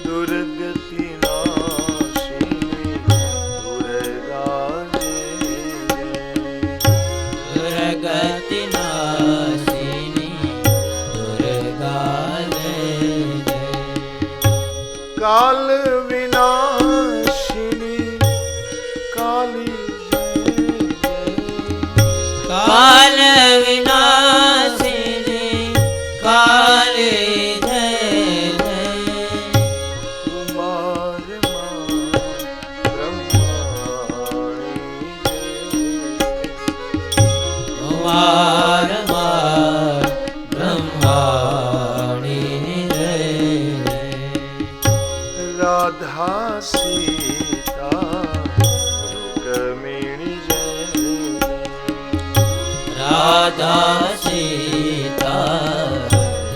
दुर्गति नाशिनी दुर्गा दुर्गति नाशिनी दुर्गा काल विनाशिनी काली काल विनाशिनी काली जय जय कुमार ब्रह्माणी कुमार ब्रह्माणी जय राधा सीता रुक्मिणी जय राधा सीता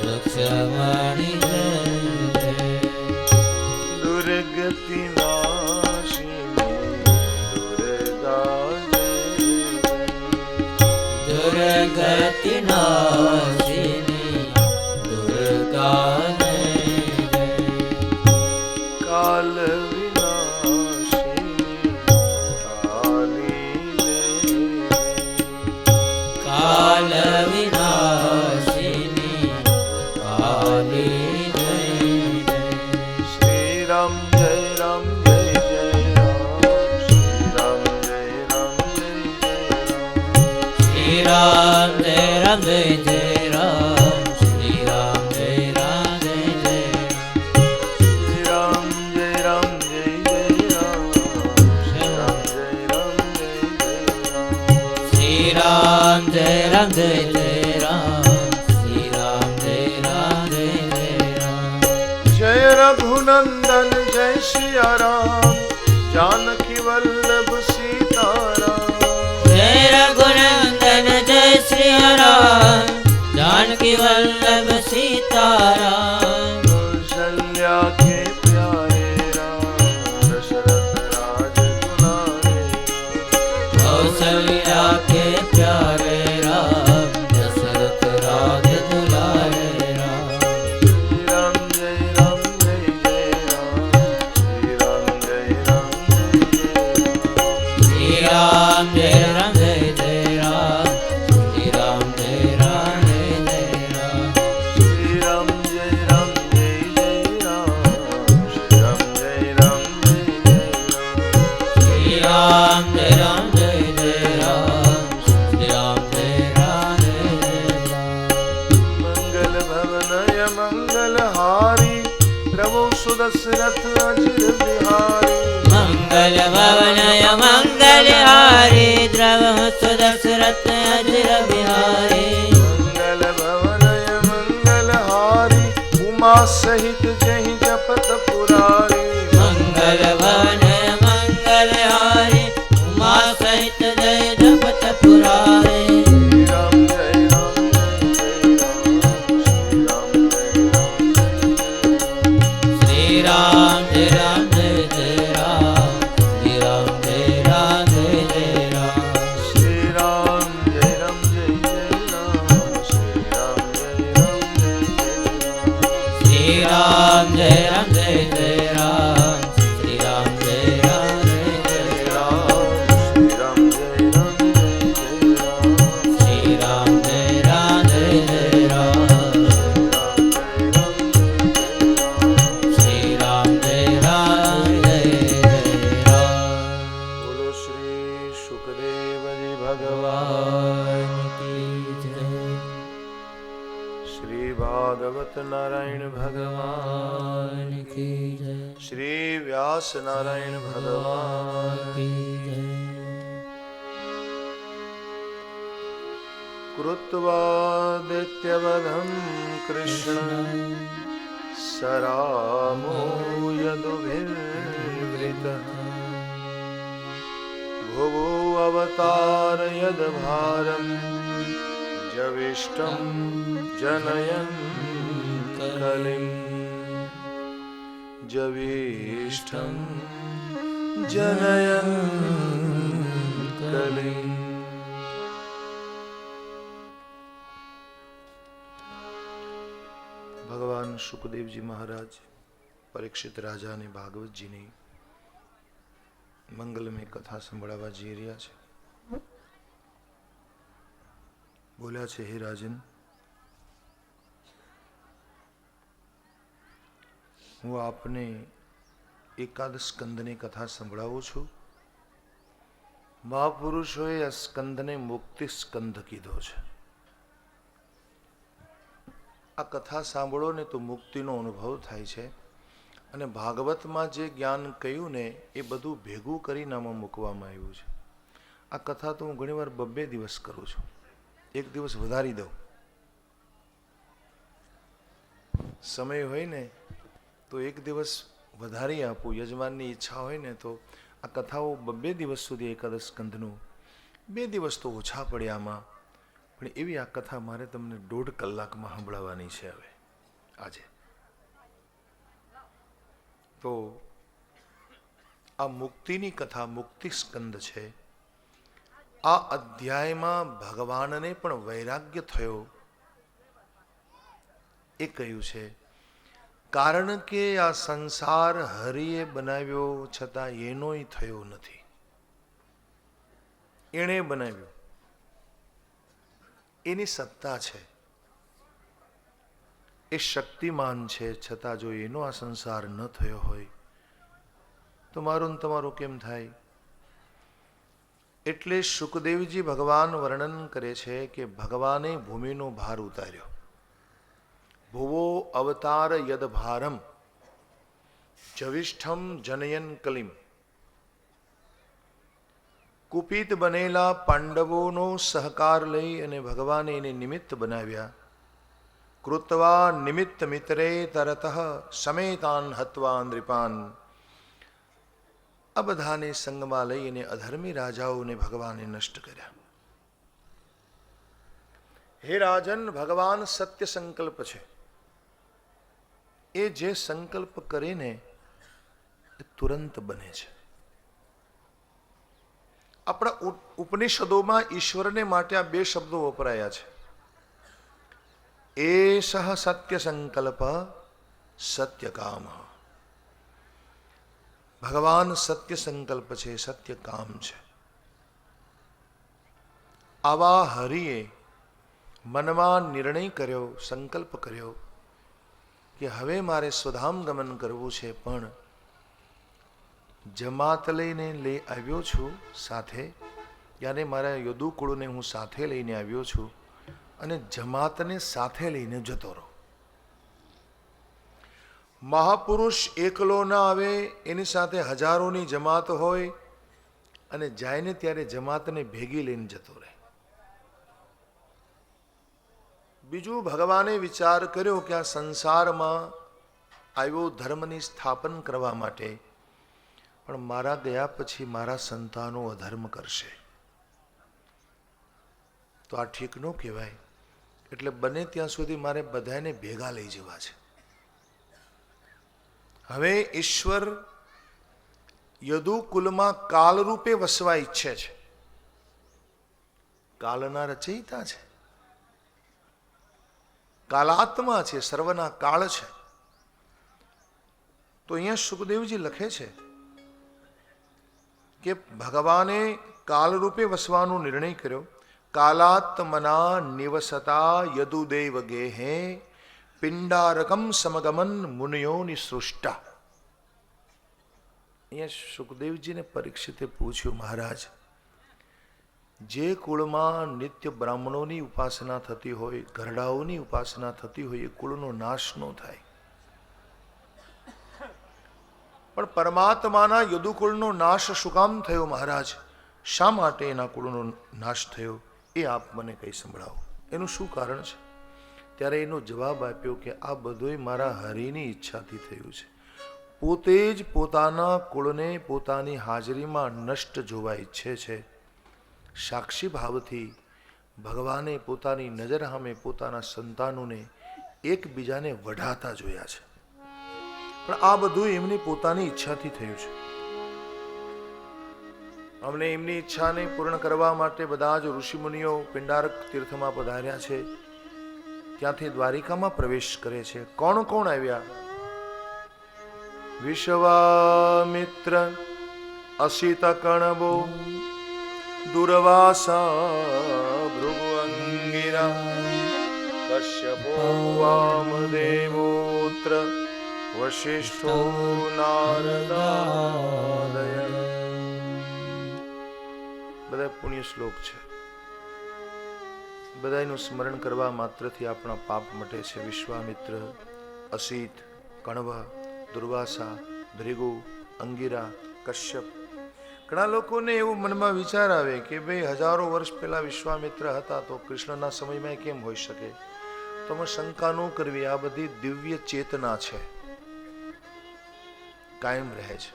लक्ष्मणी जय दुर्गति नाशिनी दुर्गा दुर्गति नाशिनी दुर्गा काल विनाशिनी काली काल विनाशिनी काली जय श्री राम जय राम जय जय राम श्री राम जय राम जय जय श्री राम जय राम जय जय राम श्री राम जय राम जय जय राम जय राम जय जय राम श्री राम जय राम जय जय राम श्री राम जय राम जय जय राम श्री राम जय राम जय जय राम जय रघुनंदन जय सिया राम जानकी वल्लभ सीताराम जय रघुनंदन जय श्री राम जानकी वल्लभ सीताराम कौशल्या के प्यारे राम दशरथ राज दुलारे कौशल्या के प्यारे राम दशरथ राज दुलारे राम श्री राम जय राम जय जय राम श्री राम जय राम जय जय राम श्री राम जय राम जय जय राम श्री राम जय राम जय जय राम श्री राम जय राम जय जय राम श्री राम जय राम जय जय राम श्री राम जय राम जय जय राम श्री राम जय राम जय जय राम मंगल भवनय मंगल हारी प्रभु सुदशरथ अजिर बिहारी मंगल भवनय मंगल हारी द्रव सुदशरथ अजिर बिहारी मंगल भवनय मंगल हारी उमा सहित जहि जपत पुरारी मंगल भवनय मंगल हारी उमा सहित जय जपत पुरारी श्री राम जय राम जय जय राम श्री राम जय राम जय जय राम श्री राम जय राम जय राम श्री राम जय राम जय जय राम श्री राम जय राम जय श्री राम श्री राम जय राम जय जय राम राम जय राम जय जय राम श्री राम जय राम जय जय श्री राम जय राम जय जय राम श्री राम जय राम जय जय राम बोलो श्री सुखदेव जी भगवान भगवान की जय श्री भागवत नारायण भगवान भगवान की जय श्री व्यास नारायण भगवान की जय कृत्वादित्यवधं कृष्ण सरामो यदुभिर्वृतः भुवो अवतार यद्भारं जविष्टं जनयन् कलिम् जविष्ठं जनयन् कलिम् भगवान ભગવાન સુખદેવજી મહારાજ પરીક્ષિત રાજા અને ભાગવતજીની મંગલમય કથા સંભળાવવા જઈ રહ્યા છે. બોલ્યા છે, હે રાજન, હું આપને એકાદ સ્કંદની કથા સંભળાવું છું. મહાપુરુષોએ આ સ્કંદને મુક્તિ સ્કંદ કીધો છે. આ કથા સાંભળો ને તો મુક્તિનો અનુભવ થાય છે. અને ભાગવતમાં જે જ્ઞાન કહ્યું ને એ બધું ભેગું કરીને આમાં મૂકવામાં આવ્યું છે. આ કથા તો હું ઘણીવાર 2 દિવસ કરું છું, એક દિવસ વધારી દઉં. સમય હોય ને તો એક દિવસ વધારી આપું. યજમાનની ઈચ્છા હોય ને તો આ કથાઓ 2 દિવસ સુધી એકાદશ સ્કંદનું, 2 દિવસ તો ઓછા પડે આમાં, પણ એવી આ કથા મારે તમને 1.5 કલાકમાં સંભળાવવાની છે. હવે આજે તો આ મુક્તિની કથા મુક્તિ સ્કંદ છે. આ અધ્યાયમાં ભગવાનને પણ વૈરાગ્ય થયો એ કહ્યું છે. કારણ કે આ સંસાર હરિએ બનાવ્યો છતાં એનોય થયો નથી. એણે બનાવ્યો, એની સત્તા છે, એ શક્તિમાન છે, છતાં જો એનો આ સંસાર ન થયો હોય તો મારું ને તમારું કેમ થાય? એટલે સુખદેવજી ભગવાન વર્ણન કરે છે કે ભગવાને ભૂમિનો ભાર ઉતાર્યો. ભુવો અવતાર યદ ભારમ જવિષ્ઠમ જનયન કલિમ. કુપિત બનેલા પાંડવોનો સહકાર લઈ અને ભગવાને એને નિમિત્ત બનાવ્યા. કૃત્વા નિમિત્ત મિત્રે તરત સમેતાન હત્વા નૃપાન. આ બધાને સંગમાં લઈ અને અધર્મી રાજાઓને ભગવાને નષ્ટ કર્યા. હે રાજન, ભગવાન સત્ય સંકલ્પ છે. એ જે સંકલ્પ કરે ને એ તુરંત બને છે. આપણા ઉપનિષદોમાં ઈશ્વરને માટે આ 2 શબ્દો વપરાયા છે. એષ સત્ય સંકલ્પ સત્ય કામ. ભગવાન સત્ય સંકલ્પ છે, સત્ય કામ છે. આવા હરિએ મનમાં નિર્ણય કર્યો, સંકલ્પ કર્યો કે હવે મારે સ્વધામ ગમન કરવું છે, પણ જમાત લઈને લઈ આવ્યો છું સાથે, યાને મારા યદુકુળને હું સાથે લઈને આવ્યો છું અને જમાતને સાથે લઈને જતો રહો. મહાપુરુષ એકલો ના આવે, એની સાથે હજારોની જમાત હોય અને જાય ને ત્યારે જમાતને ભેગી લઈને જતો રહે. બીજું, ભગવાને વિચાર કર્યો કે આ સંસારમાં આવ્યો ધર્મની સ્થાપન કરવા માટે, પણ મારા ગયા પછી મારા સંતાનો અધર્મ કરશે તો આ ઠીક ન કહેવાય. એટલે બને ત્યાં સુધી મારે બધાને ભેગા લઈ જવા છે. હવે ઈશ્વર યદુકુલમાં કાલરૂપે વસવા ઈચ્છે છે. કાલના રચયિતા છે, કાલાત્મા છે, સર્વના કાળ છે. તો અહીંયા સુખદેવજી લખે છે કે ભગવાને કાલરૂપે વસવાનો નિર્ણય કર્યો. કાલાત્મના નિવસતા યદુદેવ ગેહે પિંડારકમ સમગમન મુનિયોની સૃષ્ટા. અહીંયા સુખદેવજીને પરીક્ષિતે પૂછ્યું, મહારાજ, જે કુળમાં નિત્ય બ્રાહ્મણોની ઉપાસના થતી હોય, ગરડાઓની ઉપાસના થતી હોય, એ કુળનો નાશ ન થાય, પણ પરમાત્માના યદુકુળનો નાશ શું કામ થયો મહારાજ? શા માટે એના કુળનો નાશ થયો એ આપ મને કંઈ સંભળાવો. એનું શું કારણ છે? ત્યારે એનો જવાબ આપ્યો કે આ બધુંય મારા હરિની ઈચ્છાથી થયું છે. પોતે જ પોતાના કુળને પોતાની હાજરીમાં નષ્ટ જોવા ઈચ્છે છે. સાક્ષી ભાવથી ભગવાને પોતાની નજર સામે પોતાના સંતાનોને એકબીજાને વઢાતા જોયા છે, પણ આ બધું એમની પોતાની ઈચ્છાથી થયું છે. અમને એમની ઈચ્છાને પૂર્ણ કરવા માટે બધા જ ઋષિમુનિઓ પિંડારક તીર્થમાં પધાર્યા છે. ત્યાંથી દ્વારિકામાં પ્રવેશ કરે છે. કોણ કોણ આવ્યા? વિશ્વામિત્ર, અસિત કણવો, દુર્વાસા, ભૃગુ અંગિરા, કશ્યપો વામદેવોત્ર, વશિષ્ઠો નારદાદય. બધા પુણ્ય શ્લોક છે. બધાનું સ્મરણ કરવા માત્રથી આપણા પાપ મટે છે. વિશ્વામિત્ર, અસિત, કણવ, દુર્વાસા, ભૃગુ, અંગિરા, કશ્યપ. ઘણા લોકોને એવું મનમાં વિચાર આવે કે ભાઈ હજારો વર્ષ પહેલા વિશ્વામિત્ર હતા તો કૃષ્ણના સમયમાં કેમ હોઈ શકે? તો અમે શંકા ન કરવી. આ બધી દિવ્ય ચેતના છે, કાયમ રહે છે.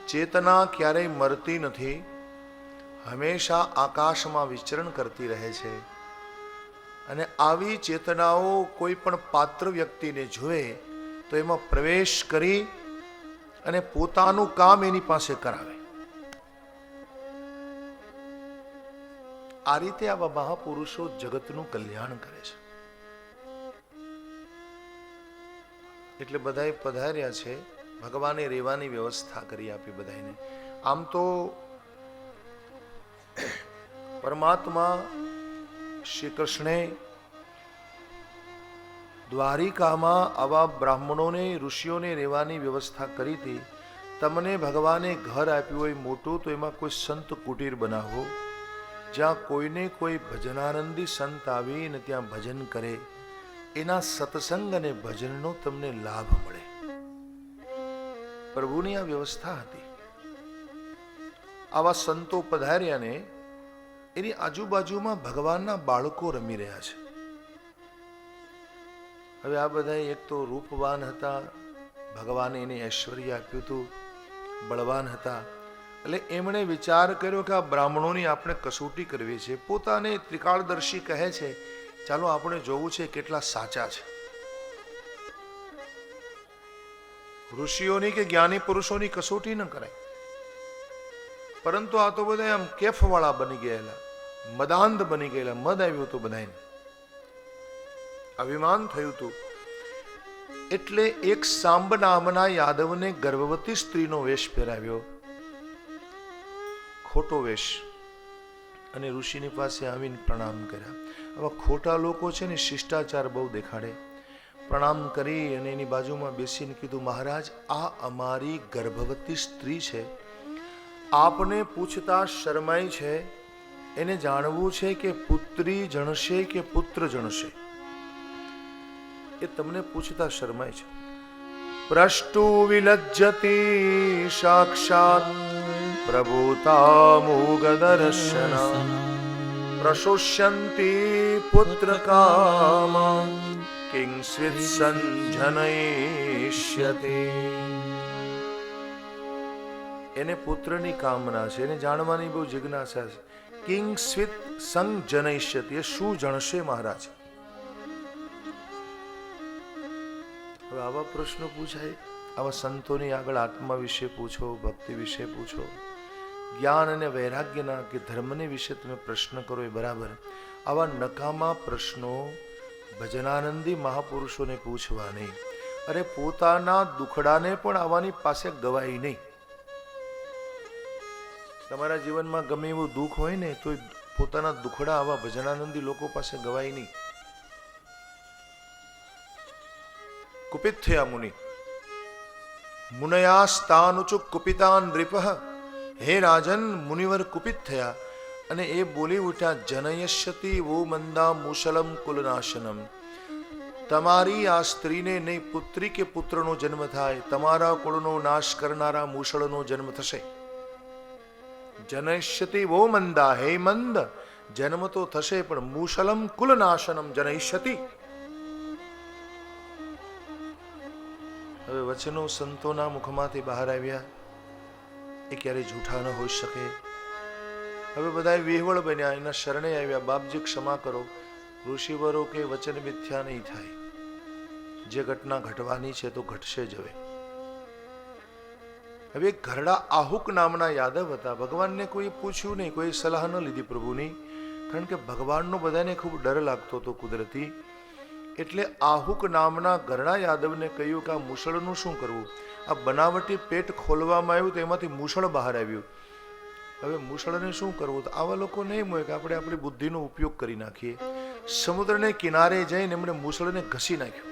ચેતના ક્યારેય મરતી નથી, હંમેશા આકાશમાં વિચરણ કરતી રહે છે. અને આવી ચેતનાઓ કોઈ પણ પાત્ર વ્યક્તિને જુએ તો એમાં પ્રવેશ કરી અને પોતાનું કામ એની પાસે કરાવે. આ રીતે આવા મહાપુરુષો જગતનું કલ્યાણ કરે છે. એટલે બધાએ પધાર્યા છે. ભગવાને રહેવાની વ્યવસ્થા કરી આપી બધાને. આમ તો પરમાત્મા શ્રી કૃષ્ણે દ્વારિકામાં આવા બ્રાહ્મણોને, ઋષિઓને રહેવાની વ્યવસ્થા કરી હતી. તમને ભગવાને ઘર આપ્યું હોય મોટું તો એમાં કોઈ સંત કુટીર બનાવો, જ્યાં કોઈને કોઈ ભજનાનંદી સંત આવીને ત્યાં ભજન કરે, એના સત્સંગ અને ભજનનો તમને લાભ મળે. પ્રભુની આ વ્યવસ્થા હતી. આવા સંતો પધાર્યા ને એની આજુબાજુમાં ભગવાનના બાળકો રમી રહ્યા છે. હવે આ બધા એક તો રૂપવાન હતા, ભગવાને એને ઐશ્વર્ય આપ્યું હતું, બળવાન હતા. એટલે એમણે વિચાર કર્યો કે આ બ્રાહ્મણોની આપણે કસોટી કરવી છે. પોતાને ત્રિકાળદર્શી કહે છે, ચાલો આપણે જોવું છે કેટલા સાચા છે. ઋષિઓની કે જ્ઞાની પુરુષોની કસોટી ન કરાય. પરંતુ આ તો બધા આમ કેફ વાળા બની ગયેલા, મદાંધ બની ગયેલા. મદ આવ્યું હતું બધાને, અભિમાન થયું હતું. એટલે એક સાંબ નામના યાદવને ગર્ભવતી સ્ત્રીનો વેશ પહેરાવ્યો, ખોટો વેશ, અને ઋષિની પાસે આવીને પ્રણામ કર્યા. આવા ખોટા લોકો છે ને શિષ્ટાચાર બહુ દેખાડે. પ્રણામ કરી અને એની બાજુમાં બેસીને કીધું, મહારાજ, આ અમારી ગર્ભવતી સ્ત્રી છે, આપને પૂછતા શરમાય છે. એને જાણવું છે કે પુત્રી જણશે કે પુત્ર જણશે, એ તમને પૂછતા શરમાય છે. પ્રષ્ટુ વિલજ્જતિ સાક્ષાત પ્રભુતામુગ દર્શના, પ્રશોષ્યંતિ પુત્ર કામા કિંસ્વિત સંજનયિષ્યતિ. એને પુત્રની કામના છે, એને જાણવાની બહુ જિજ્ઞાસા છે. કિંસ્વિત સંજનયિષ્યતિ, એ શું જણશે મહારાજ? હવે આવા પ્રશ્નો પૂછાય. આવા સંતોની આગળ આત્મા વિશે પૂછો, ભક્તિ વિશે પૂછો, જ્ઞાન અને વૈરાગ્યના કે ધર્મને વિશે તમે પ્રશ્ન કરો એ બરાબર. આવા નકામા પ્રશ્નો ભજનાનંદી મહાપુરુષોને પૂછવા નહીં. અરે પોતાના દુખડાને પણ આવવાની પાસે ગવાય નહીં. તમારા જીવનમાં ગમે એવું દુઃખ હોય ને તો પોતાના દુખડા આવા ભજનાનંદી લોકો પાસે ગવાય નહીં. કુપિત થયા મુનિ, મુનયાસ્તાનુચુ કુપિતાન નૃપઃ. હે રાજન, મુનિવર કુપિત થયા અને એ બોલી ઉઠ્યા, જનયશ્યતિ વો મંદા મુશલમ કુલનાશનમ. તમારી આ સ્ત્રીને નહીં પુત્રી કે પુત્રનો જન્મ થાય, તમારા કુળનો નાશ કરનારા મૂષળનો જન્મ થશે. જનયશ્યતિ વો મંદા, હે મંદ, જન્મ તો થશે પણ મૂષલમ કુલનાશનમ જનયશ્યતિ. હવે વચનો સંતોના મુખમાંથી બહાર આવ્યા, એ ક્યારે જૂઠા ન હોઈ શકે. હવે બધા વિહવળ બન્યા, એના શરણે આવ્યા, બાપજી ક્ષમા કરો, ઋષિવરો કે વચન મિથ્યા નહીં થાય, જે ઘટના ઘટવાની છે તો ઘટશે જ. હવે ઘરડા આહુક નામના યાદવ હતા. ભગવાનને કોઈ પૂછ્યું નહીં, કોઈ સલાહ ન લીધી પ્રભુની. કારણ કે ભગવાનનો બધાને ખૂબ ડર લાગતો હતો કુદરતી. એટલે આહુક નામના ગરણા યાદવને કહ્યું કે આ મૂછળનું શું કરવું. આ બનાવટી પેટ ખોલવામાં આવ્યું તો એમાંથી મૂછળ બહાર આવ્યું. હવે મૂછળને શું કરવું? તો આવા લોકો નહીં હોય કે આપણે આપણી બુદ્ધિનો ઉપયોગ કરી નાખીએ. સમુદ્રને કિનારે જઈને એમણે મૂછળને ઘસી નાખ્યું.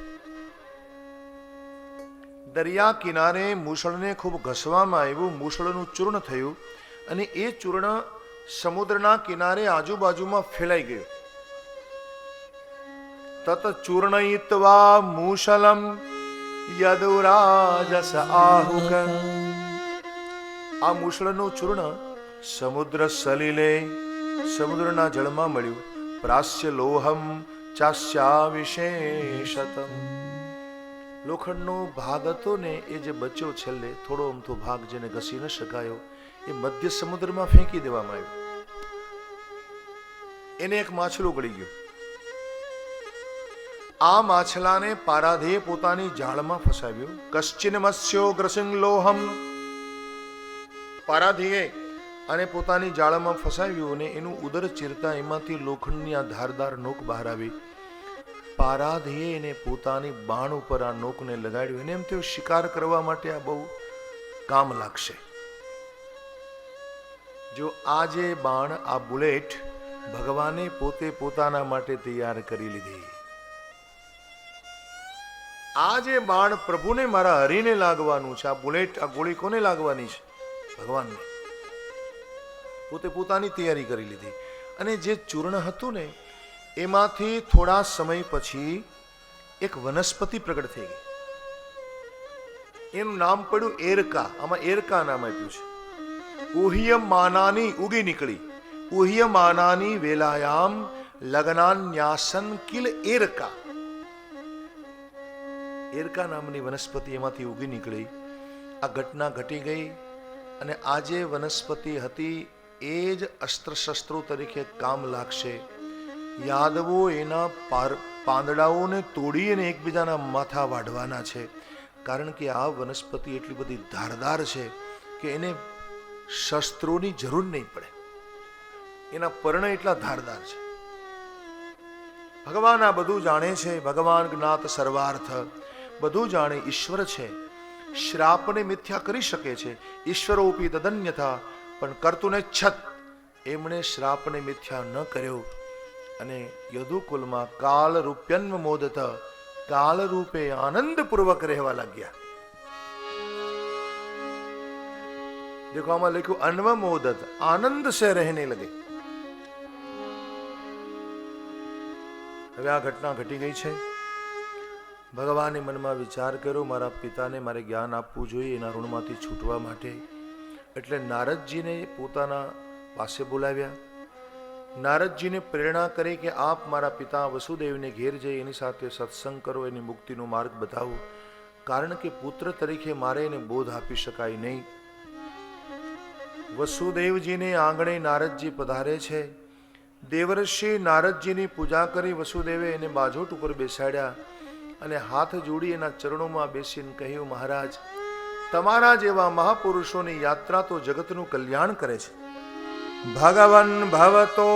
દરિયા કિનારે મૂછળને ખૂબ ઘસવામાં આવ્યું, મૂછળનું ચૂર્ણ થયું અને એ ચૂર્ણ સમુદ્રના કિનારે આજુબાજુમાં ફેલાઈ ગયું. તત ચૂર્ણયિત્વા મૂષલમ યદુરાજસ આહુક. આ મૂષળનું ચૂર્ણ સમુદ્ર સલિલે, સમુદ્રના જળમાં મળ્યું. પ્રાસ્ય લોહમ ચાસ્યા વિશેષતમ. લોખંડનો ભાગ હતો ને એ જે બચ્યો છેલ્લે થોડો અમથો ભાગ જેને ઘસી ન શકાયો એ મધ્ય સમુદ્રમાં ફેંકી દેવામાં આવ્યો. એને એક માછલું ગળી ગયું. આ માછલાને પારાધીએ પોતાની જાળમાં ફસાવ્યું. કશ્ચિન મત્સ્યો ગ્રસિંગ લોહમ. પારાધીએ અને પોતાની જાળમાં ફસાવ્યું અને એનું ઉદર ચીરતા એમાંથી લોખંડની આ ધારદાર નોક બહાર આવી. પારાધીએ એને પોતાની બાણ ઉપર આ નોકને લગાડ્યું. એને એમ થયું શિકાર કરવા માટે આ બહુ કામ લાગશે. જો આ જે બાણ, આ બુલેટ ભગવાને પોતે પોતાના માટે તૈયાર કરી લીધી. આ જે બાણ પ્રભુને મારા હરિને લાગવાનું છે. આ બુલેટ, આ ગોળી કોને લાગવાની છે? ભગવાનને. પોતે પોતાની તૈયારી કરી લીધી. અને જે ચૂર્ણ હતું ને એમાંથી થોડા સમય પછી એક વનસ્પતિ પ્રગટ થઈ ગઈ. એનું નામ પડ્યું એરકા. આમાં એરકા નામ આપ્યું છે. ઉહ્યમાનાની ઉગી નીકળી. ઉહ્યમાનાની વેલાયામ લગ્નાન્યાસન કિલ એરકા. એરકા નામની વનસ્પતિ એમાંથી ઉગી નીકળી. આ ઘટના ઘટી ગઈ અને આ જે વનસ્પતિ હતી એ જ અસ્ત્ર શસ્ત્રો તરીકે કામ લાગશે. યાદવો એના પાંદડાઓને તોડી અને એકબીજાના માથા વાઢવાના છે. કારણ કે આ વનસ્પતિ એટલી બધી ધારદાર છે કે એને શસ્ત્રોની જરૂર નહીં પડે. એના પર્ણ એટલા ધારદાર છે. ભગવાન આ બધું જાણે છે. ભગવાન જ્ઞાત સર્વાર્થ, બધું જાણે ઈશ્વર છે. શ્રાપને મિથ્યા કરી શકે છે. ઈશ્વરોપી તદન્યથા. પણ કર્તુને છત એમણે શ્રાપને મિથ્યા ન કર્યો અને યદુકુલમાં કાલ રૂપ્યન્મ મોદત, કાલ રૂપે આનંદપૂર્વક રહેવા લાગ્યા. देखो आमा लिखो अन्व मोदत, आनंद से रहने लगे. હવે આ ઘટના ઘટી ગઈ છે. ભગવાને મનમાં વિચાર કર્યો મારા પિતાને મારે જ્ઞાન આપવું જોઈએ એના ઋણમાંથી છૂટવા માટે. એટલે નારદજીને પોતાના પાસે બોલાવ્યા. નારદજીને પ્રેરણા કરી કે આપ મારા પિતા વસુદેવને ઘેર જઈ એની સાથે સત્સંગ કરો, એની મુક્તિનો માર્ગ બતાવો. કારણ કે પુત્ર તરીકે મારે એને બોધ આપી શકાય નહીં. વસુદેવજીને આંગણે નારદજી પધારે છે. દેવર્ષિ નારદજીની પૂજા કરી વસુદેવે એને બાજોટ ઉપર બેસાડ્યા અને હાથ જોડી એના ચરણોમાં બેસીને કહ્યું, મહારાજ, તમારા જેવા મહાપુરુષોની યાત્રા તો જગતનું કલ્યાણ કરે છે. ભગવન ભવતો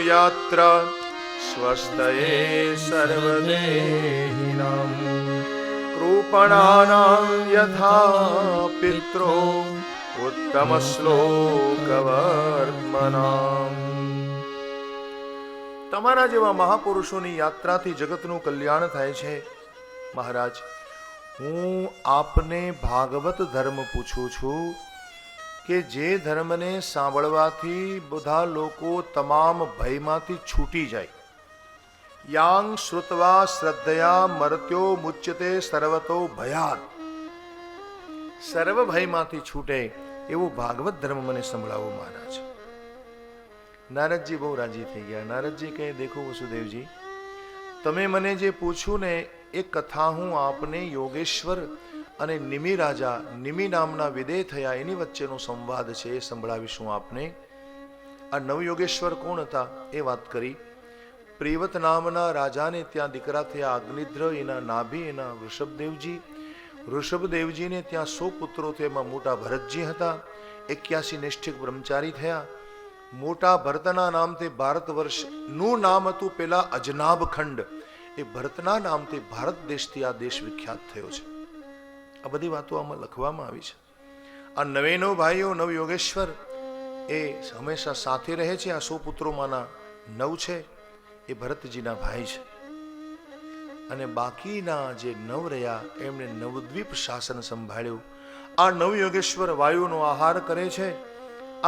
યાત્રા સ્વસ્તયે સર્વદેહિનામ કૃપણાનાં યથા પિત્રો ઉત્તમ શ્લોકવર્ત્મનામ. તમારા જેવા મહાપુરુષોની યાત્રાથી જગતનું કલ્યાણ થાય છે. મહારાજ, હું આપને ભાગવત ધર્મ પૂછું છું કે જે ધર્મને સાંભળવાથી બધા લોકો તમામ ભયમાંથી છૂટી જાય. યાંગ શ્રુત્વા શ્રદ્ધયા મર્ત્યો મુચ્યતે સર્વતો ભયાત. સર્વ ભયમાંથી છૂટે એવો ભાગવત ધર્મ મને સંભળાવો મહારાજ. નારદજી બહુ રાજી થઈ ગયા. નારદજી કહે, દેખો વસુદેવજી, તમે મને જે પૂછ્યું ને એ કથા હું આપને યોગેશ્વર અને નિમિ રાજા, નિમિ નામના વિદેહ થયા એની વચ્ચેનો સંવાદ છે એ સંભળાવીશું આપને. આ નવયોગેશ્વર કોણ હતા એ વાત કરી. પ્રિવત નામના રાજાને ત્યાં દીકરા થયા અગ્નિદ્ર, એના નાભી એના વૃષભદેવજી. વૃષભદેવજીને ત્યાં 100 પુત્રો થયા. એમાં મોટા ભરતજી હતા. 81 નિષ્ઠિક બ્રહ્મચારી થયા. મોટા ભરતના નામથી ભારત વર્ષનું નામ હતું પેલા અજનાબ ખંડ. એ ભરતના નામથી ભારત દેશથી આ દેશ વિખ્યાત થયો છે. આ બધી વાતો આમાં લખવામાં આવી છે. આ નવે નવ ભાઈઓ નવ યોગેશ્વર એ હંમેશા સાથે રહે છે. આ 100 પુત્રોમાંના 9 છે એ ભરતજીના ભાઈ છે, અને બાકીના જે 9 રહ્યા એમણે નવદ્વીપ શાસન સંભાળ્યું. આ નવ યોગેશ્વર વાયુનો આહાર કરે છે.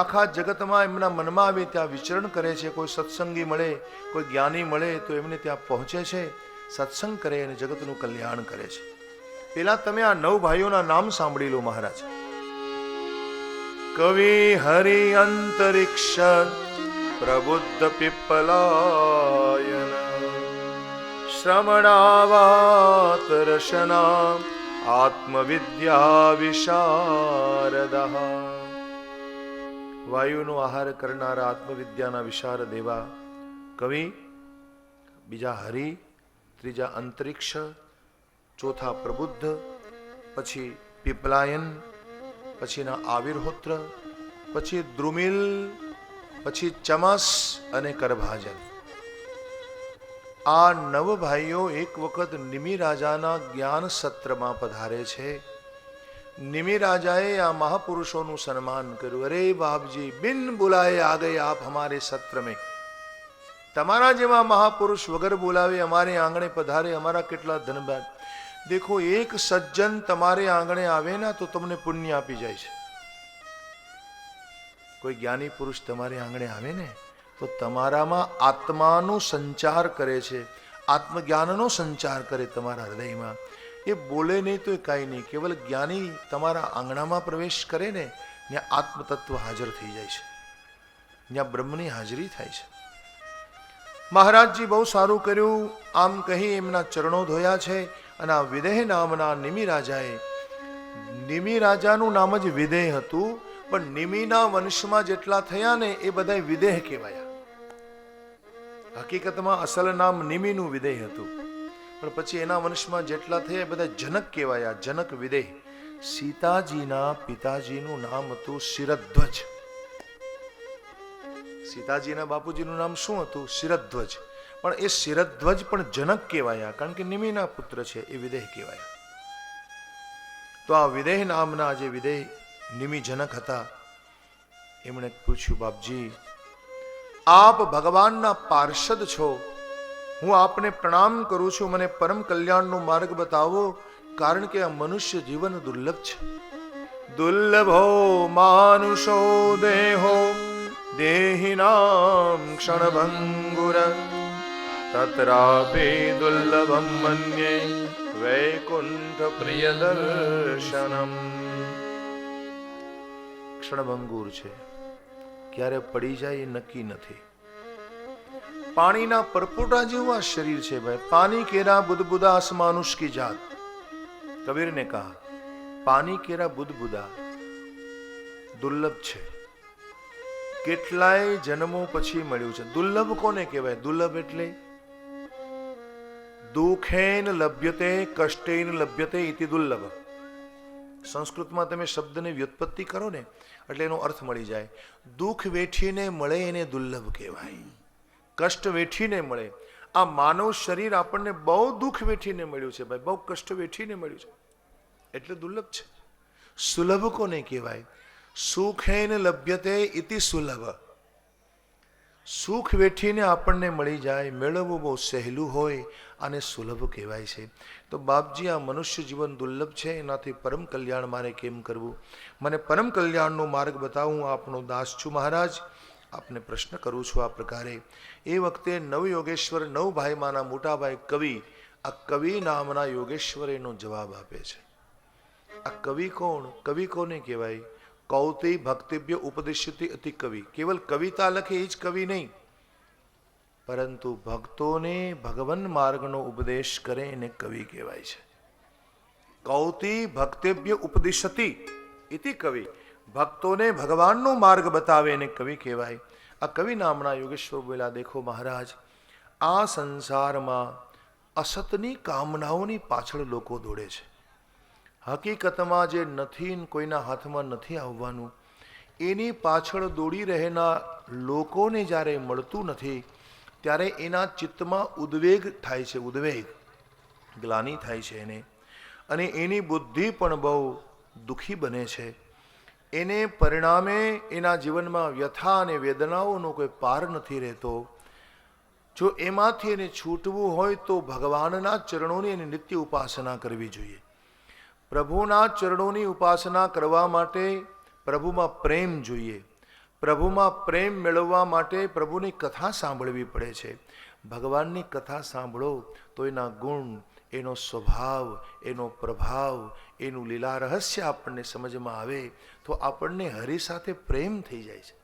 આખા જગતમાં એમના મનમાં આવે ત્યાં વિચરણ કરે છે. કોઈ સત્સંગી મળે, કોઈ જ્ઞાની મળે તો એમને ત્યાં પહોંચે છે, સત્સંગ કરે અને જગતનું કલ્યાણ કરે છે. પેલા તમે આ 9 ભાઈઓના નામ સાંભળી લો મહારાજ. કવિ હરિ અંતરિક્ષ પ્રબુદ્ધ પીપલાયન શ્રમણાવાત રસના આત્મવિદ્યા વિશારદઃ. વાયુનો આહાર કરનારા આત્મવિદ્યાના વિશારદ એવા કવિ, બીજા હરિ, ત્રીજા અંતરિક્ષ, ચોથા પ્રબુદ્ધ, પછી પીપલાયન, પછીના આવિર્હોત્ર, પછી દ્રુમિલ, પછી ચમસ અને કરભાજન. આ 9 ભાઈઓ એક વખત નિમિ રાજાના જ્ઞાન સત્રમાં પધારે છે. નિમિ રાજાએ આ મહાપુરુષોનું સન્માન કર્યું. અરે બાપજી, બિન બુલાએ આ ગए આપ હમારે સત્ર में. તમારા જેવા મહાપુરુષ વગર બોલાવે અમારે આંગણે પધારે, અમારા કેટલા ધનવાન. દેખો, એક સજ્જન તમારે આંગણે આવે ના તો તમને પુણ્ય આપી જાય છે. કોઈ જ્ઞાની પુરુષ તમારે આંગણે આવે ને તો તમારામાં આત્માનો સંચાર કરે છે, આત્મજ્ઞાનનો સંચાર કરે તમારા હૃદયમાં. એ બોલે નહીં તો એ કાંઈ નહીં. કેવલ જ્ઞાની તમારા આંગણામાં પ્રવેશ કરે ને ત્યાં આત્મતત્વ હાજર થઈ જાય છે, ત્યાં બ્રહ્મની હાજરી થાય છે. મહારાજજી બહુ સારું કર્યું. આમ કહી એમના ચરણો ધોયા છે. અને આ વિદેહ નામના નિમિ રાજાએ, નિમિ રાજાનું નામ જ વિદેહ હતું, પણ નિમિના વંશમાં જેટલા થયા ને એ બધા વિદેહ કહેવાયા. હકીકતમાં અસલ નામ નિમિનું વિદેહ હતું, પણ પછી એના વંશમાં જેટલા થયા એ બધા જનક કહેવાયા, જનક વિદેહ. સીતાજીના પિતાજીનું નામ હતું શિરધ્વજ. સીતાજીના બાપુજીનું નામ શું હતું? શિરધ્વજ. પણ એ શિરધ્વજ પણ જનક કહેવાયા, કારણ કે નિમિના પુત્ર છે, એ વિદેહ કહેવાયા. તો આ વિદેહ નામના જે વિદેહ નિમિ જનક હતા, એમણે પૂછ્યું, બાપજી, આપ ભગવાનના પાર્ષદ છો, હું આપને પ્રણામ કરું છું, મને પરમ કલ્યાણનો માર્ગ બતાવો, કારણ કે આ મનુષ્ય જીવન દુર્લભ છે. દુર્લભો માનુષો દેહો દેહિનામ ક્ષણભંગુર તત્રાપી દુર્લભમ મન્યે વૈકુંઠ પ્રિયદર્શનમ. ક્ષણભંગુર છે, ક્યારે પડી જાય એ નક્કી નથી. પાણીના પરપોટા જેવું આ શરીર છે ભાઈ. પાણી કેરા બુદબુદા માનુષ કી જાત. કબીર ને કહા, પાણી કેરા બુદબુદા દુર્લભ છે, કેટલાય જન્મો પછી મળ્યું છે. દુર્લભ કોને કહેવાય? દુર્લભ એટલે દુઃખેન લભ્યતે કષ્ટેન લભ્યતે ઇતિ દુર્લભ. સંસ્કૃતમાં તમે શબ્દની વ્યુત્પત્તિ કરો ને એટલે એનો અર્થ મળી જાય. દુઃખ વેઠીને મળે એને દુર્લભ કહેવાય, કષ્ટ વેઠીને મળે. આ માનવ શરીર આપણને બહુ દુઃખ વેઠીને મળ્યું છે ભાઈ, બહુ કષ્ટ વેઠીને મળ્યું છે, એટલે દુર્લભ છે. સુલભ કોને કહેવાય? સુખેન લભ્યતે ઇતિ સુલભ. સુખ વેઠીને આપણને મળી જાય, મેળવવું બહુ સહેલું હોય અને સુલભ કહેવાય છે. તો બાપજી, આ મનુષ્ય જીવન દુર્લભ છે, એનાથી પરમ કલ્યાણ મારે કેમ કરવું? મને પરમ કલ્યાણનો માર્ગ બતાવું. હું આપનો દાસ છું મહારાજ, આપને પ્રશ્ન કરું છું આ પ્રકારે. એ વખતે 9 યોગેશ્વર 9 ભાઈમાંના મોટા ભાઈ કવિ, આ કવિ નામના યોગેશ્વર એનો જવાબ આપે છે. આ કવિ કોણ? કવિ કોને કહેવાય? કૌતિ ભક્તિભ્ય ઉપદેશિત અતિ કવિ. કેવલ કવિતા લખે એ જ કવિ નહીં, પરંતુ ભક્તોને ભગવાન માર્ગનો ઉપદેશ કરે એને કવિ કહેવાય છે. કૌતિ ભક્તિભ્ય ઉપદેશતિ ઇતિ કવિ. ભક્તોને ભગવાનનો માર્ગ બતાવે એને કવિ કહેવાય. આ કવિ નામના યોગેશ્વર બોલ્યા, દેખો મહારાજ, આ સંસારમાં અસતની કામનાઓની પાછળ લોકો દોડે છે. હકીકતમાં જે નથી, કોઈના હાથમાં નથી આવવાનું, એની પાછળ દોડી રહેલા લોકોને જ્યારે મળતું નથી ત્યારે એના ચિત્તમાં ઉદ્વેગ થાય છે, ઉદ્વેગ, ગ્લાનિ થાય છે એને, અને એની બુદ્ધિ પણ બહુ દુઃખી બને છે. એને પરિણામે એના જીવનમાં વ્યથા અને વેદનાઓનો કોઈ પાર નથી રહેતો. જો એમાંથી એને છૂટવું હોય તો ભગવાનના ચરણોની એને નિત્ય ઉપાસના કરવી જોઈએ. પ્રભુના ચરણોની ઉપાસના કરવા માટે પ્રભુમાં પ્રેમ જોઈએ. પ્રભુમાં પ્રેમ મેળવવા માટે પ્રભુની કથા સાંભળવી પડે છે. ભગવાનની કથા સાંભળો તો એના ગુણ, એનો સ્વભાવ, એનો પ્રભાવ, એનું લીલા રહસ્ય આપણને સમજમાં આવે તો આપણને હરિ સાથે પ્રેમ થઈ જાય છે.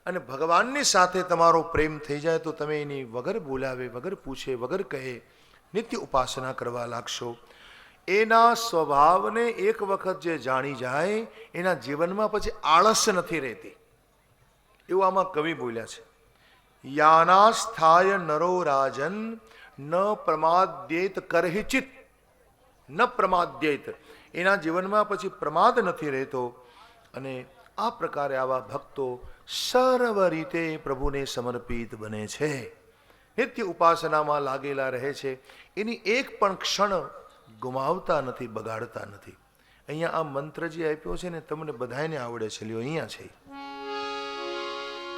અને ભગવાનની સાથે તમારો પ્રેમ થઈ જાય તો તમે એની વગર બોલાવે, વગર પૂછે, વગર કહે નિત્ય ઉપાસના કરવા લાગશો. એના સ્વભાવને એક વખત જે જાણી જાય એના જીવનમાં પછી આળસ નથી રહેતી. એવું આમાં કવિ બોલ્યા છે, યાનાસ્થાય નરો રાજન ન પ્રમાદ્યેત કરહિચિત, ન પ્રમાદ્યેત, એના જીવનમાં પછી પ્રમાદ નથી રહેતો. અને આ પ્રકારે આવા ભક્તો સર્વ રીતે પ્રભુને સમર્પિત બને છે, નિત્ય ઉપાસનામાં લાગેલા રહે છે, એની એક પણ ક્ષણ ગુમાવતા નથી, બગાડતા નથી. અહીંયા આ મંત્ર જે આપ્યો છે ને તમને બધાને આવડે છે. લ્યો અહીંયા છે,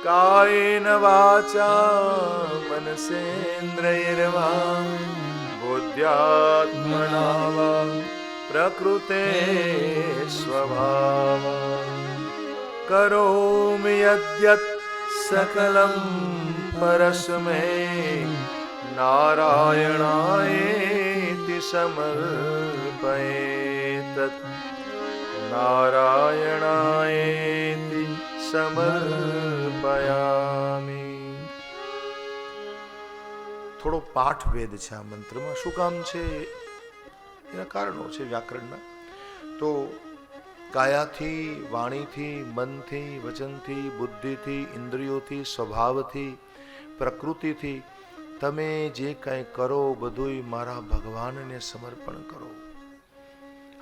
કાયેન વાચા મનસેન્દ્રિયર્વા બુદ્ધ્યાત્મના વા પ્રકૃતે સ્વભાવ કરોમિ યદ્યત સકલં પરસ્મૈ નારાયણાયેતિ સમર્પયેત, નારાયણાયેતિ સમર્પયામિ. થોડો પાઠ ભેદ છે આ મંત્રમાં. શું કામ છે? એના કારણો છે વ્યાકરણના. તો કાયાથી, વાણીથી, મનથી, વચનથી, બુદ્ધિથી, ઇન્દ્રિયોથી, સ્વભાવથી, પ્રકૃતિથી તમે જે કાંઈ કરો બધુંય મારા ભગવાનને સમર્પણ કરો.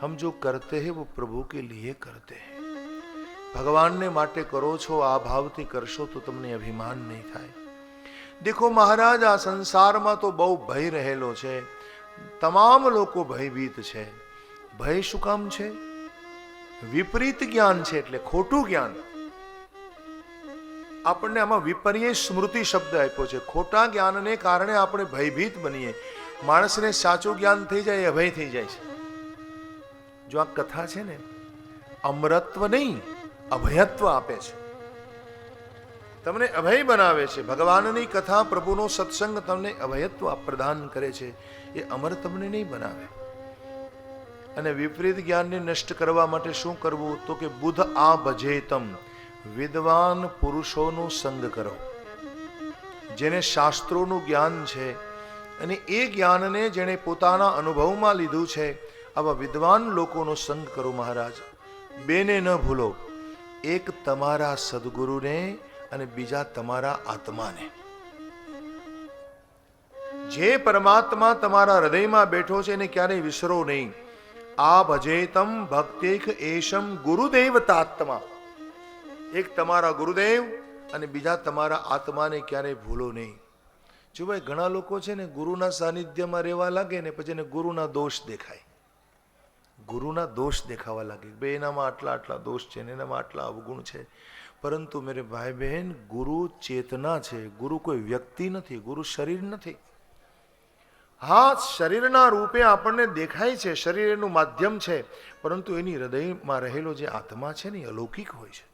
હમ જો કરતે હૈ वो प्रभु के लिए करते हैं. ભગવાનને માટે કરો છો, આ ભાવથી કરશો તો તમને અભિમાન નહીં થાય. દેખો મહારાજ, આ સંસારમાં તો બહુ ભય રહેલો છે. તમામ લોકો ભયભીત છે. ભય શું કામ છે? વિપરીત જ્ઞાન છે, એટલે ખોટું જ્ઞાન. આપણને આમાં વિપર્ય સ્મૃતિ શબ્દ આપ્યો છે. ખોટા જ્ઞાનને કારણે આપણે ભયભીત બનીએ. માણસને સાચું જ્ઞાન થઈ જાય, અભય થઈ જાય છે. જો આ કથા છે ને, અમરત્વ નહીં અભયત્વ આપે છે, તમને અભય બનાવે છે. ભગવાનની કથા, પ્રભુનો સત્સંગ તમને અભયત્વ પ્રદાન કરે છે, એ અમર તમને નહીં બનાવે. અને વિપરીત જ્ઞાનને નષ્ટ કરવા માટે શું કરવું? તો કે બુધ આ ભજેતમ, વિદ્વાન પુરુષોનો સંગ કરો, જેને શાસ્ત્રોનું જ્ઞાન છે અને એ જ્ઞાનને જેણે પોતાના અનુભવમાં લીધું છે, આવા વિદ્વાન લોકોનો સંગ કરો. મહારાજ, બેને ન ભૂલો, એક તમારા સદગુરુને અને બીજા તમારા આત્માને. જે પરમાત્મા તમારા હૃદયમાં બેઠો છે એને ક્યારેય વિસરો નહીં. આ ભજેતમ ભક્તેખ એશમ ગુરુદેવતાત્મા. એક તમારા ગુરુદેવ અને બીજા તમારા આત્માને ક્યારેય ભૂલો નહીં. જો ભાઈ, ઘણા લોકો છે ને ગુરુના સાનિધ્યમાં રહેવા લાગે ને પછી એને ગુરુના દોષ દેખાય, ગુરુના દોષ દેખાવા લાગે. બે એનામાં આટલા આટલા દોષ છે ને એનામાં આટલા અવગુણ છે. પરંતુ મેરે ભાઈ બહેન, ગુરુ ચેતના છે. ગુરુ કોઈ વ્યક્તિ નથી, ગુરુ શરીર નથી. હા, શરીરના રૂપે આપણને દેખાય છે, શરીર એનું માધ્યમ છે, પરંતુ એની હૃદયમાં રહેલો જે આત્મા છે ને એ અલૌકિક હોય છે.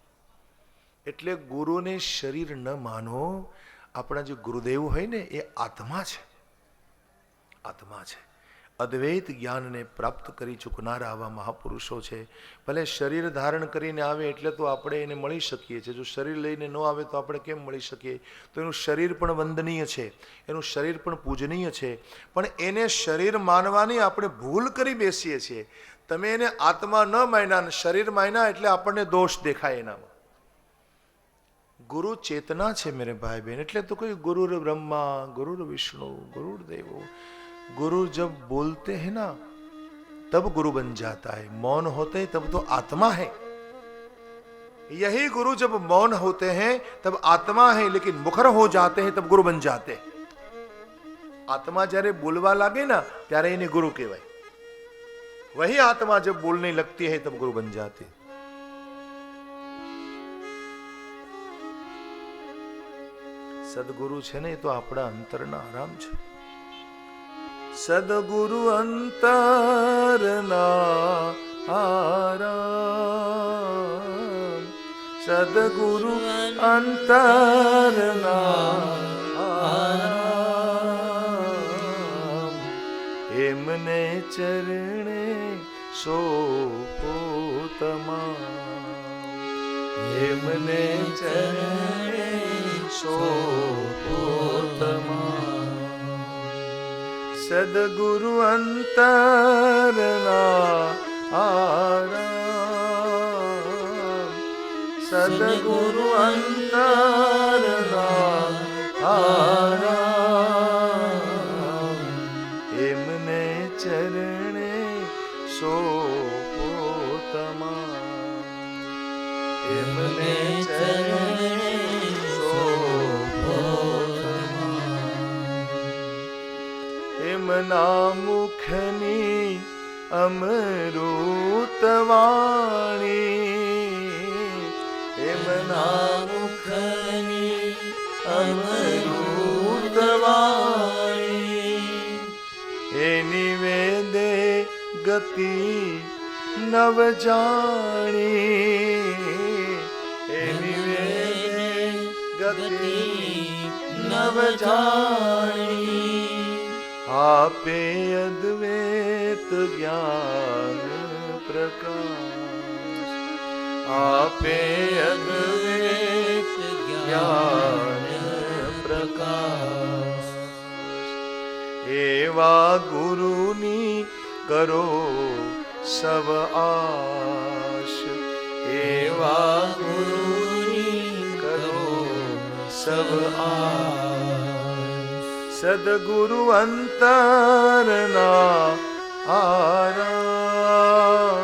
એટલે ગુરુને શરીર ન માનો. આપણા જે ગુરુદેવ હોય ને એ આત્મા છે, આત્મા છે. અદ્વૈત જ્ઞાનને પ્રાપ્ત કરી ચૂકનારા આવા મહાપુરુષો છે. ભલે શરીર ધારણ કરીને આવે એટલે તો આપણે એને મળી શકીએ છીએ. જો શરીર લઈને ન આવે તો આપણે કેમ મળી શકીએ? તો એનું શરીર પણ વંદનીય છે, એનું શરીર પણ પૂજનીય છે, પણ એને શરીર માનવાની આપણે ભૂલ કરી બેસીએ છીએ. તમે એને આત્મા ન માન્યા, શરીર માન્યા એટલે આપણને દોષ દેખાય એનામાં. ગુરુ ચેतना છે मेरे भाई बहन. એટલે તો કોઈ ગુરુર બ્રહ્મા, ગુરુર વિષ્ણુ, ગુરુર દેવો. गुरु जब बोलते हैं ना तब गुरु बन जाता है, मौन होते तब तो आत्मा है. यही गुरु जब मौन होते हैं तब आत्मा है, लेकिन मुखर हो जाते हैं तब गुरु बन जाते हैं। आत्मा જ્યારે બોલવા લાગે ना ત્યારે એને गुरु કહેવાય। वही आत्मा जब बोलने लगती है तब गुरु बन जाते। सदगुरु છે ને એ તો આપણા અંતરના આરામ છે। સદગુરુ અંતરના આરામ, સદગુરુ અંતરના આરામ, એમને ચરણે સોપો તમામ, એમને ચરણે સોપો તમામ। સદગુરુ અંતરના આરામ, સદગુરુ અંતરના આરામ, એમને ચરણે સોપો તમામ, એમને ચરણે સોપો તમામ। એમના મુખની અમૃતવાણી, એમના મુખની અમૃતવાણી, એની વેદે ગતિ નવ જાણી, એની વેદે ગતિ નવ જાણી, આપે અદ્વૈત જ્ઞાન પ્રકાશ, આપે અદ્વૈત જ્ઞાન પ્રકાશ। એવા ગુરુની કરો સવ આશ, એવા ગુરુની કરો સવ આશ। સદગુરુ અંતરના આરામ,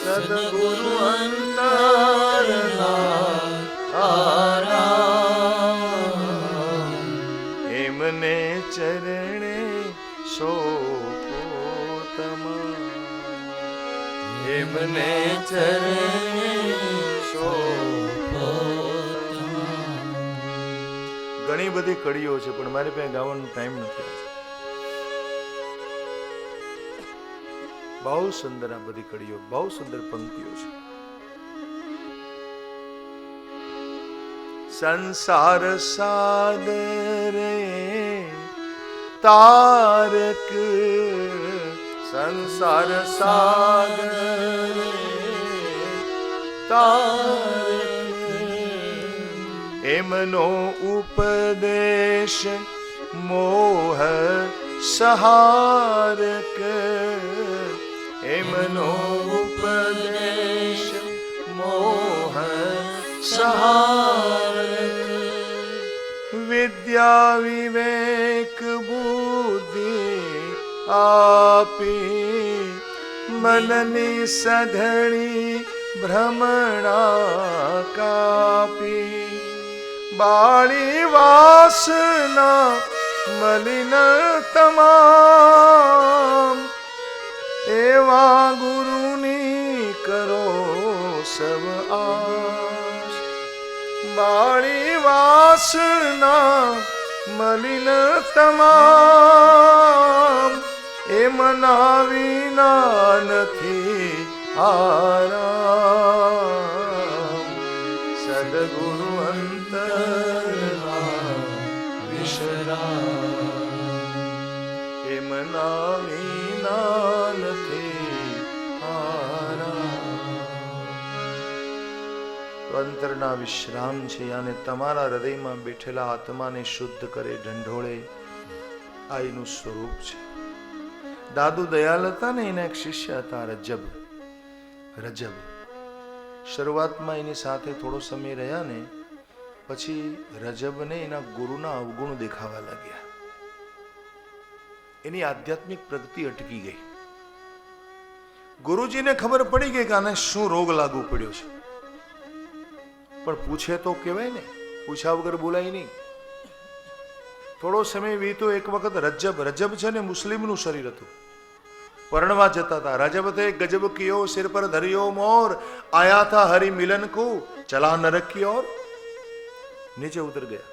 સદગુરુ અંતરના આરામ, એમને ચરણે સોપો તમામ, એમને ચરણે સોપો તમામ। ઘણી બધી કડીઓ છે પણ મારી પાસે ગાવાનો ટાઈમ નથી। બહુ સુંદર આ બધી કડીઓ, બહુ સુંદર પંક્તિઓ છે। સંસાર સાગરે તારક, સંસાર સાગરે તારક, એમનો ઉપદેશ મોહ સહારક, એમનો ઉપદેશ મોહ સહારક। વિદ્યા વિવેક બુદ્ધિ આપી, મનની સઘળી ભ્રમણા કાપી, બાળી વાસના મલિન તમામ, એવા ગુરુની કરો સવ આશ। બાળી વાસના મલિન તમામ, એમના વિના નથી આરામ। સદગુરુ અંતરના વિશ્રામ, એમના વિના નથી આરામ। અંતરના વિશ્રામ છે અને તમારા હૃદયમાં બેઠેલા આત્માને શુદ્ધ કરે, ઢંઢોળે, આ એનું સ્વરૂપ છે। દાદુ દયાલ હતા ને, એના એક શિષ્ય હતા રજબ। રજબ શરૂઆતમાં એની સાથે થોડો સમય રહ્યા ને પછી રજબને એના ગુરુના અવગુણ દેખાવા લાગ્યા, એની આધ્યાત્મિક પ્રગતિ અટકી ગઈ। ગુરુજીને ખબર પડી ગઈ કે આને શું રોગ લાગુ પડ્યો છે। પણ પૂછે તો કહેવાય ને, પૂછ્યા વગર બોલાય નહીં. થોડો સમય વીતો. એક વખત રજબ છે ને મુસ્લિમનું શરીર હતું. પરણવા જતા હતા. રજબ તે ગજબ કિયો સિર પર ધરિયો મોર, આયા થા હરિ મિલન કો ચલા નરક की ओर. નીચે ઉતર ગયા.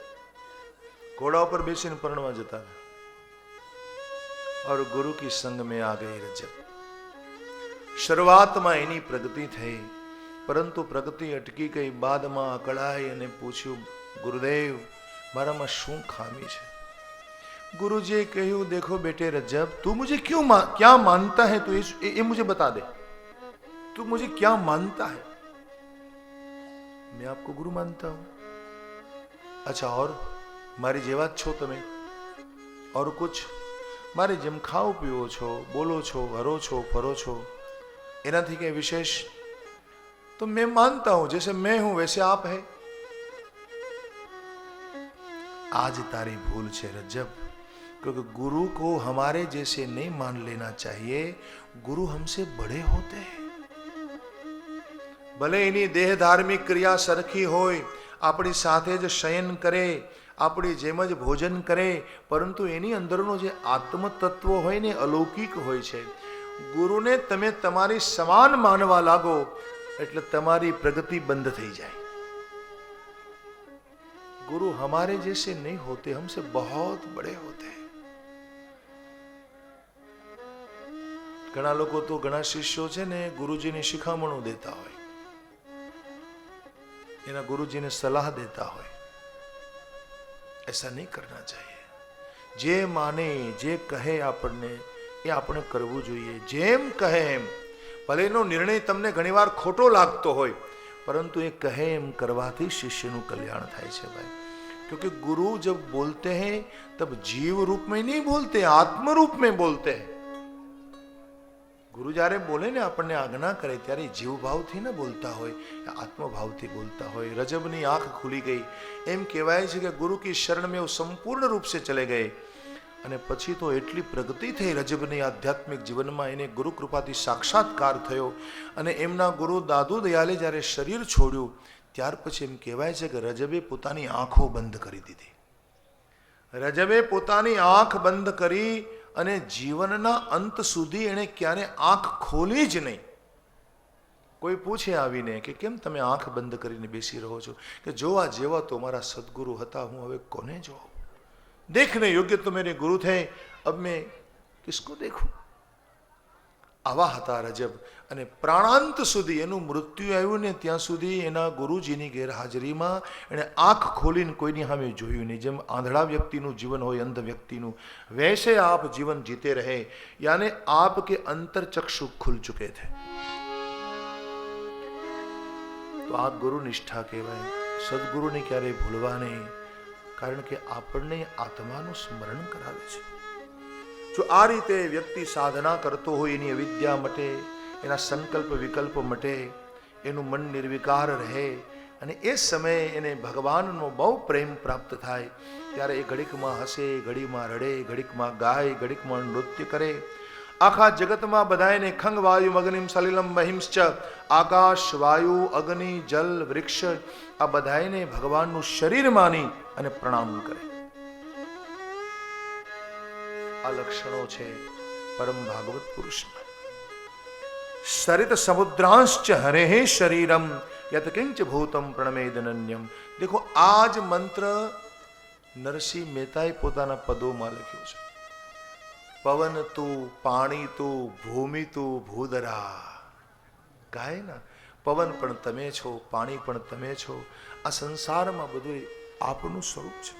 ઘોડા ઉપર બેસીને પરણવા જતા હતા. और गुरु की संग में आ गई रजब. શરૂઆતમાં એની પ્રગતિ થઈ, પરંતુ પ્રગતિ અટકી ગઈ. બાદમાં અકળાઈ અને પૂછ્યું, ગુરુદેવ મારામાં શું ખામી છે? गुरुजी કહ્યું, देखो बेटे रजब, तू मुझे क्या मानता है, तू ये मुझे बता दे, तू मुझे क्या मानता है? मैं आपको गुरु मानता हूं. अच्छा, और મારી જેવા જ છો તમે? और कुछ? મારી જેમ ખાઓ પીવો છો, બોલો છો, હરો છો, ફરો છો, એનાથી કઈ વિશેષ? तो मैं मानता हूं जैसे मैं हूं वैसे आप है. आज तारी भूल है रजब, क्योंकि गुरु को हमारे जैसे नहीं मान लेना चाहिए. गुरु हमसे बड़े होते हैं. भले एनी देह धार्मिक क्रिया सरखी होय, આપણી સાથે જ શયન કરે, આપણી જેમ જ ભોજન કરે, પરંતુ એની અંદરનો જે આત્મ તત્વ હોય ને અલૌકિક હોય છે. ગુરુને તમે તમારી સમાન માનવા લાગો એટલે તમારી પ્રગતિ બંધ થઈ જાય. गुरु हमारे जैसे नहीं होते, हमसे बहुत बड़े होते हैं. ઘણા લોકો તો ઘણા શિષ્યો છે ને ગુરુજીને શિખામણો દેતા હોય, એના ગુરુજીને સલાહ દેતા હોય. ऐसा नहीं करना चाहिए. જે માને, જે કહે આપણને એ આપણે કરવું જોઈએ. જેમ કહે એમ. ભલે એનો નિર્ણય તમને ઘણીવાર ખોટો લાગતો હોય, परंतु ये कहे एम करवाથી शिष्यનું કલ્યાણ થાય છે ભાઈ. क्योंकि गुरु जब बोलते हैं तब जीव रूप में नहीं बोलते, आत्म रूप में बोलते हैं. गुरु જ્યારે બોલે ને આપણને આજ્ઞા કરે ત્યારે જીવ ભાવથી ન બોલતા હોય, આત્મ ભાવથી બોલતા હોય. રજબની આંખ ખુલી ગઈ. એમ કહેવાય છે કે ગુરુ કી શરણ में वो संपूर्ण रूप से चले गए. અને પછી તો એટલી પ્રગતિ થઈ રજબની આધ્યાત્મિક જીવનમાં, એને ગુરુ કૃપાથી સાક્ષાત્કાર થયો. અને એમના ગુરુ દાદુ દયાલે જ્યારે શરીર છોડ્યું ત્યાર પછી એમ કહેવાય છે કે રજબે પોતાની આંખો બંધ કરી દીધી. રજબે પોતાની આંખ બંધ કરી અને જીવનના અંત સુધી એણે ક્યારે આંખ ખોલી જ નહીં. કોઈ પૂછે આવીને કે કેમ તમે આંખ બંધ કરીને બેસી રહો છો? કે જોવા જેવા તો મારા સદગુરુ હતા, હું હવે કોને જોઉં? देखने योग्य तो मेरे गुरु थे, अब मैं किसको देखूं? આવા હતા રજબ. અને પ્રાણાંત સુધી એનું મૃત્યુ આવ્યું ને ત્યાં સુધી એના ગુરુજીની ગેરહાજરીમાં એણે આંખ ખોલીને કોઈની સામે જોયું નહીં. જેમ આંધળા વ્યક્તિનું જીવન હોય, અંધ વ્યક્તિનું, વૈસે આપ જીવન જીતે રહે. यानी आपके अंतर चक्षु खुल चुके थे. તો આ ગુરુ નિષ્ઠા કહેવાય. સદગુરુને ક્યારેય ભૂલવા નહીં, કારણ કે આપણને આત્માનું સ્મરણ કરાવે છે. જો આ રીતે વ્યક્તિ સાધના કરતો હોય, એની અવિદ્યા મટે, એના સંકલ્પ વિકલ્પ મટે, એનું મન નિર્વિકાર રહે, અને એ સમયે એને ભગવાનનો બહુ પ્રેમ પ્રાપ્ત થાય, ત્યારે એ ઘડીકમાં હસે, ઘડીમાં રડે, ઘડીકમાં ગાય, ઘડીકમાં નૃત્ય કરે. આખા જગતમાં બધાને ખંગ વાયુ અગ્નિમ સલિલમ મહિંશ્ચ, આકાશ, વાયુ, અગ્નિ, જલ, વૃક્ષ, આ બધાને ભગવાનનું શરીર માની અને પ્રણામ કરે. આ લક્ષણો છે પરમ ભાગવત પુરુષના. સરિત સમુદ્રાંશ્ચ હરેઃ શરીરમ યત કિંચ ભૂતમ પ્રણમેદનન્યમ. દેખો આ જ મંત્ર નરસિંહ મહેતાએ પોતાના પદોમાં લખ્યો છે. પવન તું, પાણી તું, ભૂમિ તું, ભૂદરા. ગાય ના, પવન પણ તમે છો, પાણી પણ તમે છો. આ સંસારમાં બધું આપનું સ્વરૂપ છે.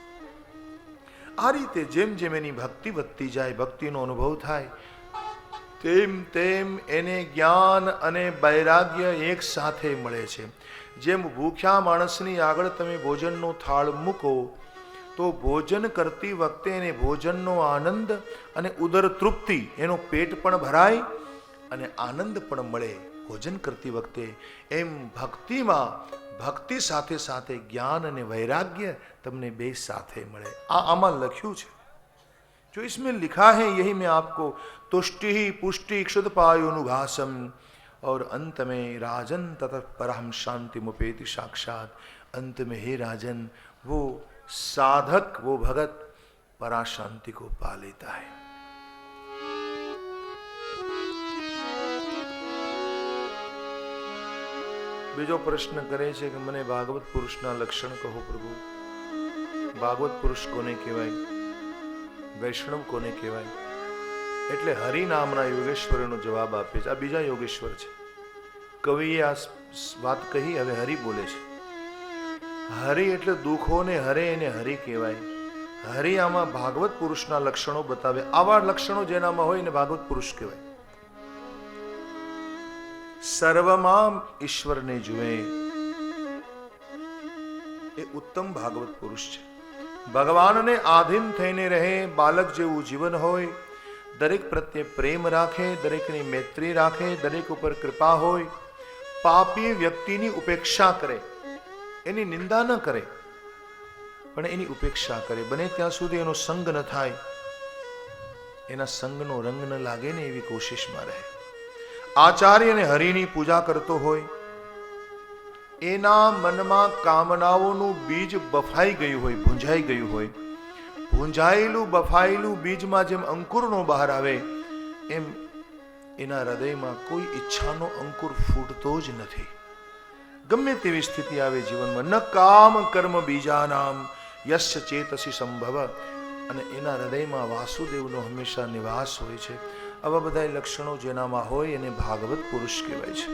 આ રીતે જેમ જેમ એની ભક્તિ વધતી જાય, ભક્તિનો અનુભવ થાય, તેમ તેમ એને જ્ઞાન અને વૈરાગ્ય એક સાથે મળે છે. જેમ ભૂખ્યા માણસની આગળ તમે ભોજનનો થાળ મૂકો તો ભોજન કરતી વખતે એને ભોજનનો આનંદ અને ઉદર તૃપ્તિ, એનો પેટ પણ ભરાય અને આનંદ પણ મળે ભોજન કરતી વખતે, એમ ભક્તિમાં ભક્તિ સાથે સાથે જ્ઞાન અને વૈરાગ્ય તમને બે સાથે મળે. આમાં લખ્યું છે. जो इसमें लिखा है यही मैं आपको तुष्टि पुष्टि क्षुदपायुनुघासम और अंत में राजन ततः परम शांति मुपेति साक्षात. अंत में हे राजन वो साधक, वो भगत पराशांति को पा लेता है। बीजो प्रश्न करे છે કે મને ભાગવત પુરુષના લક્ષણ કહો પ્રભુ। ભાગવત પુરુષ કોને કહેવાય, વૈષ્ણવ કોને કહેવાય? એટલે હરિ નામના યોગેશ્વરનો જવાબ આપે છે। આ બીજા યોગેશ્વર છે। કવિએ આ વાત કહી, હવે હરિ બોલે છે। હરિ એટલે દુઃખોને હરે એને હરિ કહેવાય। હરિ આમાં ભાગવત પુરુષના લક્ષણો બતાવે। આવા લક્ષણો જેનામાં હોય એને ભાગવત પુરુષ કહેવાય। સર્વમાં ઈશ્વરને જુએ એ ઉત્તમ ભાગવત પુરુષ છે। ભગવાનને આધીન થઈને રહે, બાલક જેવું જીવન હોય, દરેક પ્રત્યે પ્રેમ રાખે, દરેકની મૈત્રી રાખે, દરેક ઉપર કૃપા હોય, પાપી વ્યક્તિની ઉપેક્ષા કરે, એની નિંદા ન કરે પણ એની ઉપેક્ષા કરે, બને ત્યાં સુધી એનો સંગ ન થાય, એના સંગનો રંગ ન લાગે ને એવી કોશિશમાં રહે। આચાર્ય અને હરિની પૂજા કરતો હોય, એના મનમાં કામનાઓનું બીજ બફાઈ ગયું હોય, ભૂંજાઈ ગયું હોય, ભૂંજાયેલું બફાયેલું બીજમાં જેમ અંકુરનો બહાર આવે એમ એના હૃદયમાં કોઈ ઈચ્છાનો અંકુર ફૂટતો જ નથી। ગમે તેવી સ્થિતિ આવે જીવનમાં, ન કામ કર્મ બીજાનામ યસ્ય ચેતસી સંભવ, અને એના હૃદયમાં વાસુદેવનો હંમેશા નિવાસ હોય છે। આવા બધા લક્ષણો જેનામાં હોય એને ભાગવત પુરુષ કહેવાય છે।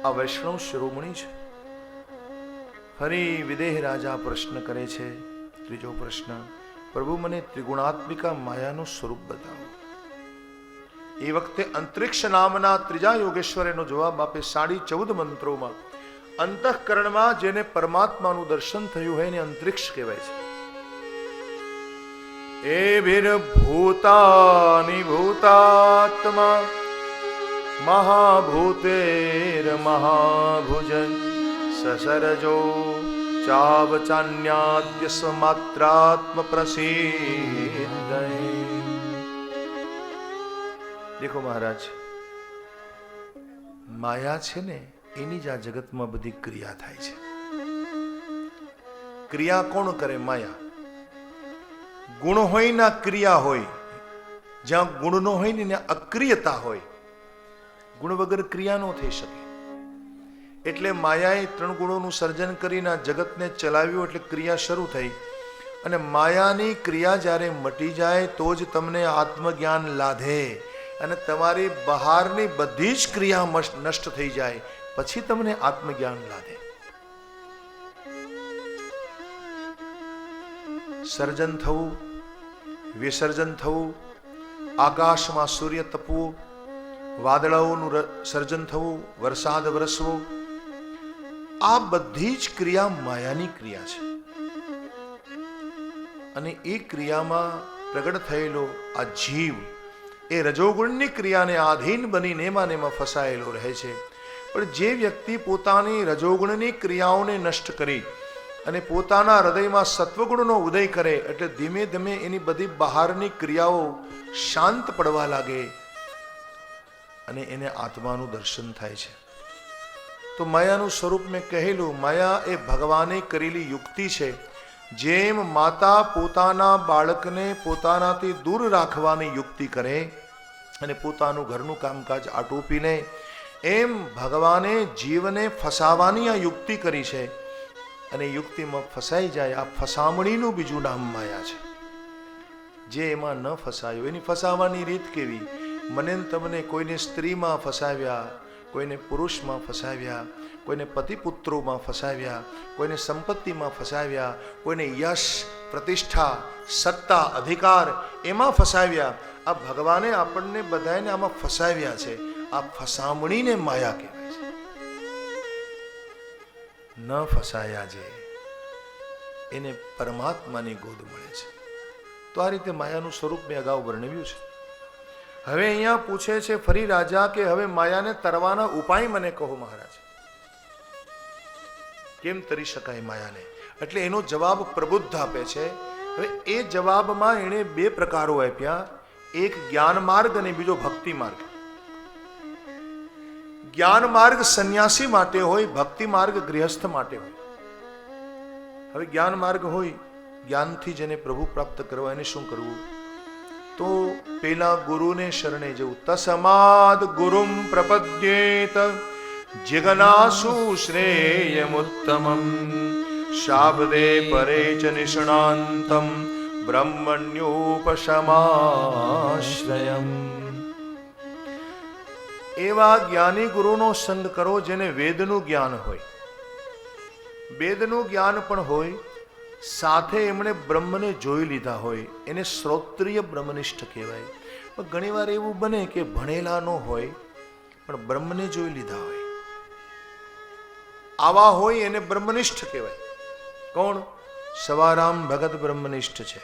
આ વૈષ્ણવ શિરોમણી છે। ફરી વિદેહ રાજા પ્રશ્ન કરે છે, ત્રીજો પ્રશ્ન, પ્રભુ મને ત્રિગુણાત્મિકા માયાનું સ્વરૂપ બતાવો। એ વખતે અંતરિક્ષ નામના ત્રીજા યોગેશ્વર એનો જવાબ આપે 14.5 મંત્રોમાં। અંતઃકરણમાં જેને પરમાત્માનું દર્શન થયું હોય એને અંતરિક્ષ કહેવાય છે। એભિર્ભૂતાનિ ભૂતાત્મા મહાભૂતેર મહાભુજન સસરજો ચાવચાન્યાદ્ય સ્વમાત્રાત્મ પ્રસિદ્ધ। દેખો મહારાજ, માયા છે ને એની જ આ જગતમાં બધી ક્રિયા થાય છે। ક્રિયા કોણ કરે? માયા। ગુણ હોય ના ક્રિયા હોય, જ્યાં ગુણ નો હોય ને ત્યાં અક્રિયતા હોય, ગુણ વગર ક્રિયા નો થઈ શકે। એટલે માયાએ 3 ગુણોનું સર્જન કરીને આ જગતને ચલાવ્યું, એટલે ક્રિયા શરૂ થઈ। અને માયાની ક્રિયા જ્યારે મટી જાય તો જ તમને આત્મજ્ઞાન લાધે, અને તમારી બહારની બધી જ ક્રિયા નષ્ટ થઈ જાય પછી તમને આત્મજ્ઞાન લાધે। સર્જન થવું, વિસર્જન થવું, આકાશમાં સૂર્ય તપવું, વાદળાઓનું સર્જન થવું, વરસાદ વરસવો, આ બધી જ ક્રિયા માયાની ક્રિયા છે। અને એ ક્રિયામાં પ્રગટ થયેલો આ જીવ એ રજોગુણની ક્રિયાને આધીન બનીને એમાં ફસાયેલો રહે છે। પણ જે વ્યક્તિ પોતાની રજોગુણની ક્રિયાઓને નષ્ટ કરી અને પોતાના હૃદયમાં સત્વગુણનો ઉદય કરે, એટલે ધીમે ધીમે એની બધી બહારની ક્રિયાઓ શાંત પડવા લાગે અને એને આત્માનું દર્શન થાય છે। તો માયાનું સ્વરૂપ મેં કહેલું, માયા એ ભગવાને કરેલી યુક્તિ છે। જેમ માતા પોતાના બાળકને પોતાનાથી દૂર રાખવાની યુક્તિ કરે અને પોતાનું ઘરનું કામકાજ આટોપી લે, એમ ભગવાને જીવને ફસાવાની આ યુક્તિ કરી છે। અને યુક્તિમાં ફસાઈ જાય, આ ફસામણીનું બીજું નામ માયા છે। જે એમાં ન ફસાયો એની ફસાવાની રીત કેવી? મને તમને કોઈને સ્ત્રીમાં ફસાવ્યા, કોઈને પુરુષમાં ફસાવ્યા, કોઈને પતિ પુત્રોમાં ફસાવ્યા, કોઈને સંપત્તિમાં ફસાવ્યા, કોઈને યશ પ્રતિષ્ઠા સત્તા અધિકાર એમાં ફસાવ્યા। આ ભગવાને આપણને બધાને આમાં ફસાવ્યા છે। આ ફસામણીને માયા કહેવાય છે। ન ફસાયા જે એને પરમાત્માની ગોદ મળે છે। તો આ રીતે માયાનું સ્વરૂપ મેં અગાઉ વર્ણવ્યું છે। હવે અહીંયા પૂછે છે ફરી રાજા કે હવે માયાને તરવાના ઉપાય મને કહો મહારાજ, કેમ તરી શકાય માયાને? એટલે એનો જવાબ પ્રબુદ્ધ આપે છે। હવે એ જવાબમાં એણે 2 પ્રકારો આપ્યા, એક જ્ઞાન માર્ગ અને બીજો ભક્તિ માર્ગ। જ્ઞાન માર્ગ સંન્યાસી માટે હોય, ભક્તિ માર્ગ ગૃહસ્થ માટે હોય. હવે જ્ઞાન માર્ગ હોય, જ્ઞાનથી જેને પ્રભુ પ્રાપ્ત કરવા, એને શું કરવું? તો પેલા ગુરુને શરણે જવું. તસ્માદ ગુરુમ પ્રપદ્યેત જિજ્ઞાસુ શ્રેયમુત્તમમ શાબ્દે પરે ચ નિષ્ણાંતમ બ્રહ્મણ્યોપશમાશ્રયમ. એવા જ્ઞાની ગુરુનો સંગ કરો જેને વેદનું જ્ઞાન હોય, વેદનું જ્ઞાન પણ હોય, સાથે એમણે બ્રહ્મને જોઈ લીધા હોય, એને શ્રોત્રિય બ્રહ્મનિષ્ઠ કહેવાય. પણ ઘણીવાર એવું બને કે ભણેલા ન હોય પણ બ્રહ્મને જોઈ લીધા હોય, આવા હોય એને બ્રહ્મનિષ્ઠ કહેવાય. કોણ? સવારામ ભગત બ્રહ્મનિષ્ઠ છે,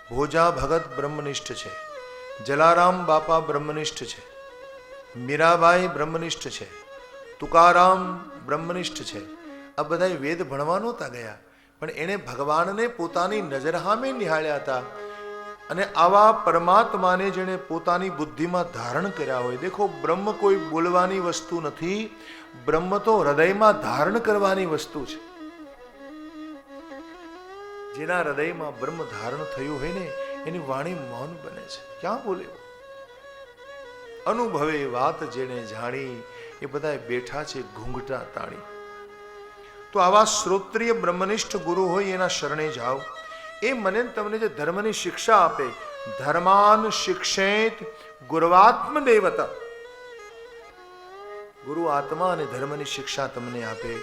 ભોજા ભગત બ્રહ્મનિષ્ઠ છે, જલારામ બાપા બ્રહ્મનિષ્ઠ છે, મીરાબાઈ બ્રહ્મનિષ્ઠ છે, તુકારામ બ્રહ્મનિષ્ઠ છે. આ બધા વેદ ભણવા નહોતા ગયા, પણ એણે ભગવાનને પોતાની નજર સામે નિહાળ્યા હતા. અને આવા પરમાત્માને જેણે પોતાની બુદ્ધિમાં ધારણ કર્યા હોય. દેખો, બ્રહ્મ કોઈ બોલવાની વસ્તુ નથી, બ્રહ્મ તો હૃદયમાં ધારણ કરવાની વસ્તુ છે. જેના હૃદયમાં બ્રહ્મ ધારણ થયું હોય ને એની વાણી મૌન બને છે, ક્યાં બોલે? અનુભવે વાત જેને જાણી, એ બધા બેઠા છે ઘૂંઘટા તાણી. તો આવા શ્રોત્રિય બ્રહ્મનિષ્ઠ ગુરુ હોય એના શરણે જાઓ. એ મને તમને જે ધર્મની શિક્ષા આપે, ધર્માન શિક્ષેત ગુરુવાત્મદેવત. ગુરુ આત્મા અને ધર્મની શિક્ષા તમને આપે.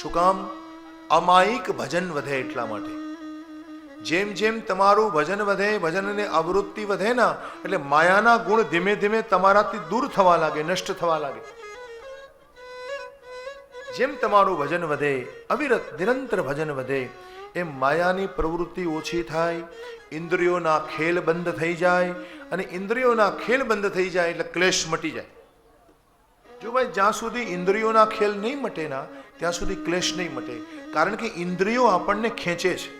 શું કામ? અમાયિક ભજન વધે એટલા માટે. જેમ જેમ તમારું ભજન વધે, ભજનની આવૃત્તિ વધે ના, એટલે માયાના ગુણ ધીમે ધીમે તમારાથી દૂર થવા લાગે, નષ્ટ થવા લાગે. જેમ તમારું ભજન વધે, અવિરત નિરંતર ભજન વધે, એમ માયાની પ્રવૃત્તિ ઓછી થાય, ઇન્દ્રિયોના ખેલ બંધ થઈ જાય. અને ઇન્દ્રિયોના ખેલ બંધ થઈ જાય એટલે ક્લેશ મટી જાય. જો ભાઈ, જ્યાં સુધી ઇન્દ્રિયોના ખેલ નહીં મટે ના, ત્યાં સુધી ક્લેશ નહીં મટે. કારણ કે ઇન્દ્રિયો આપણને ખેંચે છે,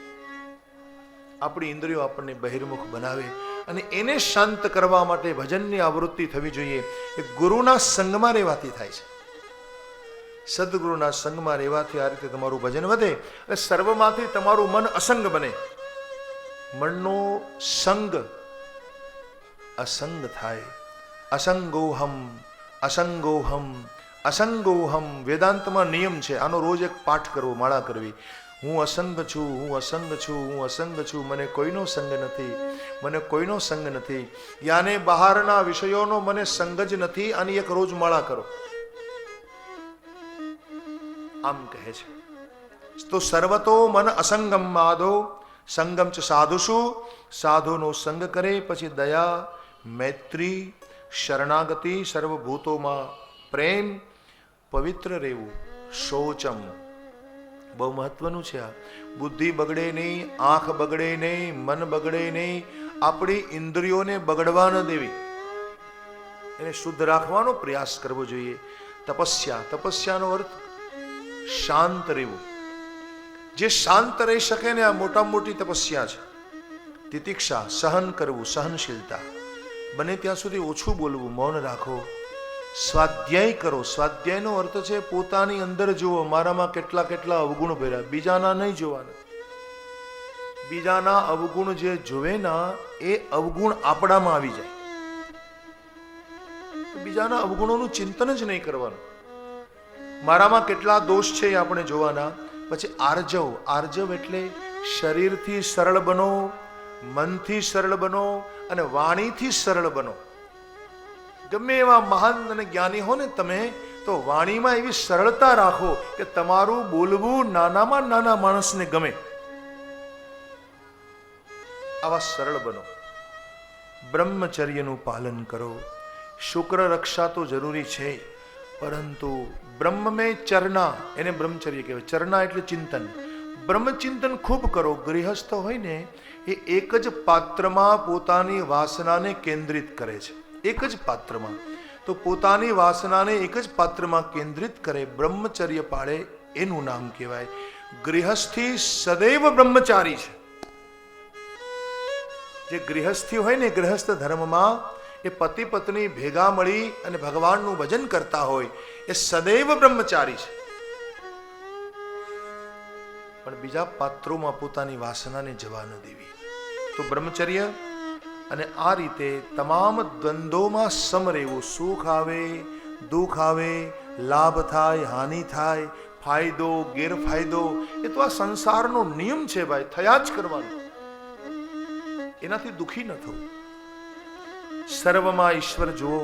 આપણી ઇન્દ્રિયો આપણને બહિર્મુખ બનાવે. અને એને શાંત કરવા માટે ભજનની આવૃત્તિ થવી જોઈએ. એ ગુરુના સંગમાં રહેવાથી થાય છે. સદગુરુના સંગમાં રહેવાથી આ રીતે તમારું ભજન વધે અને સર્વમાંથી તમારું મન અસંગ બને. મનનો સંગ અસંગ થાય. અસંગોહમ અસંગોહમ અસંગોહમ. વેદાંતમાં નિયમ છે, આનો રોજ એક પાઠ કરવો, માળા કરવી. હું અસંગ છું, હું અસંગ છું, હું અસંગ છું, મને કોઈનો સંગ નથી, મને કોઈનો સંગ નથી. યાને બહારના વિષયોનો મને સંગ જ નથી. આની એક રોજ માળા કરો. આમ કહે છે. તો સર્વતો મન અસંગમ માધો સંગમ ચ સાધુષુ. સાધુનો સંગ કરે, પછી દયા, મૈત્રી, શરણાગતિ, સર્વભૂતોમાં પ્રેમ, પવિત્ર રહેવું, શૌચમ. બહુ મહત્વનું છે આ. બુદ્ધિ બગડે નહીં, આંખ બગડે નહીં, મન બગડે નહીં, આપણી ઇન્દ્રિયોને બગડવા ન દેવી, એને શુદ્ધ રાખવાનો પ્રયાસ કરવો જોઈએ. તપસ્યા, તપસ્યાનો અર્થ શાંત રહેવું. જે શાંત રહી શકે ને, આ મોટા મોટી તપસ્યા છે. તિતિક્ષા, સહન કરવું, સહનશીલતા. બને ત્યાં સુધી ઓછું બોલવું, મૌન રાખો. સ્વાધ્યાય કરો. સ્વાધ્યાયનો અર્થ છે પોતાની અંદર જુઓ, મારામાં કેટલા કેટલા અવગુણ ભર્યા, બીજાના નહીં જોવાના. બીજાના અવગુણ જે જોવે ના, એ અવગુણ આપણામાં આવી જાય. બીજાના અવગુણોનું ચિંતન જ નહીં કરવાનું. મારામાં કેટલા દોષ છે એ આપણે જોવાના. પછી આર્જવ. આર્જવ એટલે શરીરથી સરળ બનો, મનથી સરળ બનો અને વાણીથી સરળ બનો. ગમે એવા મહાન અને જ્ઞાની હો ને તમે, તો વાણીમાં એવી સરળતા રાખો કે તમારું બોલવું નાનામાં નાના માણસને ગમે. આવા સરળ બનો. બ્રહ્મચર્યનું પાલન કરો. શુક્ર રક્ષા તો જરૂરી છે, પરંતુ બ્રહ્મ મેં ચરના, એને બ્રહ્મચર્ય કહેવાય. ચરના એટલે ચિંતન. બ્રહ્મચિંતન ખૂબ કરો. ગૃહસ્થ હોય ને, એ એક જ પાત્રમાં પોતાની વાસનાને કેન્દ્રિત કરે છે. એક જ પાત્રમાં. તો પોતાની વાસનાને એક જ પાત્રમાં કેન્દ્રિત કરે, બ્રહ્મચર્ય પાળે, એનું નામ કહેવાય. ગૃહસ્થી સદૈવ બ્રહ્મચારી છે. જે ગૃહસ્થી હોય ને, ગૃહસ્થ ધર્મમાં, એ પતિ પત્ની ભેગા મળી અને ભગવાનનું ભજન કરતા હોય એ સદૈવ બ્રહ્મચારી છે, પણ બીજા પાત્રોમાં પોતાની વાસનાને જવા ન દેવી. તો બ્રહ્મચર્ય અને આ રીતે તમામ દ્વંદ્વોમાં સમ રહેવું. સુખ આવે, દુઃખ આવે, લાભ થાય, હાનિ થાય, ફાયદો ગેરફાયદો, એ તો આ સંસારનો નિયમ છે ભાઈ, થયા જ કરવાનું. એનાથી દુઃખી ન થવું. સર્વમાં ઈશ્વર જુઓ,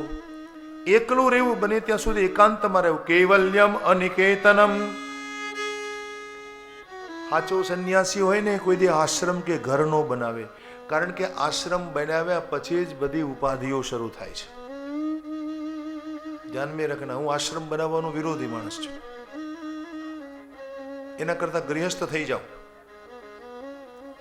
એકલું રહેવું, બને ત્યાં સુધી એકાંતમાં રહેવું. કૈવલ્યમ અનિકેતનમ. સાચો સંન્યાસી હોય ને કોઈ દી આશ્રમ કે ઘર નો બનાવે, કારણ કે આશ્રમ બનાવ્યા પછી જ બધી ઉપાધિઓ શરૂ થાય છે. ધ્યાન મેં રાખના, હું આશ્રમ બનાવવાનો વિરોધી માણસ છું. એના કરતા ગૃહસ્થ થઈ જાઓ.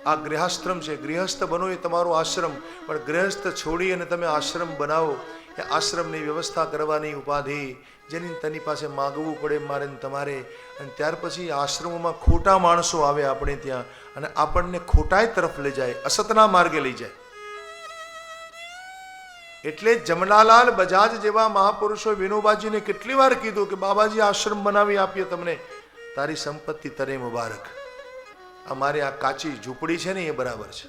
આ ગૃહાશ્રમ છે, ગૃહસ્થ બનો એ તમારો આશ્રમ, પણ ગૃહસ્થ છોડી અને તમે આશ્રમ બનાવો, એ આશ્રમની વ્યવસ્થા કરવાની ઉપાધિ, જેની તેની પાસે માગવું પડે મારે ને તમારે. અને ત્યાર પછી આશ્રમોમાં ખોટા માણસો આવે આપણે ત્યાં, અને આપણને ખોટાઈ તરફ લઈ જાય, અસતના માર્ગે લઈ જાય. એટલે જમનાલાલ બજાજ જેવા મહાપુરુષો વિનોબાજીને કેટલી વાર કીધું કે બાબાજી આશ્રમ બનાવી આપીએ તમને, તારી સંપત્તિ તરે મુબારક. અમારે આ કાચી ઝૂંપડી છે ને એ બરાબર છે,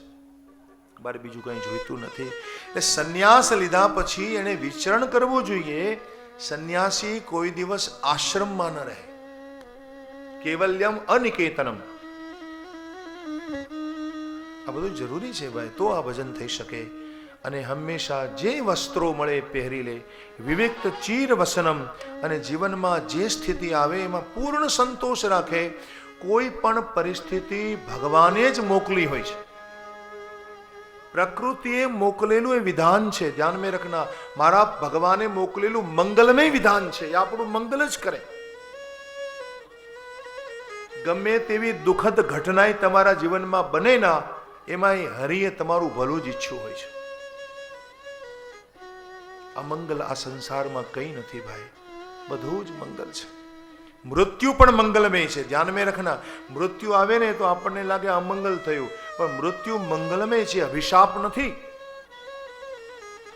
મારે બીજું કંઈ જોઈતું નથી. એટલે સંન્યાસ લીધા પછી એને વિચરણ કરવું જોઈએ. સંન્યાસી કોઈ દિવસ આશ્રમમાં ન રહે. કેવલ્યમ અનિકેતનમ. આ બધું જરૂરી છે ભાઈ, તો આ ભજન થઈ શકે. અને હંમેશા જે વસ્ત્રો મળે પહેરી લે. વિવેક્ત ચીર વસનમ. અને જીવનમાં જે સ્થિતિ આવે એમાં પૂર્ણ સંતોષ રાખે. કોઈ પણ પરિસ્થિતિ ભગવાને જ મોકલી હોય છે, પ્રકૃતિએ મોકલેલું એ વિધાન છે. ધ્યાન મેં રખના, મારા ભગવાને મોકલેલું મંગલમય વિધાન છે, એ આપણું મંગલ જ કરે. ગમે તેવી દુઃખદ ઘટના તમારા જીવનમાં બને ના, એમાં હરિએ તમારું ભલું જ ઈચ્છ્યું હોય છે. આ મંગલ આ સંસારમાં કંઈ નથી ભાઈ, બધું જ મંગલ છે. મૃત્યુ પણ મંગલમય છે. ધ્યાન મેં રખના, મૃત્યુ આવે ને તો આપણને લાગે અમંગલ થયું, પણ મૃત્યુ મંગલમય છે, અભિશાપ નથી.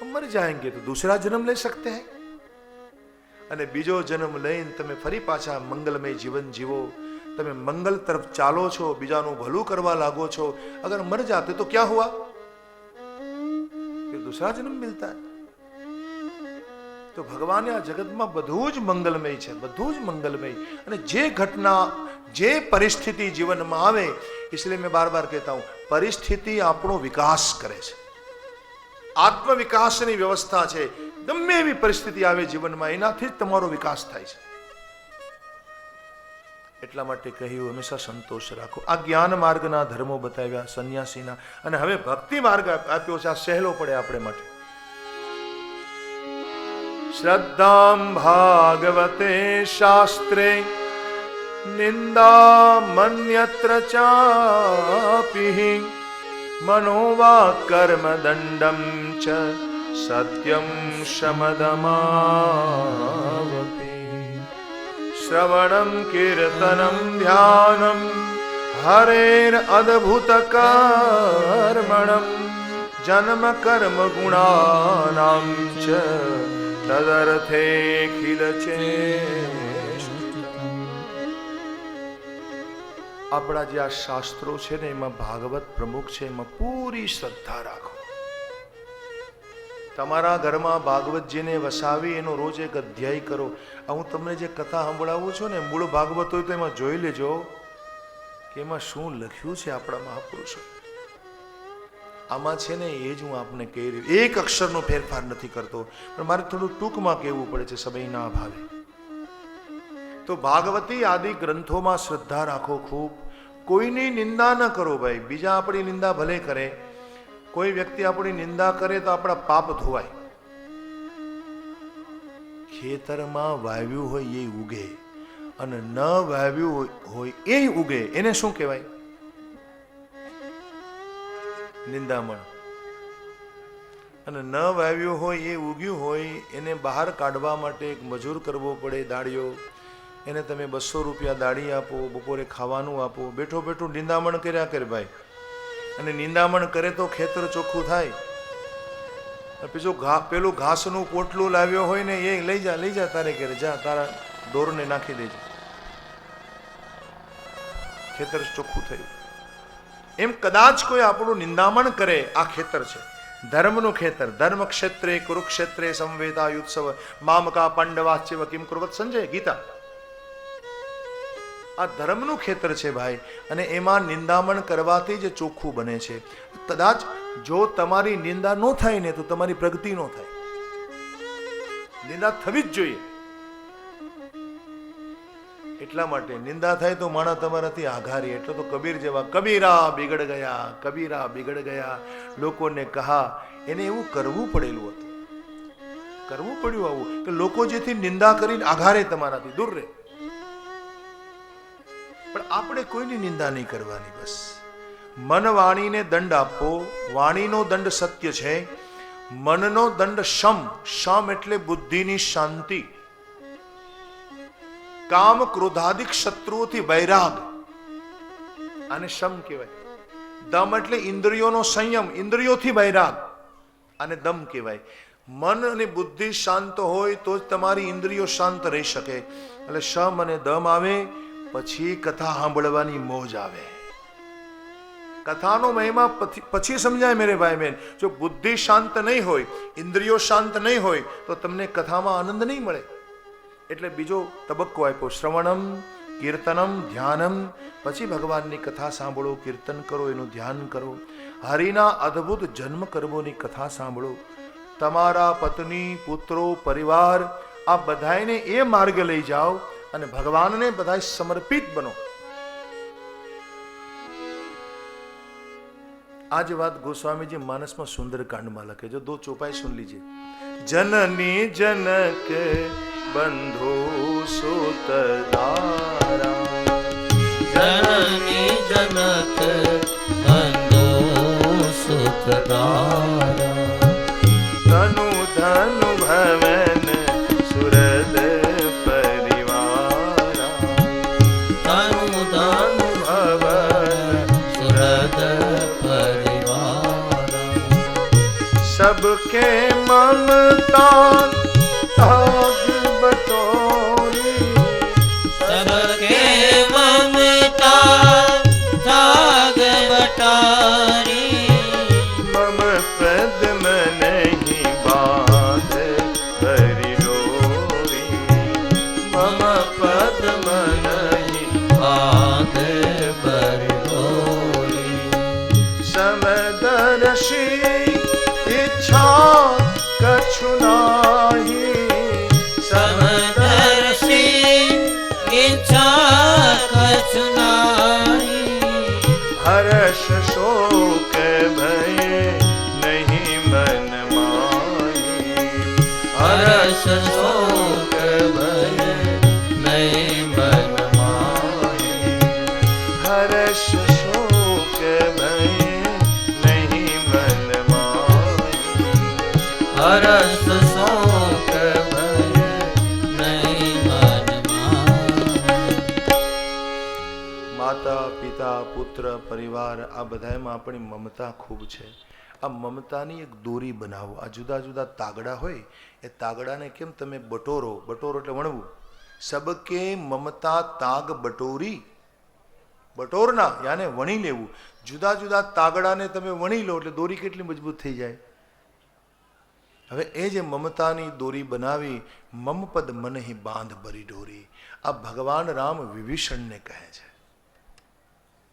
મર જાएंगे તો दूसरा जन्म ले सकते हैं, અને બીજો જન્મ લઈને તમે ફરી પાછા મંગલમય જીવન જીવો. તમે મંગલ તરફ ચાલો છો, બીજાનું ભલું કરવા લાગો છો. અગર મર જાતે તો क्या हुआ, फिर दूसरा जन्म मिलता है. તો ભગવાને આ જગતમાં બધું જ મંગલમય છે, બધું જ મંગલમય. અને જે ઘટના જે પરિસ્થિતિ જીવનમાં આવે, इसलिए मैं बार बार कहता हूं, परिस्थिति આપણો વિકાસ કરે છે, આત્મ વિકાસની વ્યવસ્થા છે. ગમે એવી પરિસ્થિતિ આવે જીવનમાં, એનાથી જ તમારો વિકાસ થાય છે. એટલા માટે કહ્યું હંમેશા સંતોષ રાખો. આ જ્ઞાન માર્ગના ધર્મો બતાવ્યા સંન્યાસીના, અને હવે ભક્તિ માર્ગ આપ્યો છે. આ સહેલો પડે આપણે માટે. શ્રદ્ધામ ભાગવતે શાસ્ત્રે નિંદા મન્યત્ર ચાપિ મનોવા કર્મ દંડમ ચ સત્યમ શમદમાવપી. શ્રવણમ કીર્તનમ ધ્યાનમ હરેર અદ્ભુત કર્મણમ જન્મ કર્મ ગુણાનામ ચ તદર્થે ખિલ છે. આપણા જે આ શાસ્ત્રો છે ને, એમાં ભાગવત પ્રમુખ છે, એમાં પૂરી શ્રદ્ધા રાખો. તમારા ઘરમાં ભાગવતજીને વસાવી એનો રોજ એક અધ્યાય કરો. હું તમને જે કથા સંભળાવું છું ને, મૂળ ભાગવત હોય તો એમાં જોઈ લેજો કે એમાં શું લખ્યું છે આપણા મહાપુરુષો. આમાં છે ને એ જ હું આપને કહી રહ્યો, એક અક્ષરનો ફેરફાર નથી કરતો, પણ મારે થોડું ટૂંકમાં કહેવું પડે છે સમયના અભાવે. તો ભાગવતી આદિ ગ્રંથોમાં શ્રદ્ધા રાખો ખૂબ. કોઈની નિંદા ન કરો ભાઈ. બીજા આપણી નિંદા ભલે કરે, કોઈ વ્યક્તિ આપણી નિંદા કરે તો આપણા પાપ ધોવાય. ખેતરમાં વાવ્યું હોય એ ઉગે, અને ન વાવ્યું હોય એ ઉગે, એને શું કહેવાય? નિંદામણ. અને ન વાવ્યું હોય એ ઉગ્યું હોય, એને બહાર કાઢવા માટે એક મજૂર કરવો પડે, દાડિયો. એને તમે 200 રૂપિયા દાડી આપો, બપોરે ખાવાનું આપો, બેઠો બેઠું નિંદામણ કર્યા કરે ભાઈ. અને નિંદામણ કરે તો ખેતર ચોખ્ખું થાય, બીજું પેલું ઘાસનું પોટલું લાવ્યો હોય ને એ લઈ જા તારે ઘરે જા, તારા ઢોરને નાખી દેજે, ખેતર ચોખ્ખું થયું. એમ કદાચ કોઈ આપણું નિંદામણ કરે, આ ખેતર છે, ધર્મનું ખેતર. ધર્મ ક્ષેત્રે કુરુક્ષેત્રે સંવેદા યુત્સવ મામકા પાંડવાશ્ચેવ કિમ કુર્વત, સંજય ગીતા. આ ધર્મનું ખેતર છે ભાઈ, અને એમાં નિંદામણ કરવાથી જ ચોખ્ખું બને છે. કદાચ જો તમારી નિંદા ન થાય ને તો તમારી પ્રગતિ ન થાય. નિંદા થવી જ જોઈએ. એટલા માટે નિંદા થાય તો માણસ તમારાથી આઘારી. એટલે તો કબીર જેવા કબીરા બિગડ ગયા, કબીરા બિગડ ગયા, લોકોને કહા. એને એવું કરવું પડેલું હતું, કરવું પડ્યું આવું કે લોકો જેથી નિંદા કરીને આઘારે તમારાથી દૂર રહે. પણ આપણે કોઈની નિંદા નહીં કરવાની. બસ મન વાણીને દંડ આપો. વાણીનો દંડ સત્ય છે, મનનો દંડ શમ. શમ એટલે બુદ્ધિની શાંતિ. કામ ક્રોધાદિક શત્રુઓથી વૈરાગ, આને શમ કહેવાય. દમ એટલે ઇન્દ્રિયોનો સંયમ, ઇન્દ્રિયોથી વૈરાગ, આને દમ કહેવાય. મન અને બુદ્ધિ શાંત હોય તો જ તમારી ઇન્દ્રિયો શાંત રહી શકે. એટલે શમ અને દમ આવે પછી કથા સાંભળવાની મોજ આવે. કથાનો મહિમા પછી સમજાય મેરે ભાઈ બહેન. જો બુદ્ધિ શાંત નહીં હોય, ઇન્દ્રિયો શાંત નહીં હોય તો તમને કથામાં આનંદ નહીં મળે. એટલે બીજો તબક્કો આપ્યો, શ્રવણમ કીર્તનમ ધ્યાનમ. પછી ભગવાનની કથા સાંભળો, કીર્તન કરો, એનું ધ્યાન કરો. હરિના અદ્ભુત જન્મ કર્મોની કથા સાંભળો. તમારા પત્ની, પુત્રો, પરિવાર આ બધાને એ માર્ગ લઈ જાઓ અને ભગવાનને બધા સમર્પિત બનો. आज बात गोस्वामी जी मानस में सुंदरकांड में लखे, जो दो चौपाई सुन लीजिए. जननी जनक बंधु सुतदारा, जननी जनक बंधु सुतदारा, तनु धनु भवन सुरद परिवारा, तनु धनु भवन सुरद सबके ममता ताग बटोरी, सबके ममता ताग बटोरी, मम पद्म नहीं बांध भरी डोरी, मम पद्म नहीं बांध भरी डोरी, समदर्शी इच्छा कछु नाही, समदर्शी इच्छा कछु नाही, हर्ष शोक भय नहीं मन माही, हर्ष शोक भय नहीं मन माही, हर्ष शोक भय नहीं मन माही, हर्ष शोक भय नहीं मन माही. માતા પિતા પુત્ર પરિવાર આ બધામાં આપણી મમતા ખૂબ છે. આ મમતાની એક દોરી બનાવો. આ જુદા જુદા તાગડા હોય એ તાગડાને કેમ તમે બટોરો, બટોરો એટલે વણવું. સબકે મમતા તાગ બટોરી, બટોરના યાને વણી લેવું. જુદા જુદા તાગડાને તમે વણી લો એટલે દોરી કેટલી મજબૂત થઈ જાય. હવે એ જે મમતાની દોરી બનાવી, મમપદ મનહિ બાંધ ભરી ડોરી, આ ભગવાન રામ વિભીષણને કહે છે.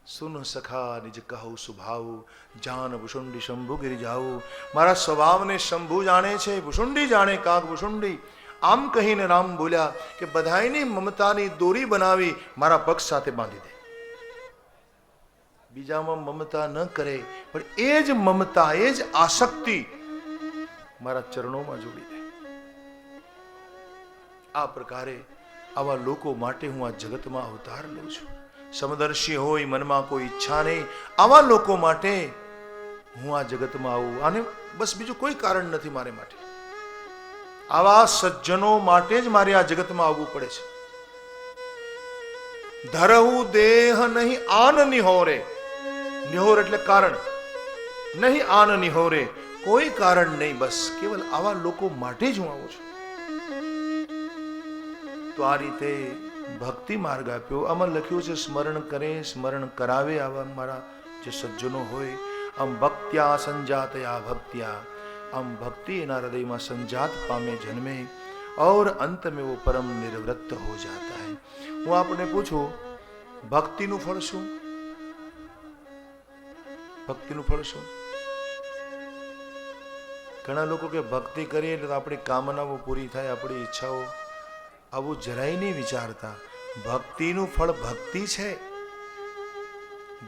સુન સખા નિજ કહું સુભાવ, જાન ભુષુંડી શંભુ ગિરી જાઉ. મારા સ્વભાવને શંભુ જાણે છે, ભુષુંડી જાણે કાગ ભુષુંડી. આમ કહીને રામ બોલ્યા કે બધાયની મમતાની દોરી બનાવી મારા પક્ષ સાથે બાંધી દે. બીજામાં મમતા ન કરે પણ એ જ મમતા, એ જ આસક્તિ મારા ચરણોમાં જોડી દે. આ પ્રકારે આવા લોકો માટે હું આ જગતમાં અવતાર લઉં છું. સમદર્શી હોય, મનમાં કોઈ ઈચ્છા નહીં, આવા લોકો માટે હું આ જગતમાં આવું. આને બસ બીજું કોઈ કારણ નથી મારે માટે. આવા સજ્જનો માટે જ મારે આ જગતમાં આવવું પડે છે. ધરવું દેહ નહીં આન નિહોરે, નિહોર એટલે કારણ, નહીં આન નિહોરે, કોઈ કારણ નહીં, બસ કેવલ આવા લોકો માટે જ હું આવું છું. તો આ રીતે ભક્તિ માર્ગ આપ્યો. આમાં લખ્યું છે સ્મરણ કરે સ્મરણ કરાવે આવા મારા જે સજ્જનો હોય. આમ ભક્ત્યા સંજાતયા ભક્ત્યા, આમ ભક્તિ એના હૃદયમાં સંજાત પામે, જન્મે और अंत में वो परम निर्वृत्त हो जाता है. હું આપને પૂછું, ભક્તિનું ફળ શું? ભક્તિનું ફળ શું? ઘણા લોકો કે ભક્તિ કરીએ એટલે આપણી કામનાઓ પૂરી થાય, આપણી ઈચ્છાઓ. આવું જરાય નહીં વિચારતા. ભક્તિનું ફળ ભક્તિ છે.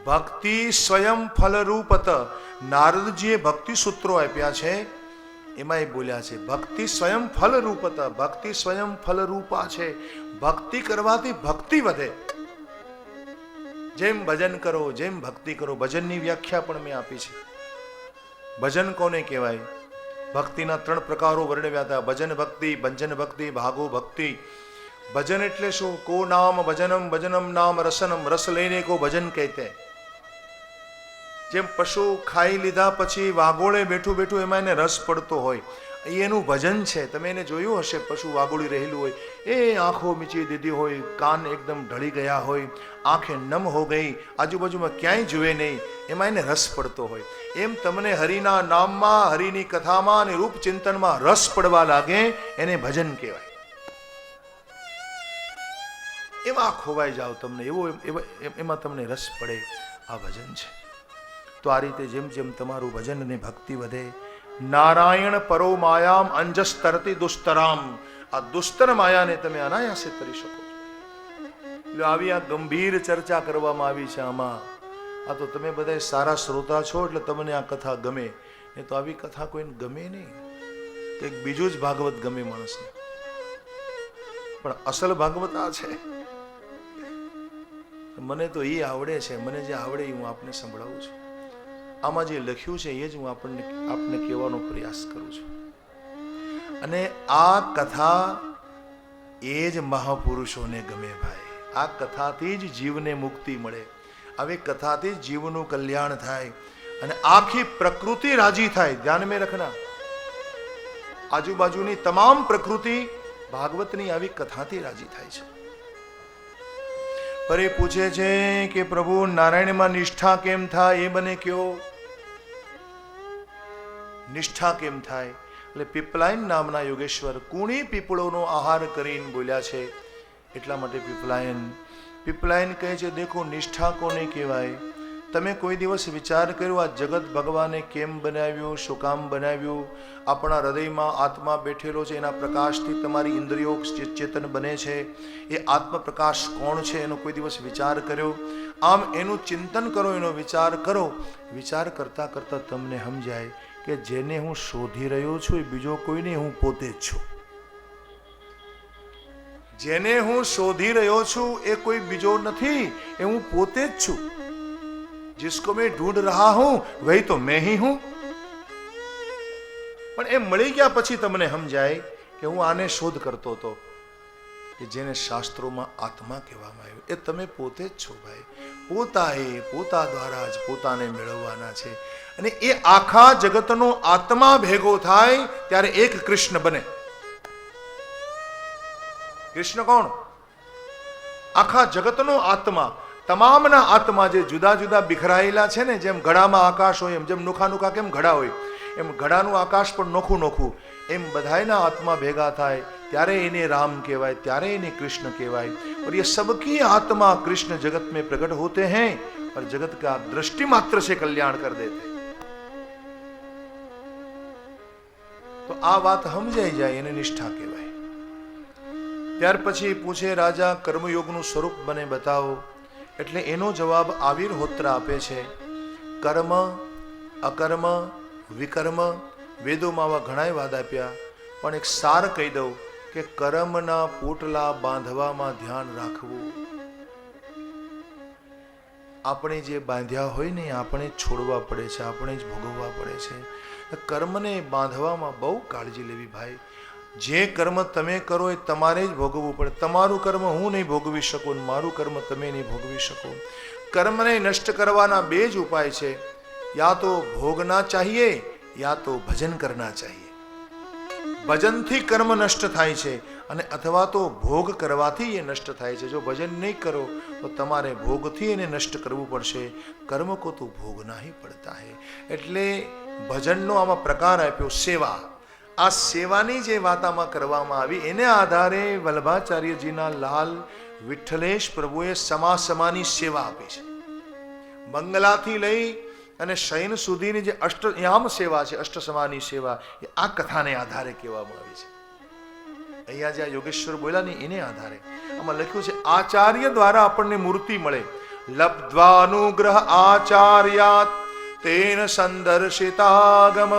ભક્તિ સ્વયં ફલરૂપત. નારદજીએ ભક્તિ સૂત્રો આપ્યા છે, એમાં એ બોલ્યા છે ભક્તિ સ્વયં ફલરૂપત, ભક્તિ સ્વયં ફલરૂપા છે. ભક્તિ કરવાથી ભક્તિ વધે. જેમ ભજન કરો, જેમ ભક્તિ કરો. ભજનની વ્યાખ્યા પણ મેં આપી છે. ભજન કોને કહેવાય? ભક્તિના 3 પ્રકારો વર્ણવ્યા હતા. ભજન ભક્તિ, ભંજન ભક્તિ, ભાગો ભક્તિ. ભજન એટલે શું? કો નામ ભજનમ, ભજનમ નામ રસનમ, રસ લઈને કો ભજન કહેતે. જેમ પશુ ખાઈ લીધા પછી વાગોળે બેઠું બેઠું એમાં એને રસ પડતો હોય, એ એનું ભજન છે. તમે એને જોયું હશે, પશુ વાગોળી રહેલું હોય, એ આંખો મીચી દીધી હોય, કાન એકદમ ઢળી ગયા હોય, આંખે નમ હો ગઈ, આજુબાજુમાં ક્યાંય જુએ નહીં, એમાં એને રસ પડતો હોય. એમ તમને હરિના નામમાં, હરિની કથામાં અને રૂપ ચિંતનમાં રસ પડવા લાગે, એને ભજન કહેવાય. એમાં ખોવાઈ જાઓ તમને, એમાં તમને રસ પડે, આ ભજન છે. તો આ રીતે જેમ જેમ તમારું ભજન અને ભક્તિ વધે, નારાયણ પરો માયામ અંજસ તરતી દુસ્તરામ, આ દુસ્તર માયાને તમે અનાયાસે તરી શકો છો. એટલે આવી આ ગંભીર ચર્ચા કરવામાં આવી છે આમાં. આ તો તમે બધા સારા શ્રોતા છો એટલે તમને આ કથા ગમે, નહીં તો આવી કથા કોઈને ગમે નહીં. કંઈક બીજું જ ભાગવત ગમે માણસને, પણ અસલ ભાગવત આ છે. મને તો એ આવડે છે, મને જે આવડે એ હું આપને સંભળાવું છું. આમાં જે લખ્યું છે એ જ હું આપને કહેવાનો પ્રયાસ કરું છું. અને આ કથા એ જ મહાપુરુષોને ગમે ભાઈ. આ કથાથી જ જીવને મુક્તિ મળે. આવી કથાથી જ જીવનું કલ્યાણ થાય અને આખી પ્રકૃતિ રાજી થાય. ધ્યાન મેં રખના, આજુબાજુની તમામ પ્રકૃતિ ભાગવતની આવી કથાથી રાજી થાય છે. પર એ પૂછે છે કે પ્રભુ નારાયણમાં નિષ્ઠા કેમ થાય, એ બને કયો. નિષ્ઠા કેમ થાય? એટલે પીપલાયન નામના યોગેશ્વર કુણી પીપળોનો આહાર કરીને બોલ્યા છે, એટલા માટે પીપલાયન કહે છે દેખો નિષ્ઠા કોને કહેવાય. તમે કોઈ દિવસ વિચાર કર્યો આ જગત ભગવાને કેમ બનાવ્યું, શું કામ બનાવ્યું? આપણા હૃદયમાં આત્મા બેઠેલો છે, એના પ્રકાશથી તમારી ઇન્દ્રિયો ચેતન બને છે. એ આત્મ પ્રકાશ કોણ છે એનો કોઈ દિવસ વિચાર કર્યો? આમ એનું ચિંતન કરો, એનો વિચાર કરો. વિચાર કરતા કરતા તમને સમજાય કે જેને હું શોધી રહ્યો છું એ બીજો કોઈ નહીં, હું પોતે જ છું. જેને હું શોધી રહ્યો છું એ કોઈ બીજો નથી, એ હું પોતે જ છું. जिसको मैं ढूंढ रहा हूं वही तो मैं ही हूं. પણ એ મળી ગયા પછી તમને સમજાય કે હું આને શોધ કરતો હતો, કે જેને શાસ્ત્રોમાં આત્મા કહેવામાં આવ્યો એ તમે પોતે જ છો ભાઈ. પોતા દ્વારા જ પોતાને મેળવવાના છે. અને એ આખા જગતનો આત્મા ભેગો થાય ત્યારે એક કૃષ્ણ બને. કૃષ્ણ કોણ? આખા જગતનો આત્મા, તમામના આત્મા જે જુદા જુદા બિખરાયેલા છે ને, જેમ ઘડામાં આકાશ હોય એમ, જેમ નોખા નોખા કેમ ઘડા હોય એમ ઘડાનું આકાશ પણ નોખું નોખું, એમ બધાયના આત્મા ભેગા થાય ત્યારે એને રામ કહેવાય, ત્યારે એને કૃષ્ણ કહેવાય. और ये सबकी आत्मा कृष्ण जगत में प्रकट होते हैं और जगत का दृष्टि मात्र से कल्याण कर देते. તો આ વાત સમજાઈ જાય એને નિષ્ઠા કહેવાય. ત્યાર પછી પૂછે રાજા કર્મયોગનું સ્વરૂપ મને બતાવો. એટલે એનો જવાબ આવિર્હોત્ર આપે છે. કર્મ, અકર્મ, વિકર્મ, વેદોમાં આવા ઘણા વાદ આપ્યા, પણ એક સાર કહી દઉં કે કર્મના પોટલા બાંધવામાં ધ્યાન રાખવું. આપણે જે બાંધ્યા હોય ને આપણે છોડવા પડે છે, આપણે જ ભોગવવા પડે છે. કર્મને બાંધવામાં બહુ કાળજી લેવી ભાઈ. જે કર્મ તમે કરો એ તમારે જ ભોગવવું પડે. તમારું કર્મ હું નહીં ભોગવી શકું, મારું કર્મ તમે નહીં ભોગવી શકો. કર્મને નષ્ટ કરવાના બે જ ઉપાય છે. યા તો ભોગના ચાહીએ યા તો ભજન કરના ચાહીએ. ભજનથી કર્મ નષ્ટ થાય છે અને અથવા તો ભોગ કરવાથી એ નષ્ટ થાય છે. જો ભજન નહીં કરો તો તમારે ભોગથી એને નષ્ટ કરવું પડશે. કર્મ કો તો ભોગ નહીં પડતા હે. એટલે ભજનનો આમાં પ્રકાર આપ્યો સેવા. આ સેવાની જે વાતામાં કરવામાં આવી એને આધારે વલ્લભાચાર્યજીના લાલ વિઠ્ઠલેશ પ્રભુએ સમા સમાની સેવા આપી છે. મંગલાથી લઈ અને શયન સુધીની જે અષ્ટયામ સેવા છે, અષ્ટસમાની સેવા, એ આ કથાને આધારે કહેવામાં આવી છે. અહીંયા જ્યાં યોગેશ્વર બોલ્યા ને એને આધારે આમાં લખ્યું છે આચાર્ય દ્વારા આપણને મૂર્તિ મળે. લબ્ધ્વાનુગ્રહ આચાર્યાત તેન સંદર્શિતાગમ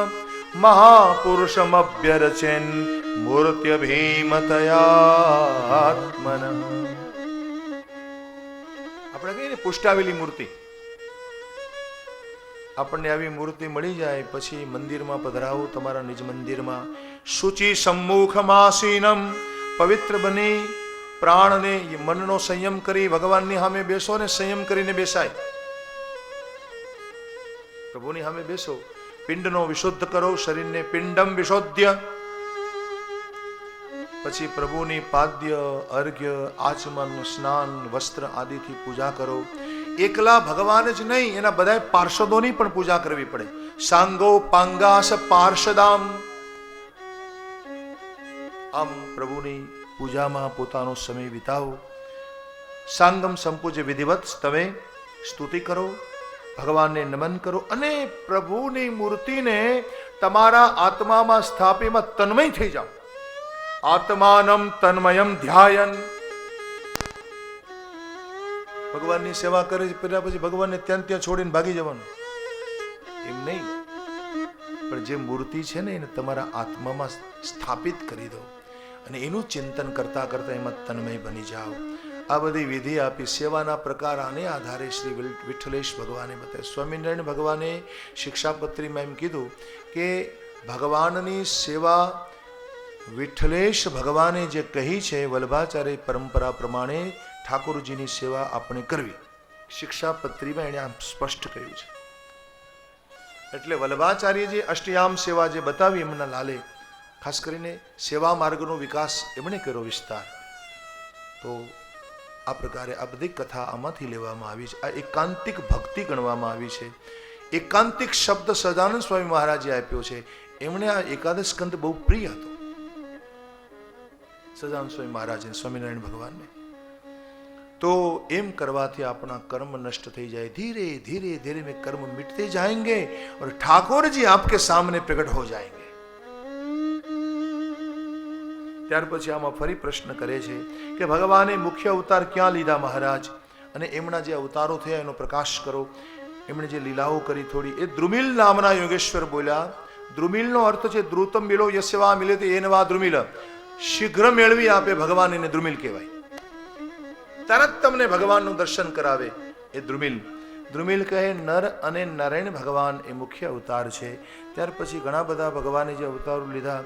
મહાપુરુષમભ્યરચેન મૂર્ત્ય ભીમતયાત્મન. આપણે કહીએ ને પુષ્ટાવેલી મૂર્તિ. આપણને આવી મૂર્તિ મળી જાય પછી મંદિરમાં પધરાવો, તમારા નિજ મંદિરમાં શુચિ સમ્મુખમાસીનમ, પવિત્ર બની પ્રાણને મનનો સંયમ કરી ભગવાનની સામે બેસો ને સંયમ કરીને બેસાય. પ્રભુની સામે બેસો, પિંડનો વિશુદ્ધ કરો, શરીરને પિંડમ વિશોધ્ય. પછી પ્રભુની પાદ્ય, અર્ઘ્ય, આચમન, સ્નાન, વસ્ત્ર આદિથી પૂજા કરો. એકલા ભગવાન જ નહીં, એના બધા પાર્ષદોની પણ પૂજા કરવી પડે. સાંગો પાંગાસ પાર્ષદામ. આમ પ્રભુની પૂજામાં પોતાનો સમય વિતાવો. સાંગમ સંપૂજ્ય વિધિવત તમે સ્તુતિ કરો, ભગવાનને નમન કરો અને પ્રભુની મૂર્તિને તમારા આત્મામાં સ્થાપીમાં તન્મય થઈ જાઓ. આત્માનમ તન્મયમ ધ્યાયન. ભગવાનની સેવા કરે પેલા પછી ભગવાનને ત્યાં છોડીને ભાગી જવાનું એમ નહીં, પણ જે મૂર્તિ છે ને એને તમારા આત્મામાં સ્થાપિત કરી દો અને એનું ચિંતન કરતા કરતા એમાં તન્મય બની જાઓ. આ બધી વિધિ આપી. સેવાના પ્રકાર આને આધારે શ્રી વિઠ્ઠલેશ ભગવાને બતાવ્યા. સ્વામિનારાયણ ભગવાને શિક્ષાપત્રીમાં એમ કીધું કે ભગવાનની સેવા વિઠ્ઠલેશ ભગવાને જે કહી છે વલ્લભાચાર્ય પરંપરા પ્રમાણે ઠાકોરજીની સેવા આપણે કરવી. શિક્ષાપત્રીમાં એણે આમ સ્પષ્ટ કહ્યું છે. એટલે વલ્લભાચાર્યજી અષ્ટયામ સેવા જે બતાવી એમના લાલે, ખાસ કરીને સેવા માર્ગનો વિકાસ એમણે કર્યો વિસ્તાર. તો આ પ્રકારે આ બધી કથા આમાંથી લેવામાં આવી છે. આ એકાંતિક ભક્તિ ગણવામાં આવી છે. એકાંતિક શબ્દ સહજાનંદ સ્વામી મહારાજે આપ્યો છે. એમણે આ એકાદશ સ્કંદ બહુ પ્રિય હતો સહજાનંદ સ્વામી મહારાજને, સ્વામિનારાયણ ભગવાનને. तो एम करवाથી अपना कर्म नष्ट થઈ જાય. धीरे धीरे धीरे में कर्म मिटते जाएंगे और ठाकुर जी आपके सामने प्रकट हो जाएंगे. ત્યાર પછી આમાં ફરી પ્રશ્ન કરે છે કે ભગવાને મુખ્ય અવતાર ક્યાં લીધા મહારાજ, અને એમના જે અવતારો થયા એનો પ્રકાશ કરો. એમણે જે લીલાઓ કરી થોડી એ દ્રુમિલ નામના યોગેશ્વર બોલ્યા. દ્રુમિલનો અર્થ છે દ્રુતમ મિલો યસ્યવા મિલે તે એનવા દ્રુમિલ. શીઘ્ર મેળવી આપે ભગવાન, એને દ્રુમિલ કહેવાય. તરત તમને ભગવાનનું દર્શન કરાવે એ દ્રુમિલ. દ્રુમિલ કહે નર અને નારાયણ ભગવાન એ મુખ્ય અવતાર છે. ત્યાર પછી ઘણા બધા ભગવાને જે અવતારો લીધા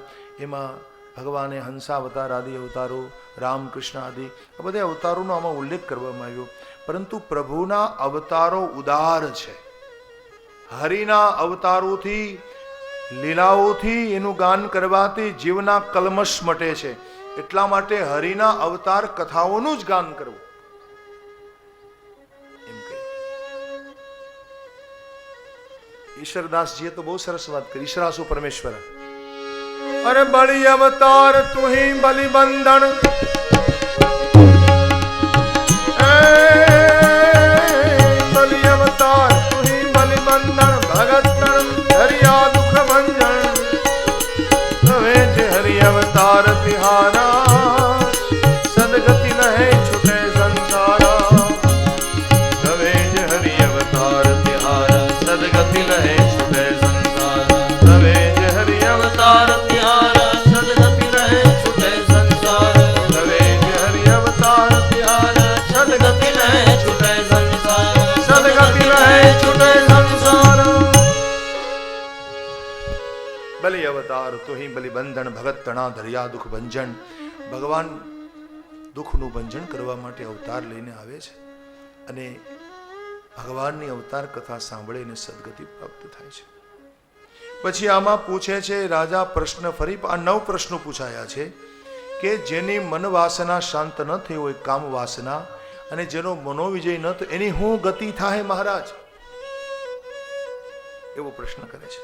એમાં ભગવાને હંસાવતાર આદિ અવતારો, રામકૃષ્ણ આદિ આ બધા અવતારોનો આમાં ઉલ્લેખ કરવામાં આવ્યો. પરંતુ પ્રભુના અવતારો ઉદાર છે. હરિના અવતારોથી, લીલાઓથી એનું ગાન કરવાથી જીવના કલ્મશ મટે છે. એટલા માટે હરિના અવતાર કથાઓનું જ ગાન કરવું. ईश्वरदासजीए तो बहुत सरस बात करी. ईश्वरासु परमेश्वर अरे बलि अवतार तू ही बलि बंधन, बलि अवतार तू ही बलि बंधन, भगत हरिया दुख भंजन, तवे जे हरि अवतार तिहारा, सदगति नहे छुटे संसारा. तवे जे हरि अवतार तिहारा, सदगति नहे छुटे संसारा. तवे जे हरि अवतार तिहारा, सदगति नहे छुटे संसारा. तवे जे हरि अवतार तिहारा, सदगति नहे छुटे संसारा. सदगति नहे छुटे संसारा. बलि अवतार तो ही बलि बंधन, भगत तणा धरिया दुख भंजन. भगवान દુઃખનું ભંજન કરવા માટે અવતાર લઈને આવે છે અને ભગવાનની અવતાર કથા સાંભળીને સદગતિ પ્રાપ્ત થાય છે. પછી આમાં પૂછે છે રાજા પ્રશ્ન ફરી આ 9 પ્રશ્નો પૂછાયા છે કે જેની મન વાસના શાંત ન થઈ હોય, કામ વાસના, અને જેનો મનોવિજય ન થયો એની શું ગતિ થાય મહારાજ? એવો પ્રશ્ન કરે છે.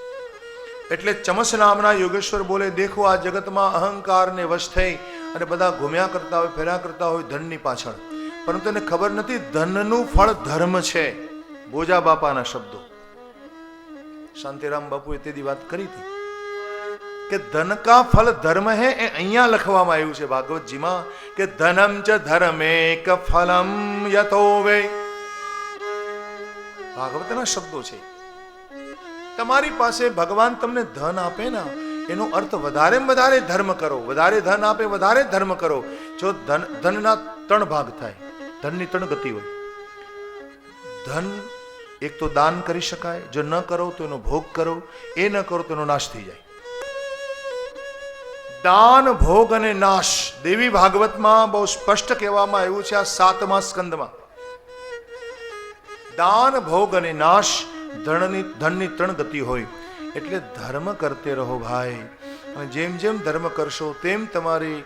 એટલે ચમસ નામના યોગેશ્વર બોલે, દેખો આ જગતમાં અહંકારને વશ થઈ અને બધા ઘૂમ્યા કરતા હોય, ફેર્યા કરતા હોય ધનની પાછળ, પરંતુ એને ખબર નથી ધનનું ફળ ધર્મ છે. ભોજા બાપાના શબ્દો, શાંતિરામ બાપુએ તેદી વાત કરી હતી કે ધન કા ફલ ધર્મ હે. એ અહીંયા લખવામાં આવ્યું છે ભાગવતજીમાં કે ધનમ ચ ધર્મેક ફલમ યતો વે. ભાગવતના શબ્દો છે. તમારી પાસે ભગવાન તમને ધન આપે ને એનો અર્થ વધારે વધારે ધર્મ કરો. વધારે ધન આપે વધારે ધર્મ કરો. જો ધનના 3 ભાગ થાય, ધનની 3 ગતિ હોય. ધન એક તો દાન કરી શકાય, જો ન કરો તો એનો ભોગ કરો, એ ન કરો તો એનો નાશ થઈ જાય. દાન, ભોગ અને નાશ દેવી ભાગવતમાં બહુ સ્પષ્ટ કહેવામાં આવ્યું છે. આ 7મા સ્કંદમાં દાન, ભોગ અને નાશ, ધનની 3 ગતિ હોય. એટલે ધર્મ કરતે રહો ભાઈ, અને જેમ જેમ ધર્મ કરશો તેમ તમારી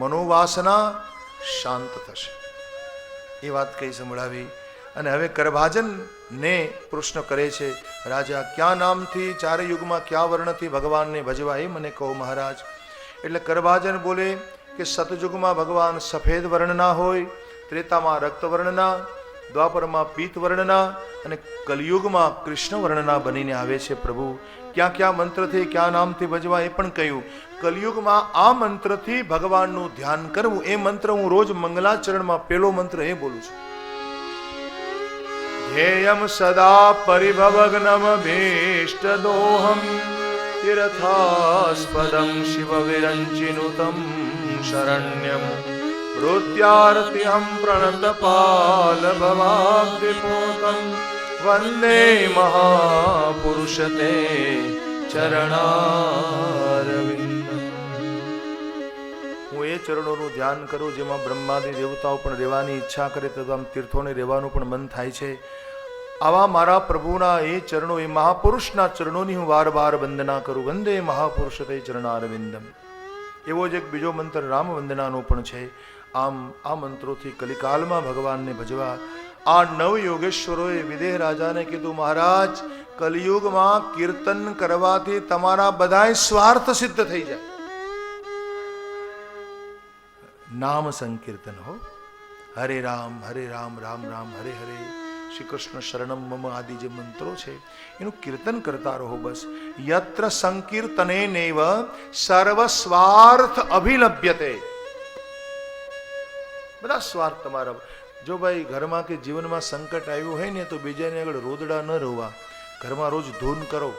મનોવાસના શાંત થશે. એ વાત કઈ સંભળાવી. અને હવે કરભાજન ને પ્રશ્ન કરે છે, રાજા ક્યાં નામથી 4 યુગમાં ક્યાં વર્ણથી ભગવાનને ભજવા એ મને કહો મહારાજ. એટલે કરભાજન બોલે કે સતયુગમાં ભગવાન સફેદ વર્ણના હોય, ત્રેતામાં રક્ત વર્ણના, દ્વાપરમાં પીત વર્ણના અને કલયુગમાં કૃષ્ણ વર્ણના બનીને આવે છે. પ્રભુ ક્યાં ક્યાં મંત્રથી ક્યાં નામથી ભજવા એ પણ કહ્યું. કલયુગમાં આ મંત્રથી ભગવાનનું ધ્યાન કરવું. એ મંત્ર હું રોજ મંગલાચરણમાં પહેલો મંત્ર એ બોલું છું. ધ્યેયમ સદા પરિભવગ્નમ ભીષ્ટદોહમ તીર્થાસ્પદમ શિવ વિરંચિનુતમ શરણ્યમ મૃત્યાર્તિહમ પ્રણતપાલ ભવાબ્ધિપોતમ વંદે મહાપુરુષ તે ચરણારવિંદમ. હું એ ચરણોનું ધ્યાન કરું જેમાં બ્રહ્માદિ દેવતાઓ પણ રહેવાની ઈચ્છા કરે, તથા તીર્થોને રહેવાનું પણ મન થાય છે. આવા મારા પ્રભુના એ ચરણો, એ મહાપુરુષના ચરણોની હું વાર વાર વંદના કરું. વંદે મહાપુરુષ તે ચરણારવિંદમ. એવો જ એક બીજો મંત્ર રામ વંદનાનો પણ છે. આમ આ મંત્રોથી કલિકાલમાં ભગવાનને ભજવા. આ 9 યોગેશ્વરોએ વિદેહ રાજાને કીધું, મહારાજ કલિયુગમાં કીર્તન કરવાથી તમારા બધાય સ્વાર્થ સિદ્ધ થઈ જાય. નામ સંકીર્તન હો, હરે રામ રામ રામ હરે હરે, શ્રી કૃષ્ણ શરણમ મમ આદિ જે મંત્રો છે એનું કીર્તન કરતા રહો. બસ યત્ર સંકીર્તને નૈવ સર્વ સ્વાર્થ અભિલભ્યતે. બધા સ્વાર્થ તમારા. જો ભાઈ ઘરમાં કે જીવનમાં સંકટ આવ્યું હોય ને તો બીજાને આગળ રોદડા ન રોવા. ઘરમાં રોજ ધૂન કરો.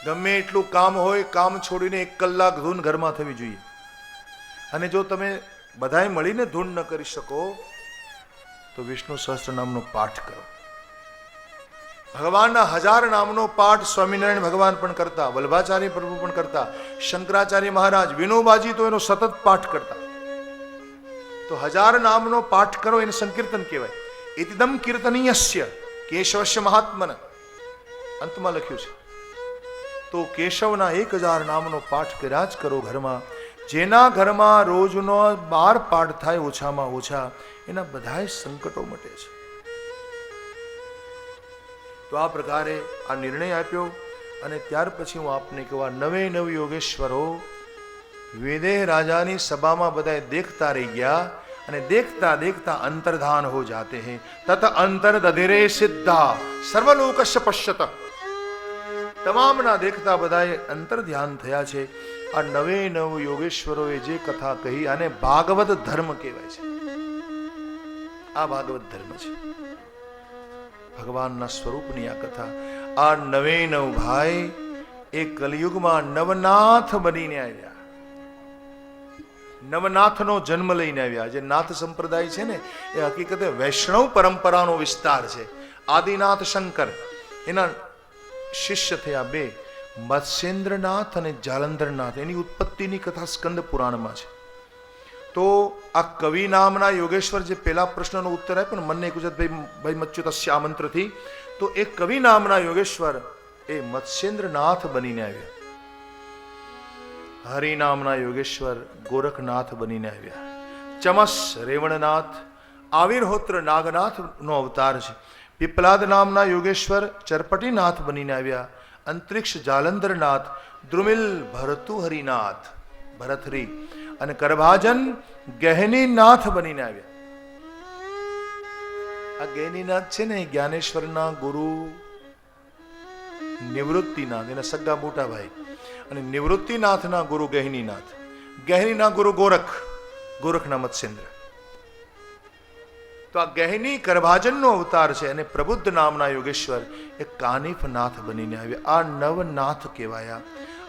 ગમે એટલું કામ હોય, કામ છોડીને 1 કલાક ધૂન ઘરમાં થવી જોઈએ. અને જો તમે બધાએ મળીને ધૂન ન કરી શકો તો વિષ્ણુ સહસ્ત્ર નામનો પાઠ કરો. ભગવાનના 1000 નામનો પાઠ સ્વામિનારાયણ ભગવાન પણ કરતા, વલ્ભાચાર્ય પ્રભુ પણ કરતા, શંકરાચાર્ય મહારાજ, વિનોબાજી તો એનો સતત પાઠ કરતા. તો 1000 નામનો પાઠ કરો એને સંકીર્તન કહેવાય. ઇતિદમ કીર્તનીયસ્ય કેશવસ્ય મહાત્મન અંતમાં લખ્યું છે. તો કેશવના 1000 નામનો પાઠ કર્યા જ કરો ઘરમાં. જેના ઘરમાં રોજનો 12 પાઠ થાય ઓછામાં ઓછા, એના બધા સંકટો મટે છે. તો આ પ્રકારે આ નિર્ણય આપ્યો. અને ત્યાર પછી હું આપને કહું, 9 યોગેશ્વરો વિદેહ રાજાની સભામાં બધા દેખતા રહી ગયા. અને देखता देखता अंतर्धान हो जाते हैं. तत अंतर दधिरे सिद्धा सर्वलोकस्य पश्यत. તમામના દેખતા બધાએ અંતર ધ્યાન થયા છે. આ 9 યોગેશ્વરોએ જે કથા કહી આને ભાગવત ધર્મ કહેવાય છે. આ ભાગવત ધર્મ છે, ભગવાનના સ્વરૂપની આ કથા. આ 9 ભાઈ એ કલિયુગમાં નવનાથ બનીને આવ્યા. નવનાથનો જન્મ લઈને આવ્યા. જે નાથ સંપ્રદાય છે ને એ હકીકતે વૈષ્ણવ પરંપરાનો વિસ્તાર છે. આદિનાથ શંકર એના શિષ્ય થયા 2, મત્સ્યેન્દ્રનાથ અને જાલંધરનાથ. એની ઉત્પત્તિની કથા સ્કંદ પુરાણમાં છે. તો આ કવિ નામના યોગેશ્વર જે પહેલા પ્રશ્નનો ઉત્તર આપ્યો ને, મને ગુજરાત ભાઈ મચ્યુતસ્ય આ મંત્રથી, તો એ કવિ નામના યોગેશ્વર એ મત્સ્યેન્દ્રનાથ બનીને આવ્યા. હરિનામના યોગેશ્વર ગોરખનાથ બનીને આવ્યા. ચમસ રેવણનાથ આવિર્હોત્ર નાગનાથનો અવતાર છે. પીપલાદ નામના યોગેશ્વર ચરપટીનાથ બનીને આવ્યા. અંતરિક્ષ જાલંધરનાથ દ્રુમિલ ભરતુહરિનાથ ભરતહરી અને કરભાજન ગહેનીનાથ બનીને આવ્યા. આ ગહેનીનાથ છે ને જ્ઞાનેશ્વરના ગુરુ નિવૃત્તિનાથ, એના સગા મોટા ભાઈ, અને નિવૃત્તિનાથના ગુરુ ગહેનીનાથ, ગહેનીના ગુરુ ગોરખના મત્સ્યેન્દ્ર. તો આ ગહેની કરભાજનનો અવતાર છે. અને પ્રબુદ્ધ નામના યોગેશ્વર એ કાનિફનાથ બનીને આવ્યા. આ નવનાથ કહેવાયા.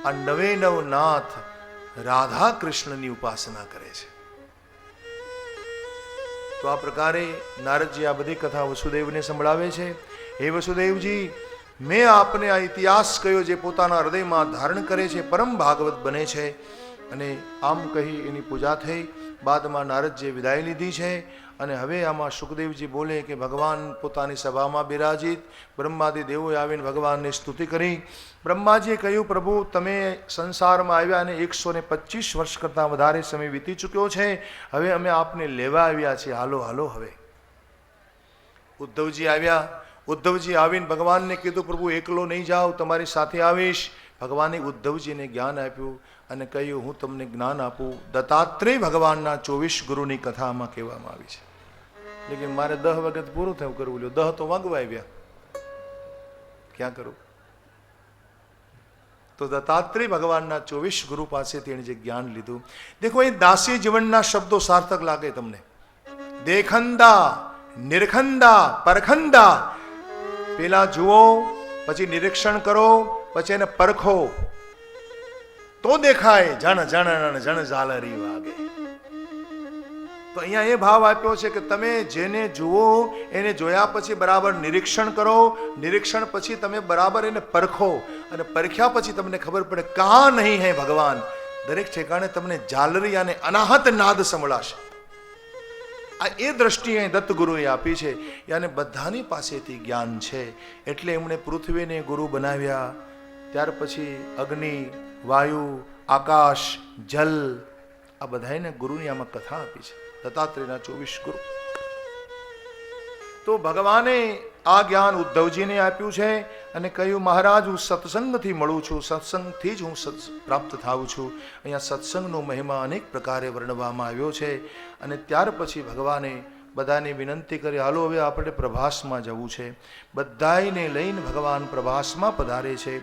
આ નવે નવનાથ રાધા કૃષ્ણની ઉપાસના કરે છે. તો આ પ્રકારે નારદજી આ બધી કથા વસુદેવને સંભળાવે છે. હે વસુદેવજી, મેં આપને આ ઇતિહાસ કહ્યો જે પોતાના હૃદયમાં ધારણ કરે છે, પરમ ભાગવત બને છે. અને આમ કહી એની પૂજા થઈ. બાદમાં નારદજીએ વિદાય લીધી છે. અને હવે આમાં સુખદેવજી બોલે કે ભગવાન પોતાની સભામાં બિરાજિત, બ્રહ્માદિ દેવોએ આવીને ભગવાનની સ્તુતિ કરી. બ્રહ્માજીએ કહ્યું, પ્રભુ તમે સંસારમાં આવ્યા અને 125 વર્ષ કરતાં વધારે સમય વીતી ચૂક્યો છે. હવે અમે આપને લેવા આવ્યા છીએ, હાલો હાલો. હવે ઉદ્ધવજી આવ્યા. ઉદ્ધવજી આવીને ભગવાનને કીધું, પ્રભુ એકલો નહીં જાઓ, તમારી સાથે આવીશ. ભગવાને ઉદ્ધવજીને જ્ઞાન આપ્યું અને કહ્યું, હું તમને જ્ઞાન આપું. દત્તાત્રેય ભગવાનના 24 ગુરુની કથામાં કહેવામાં આવી છે. લેકિન મારે 10 વખત પૂરું થયું કરવું લ્યો. 10 તો વાગવા આવ્યા, ક્યાં કરું? તો દત્તાત્રેય ભગવાનના 24 ગુરુ પાસેથી એણે જે જ્ઞાન લીધું. દેખો, એ દાસી જીવનના શબ્દો સાર્થક લાગે તમને. દેખંદા, નિરખંદા, પરખંદા. પેલા જુઓ, પછી નિરીક્ષણ કરો, પછી એને પરખો તો દેખાય. જણ જણ જણ ઝાલરી વાગે. તો અહીંયા એ ભાવ આપ્યો છે કે તમે જેને જુઓ એને જોયા પછી બરાબર નિરીક્ષણ કરો. નિરીક્ષણ પછી તમે બરાબર એને પરખો, અને પરખ્યા પછી તમને ખબર પડે કહા નહીં હે ભગવાન. દરેક ઠેકાણે તમને ઝાલરી અને અનાહત નાદ સંભળાશે. આ એ દ્રષ્ટિ અહીં દત્તગુરુએ આપી છે. યાને બધાની પાસેથી જ્ઞાન છે. એટલે એમણે પૃથ્વીને ગુરુ બનાવ્યા. ત્યાર પછી અગ્નિ, વાયુ, આકાશ, જલ, આ બધાને ગુરુની આમાં કથા આપી છે. દત્તાત્રેયના 24 ગુરુ. તો ભગવાને આ જ્ઞાન ઉદ્ધવજીને આપ્યું છે અને કહ્યું, મહારાજ હું સત્સંગથી મળું છું, સત્સંગથી જ હું પ્રાપ્ત થાઉં છું. અહીંયા સત્સંગનો મહિમા અનેક પ્રકારે વર્ણવવામાં આવ્યો છે. અને ત્યાર પછી ભગવાને બધાને વિનંતી કરી, હાલો હવે આપણે પ્રભાસમાં જવું છે. બધાને લઈને ભગવાન પ્રભાસમાં પધારે છે.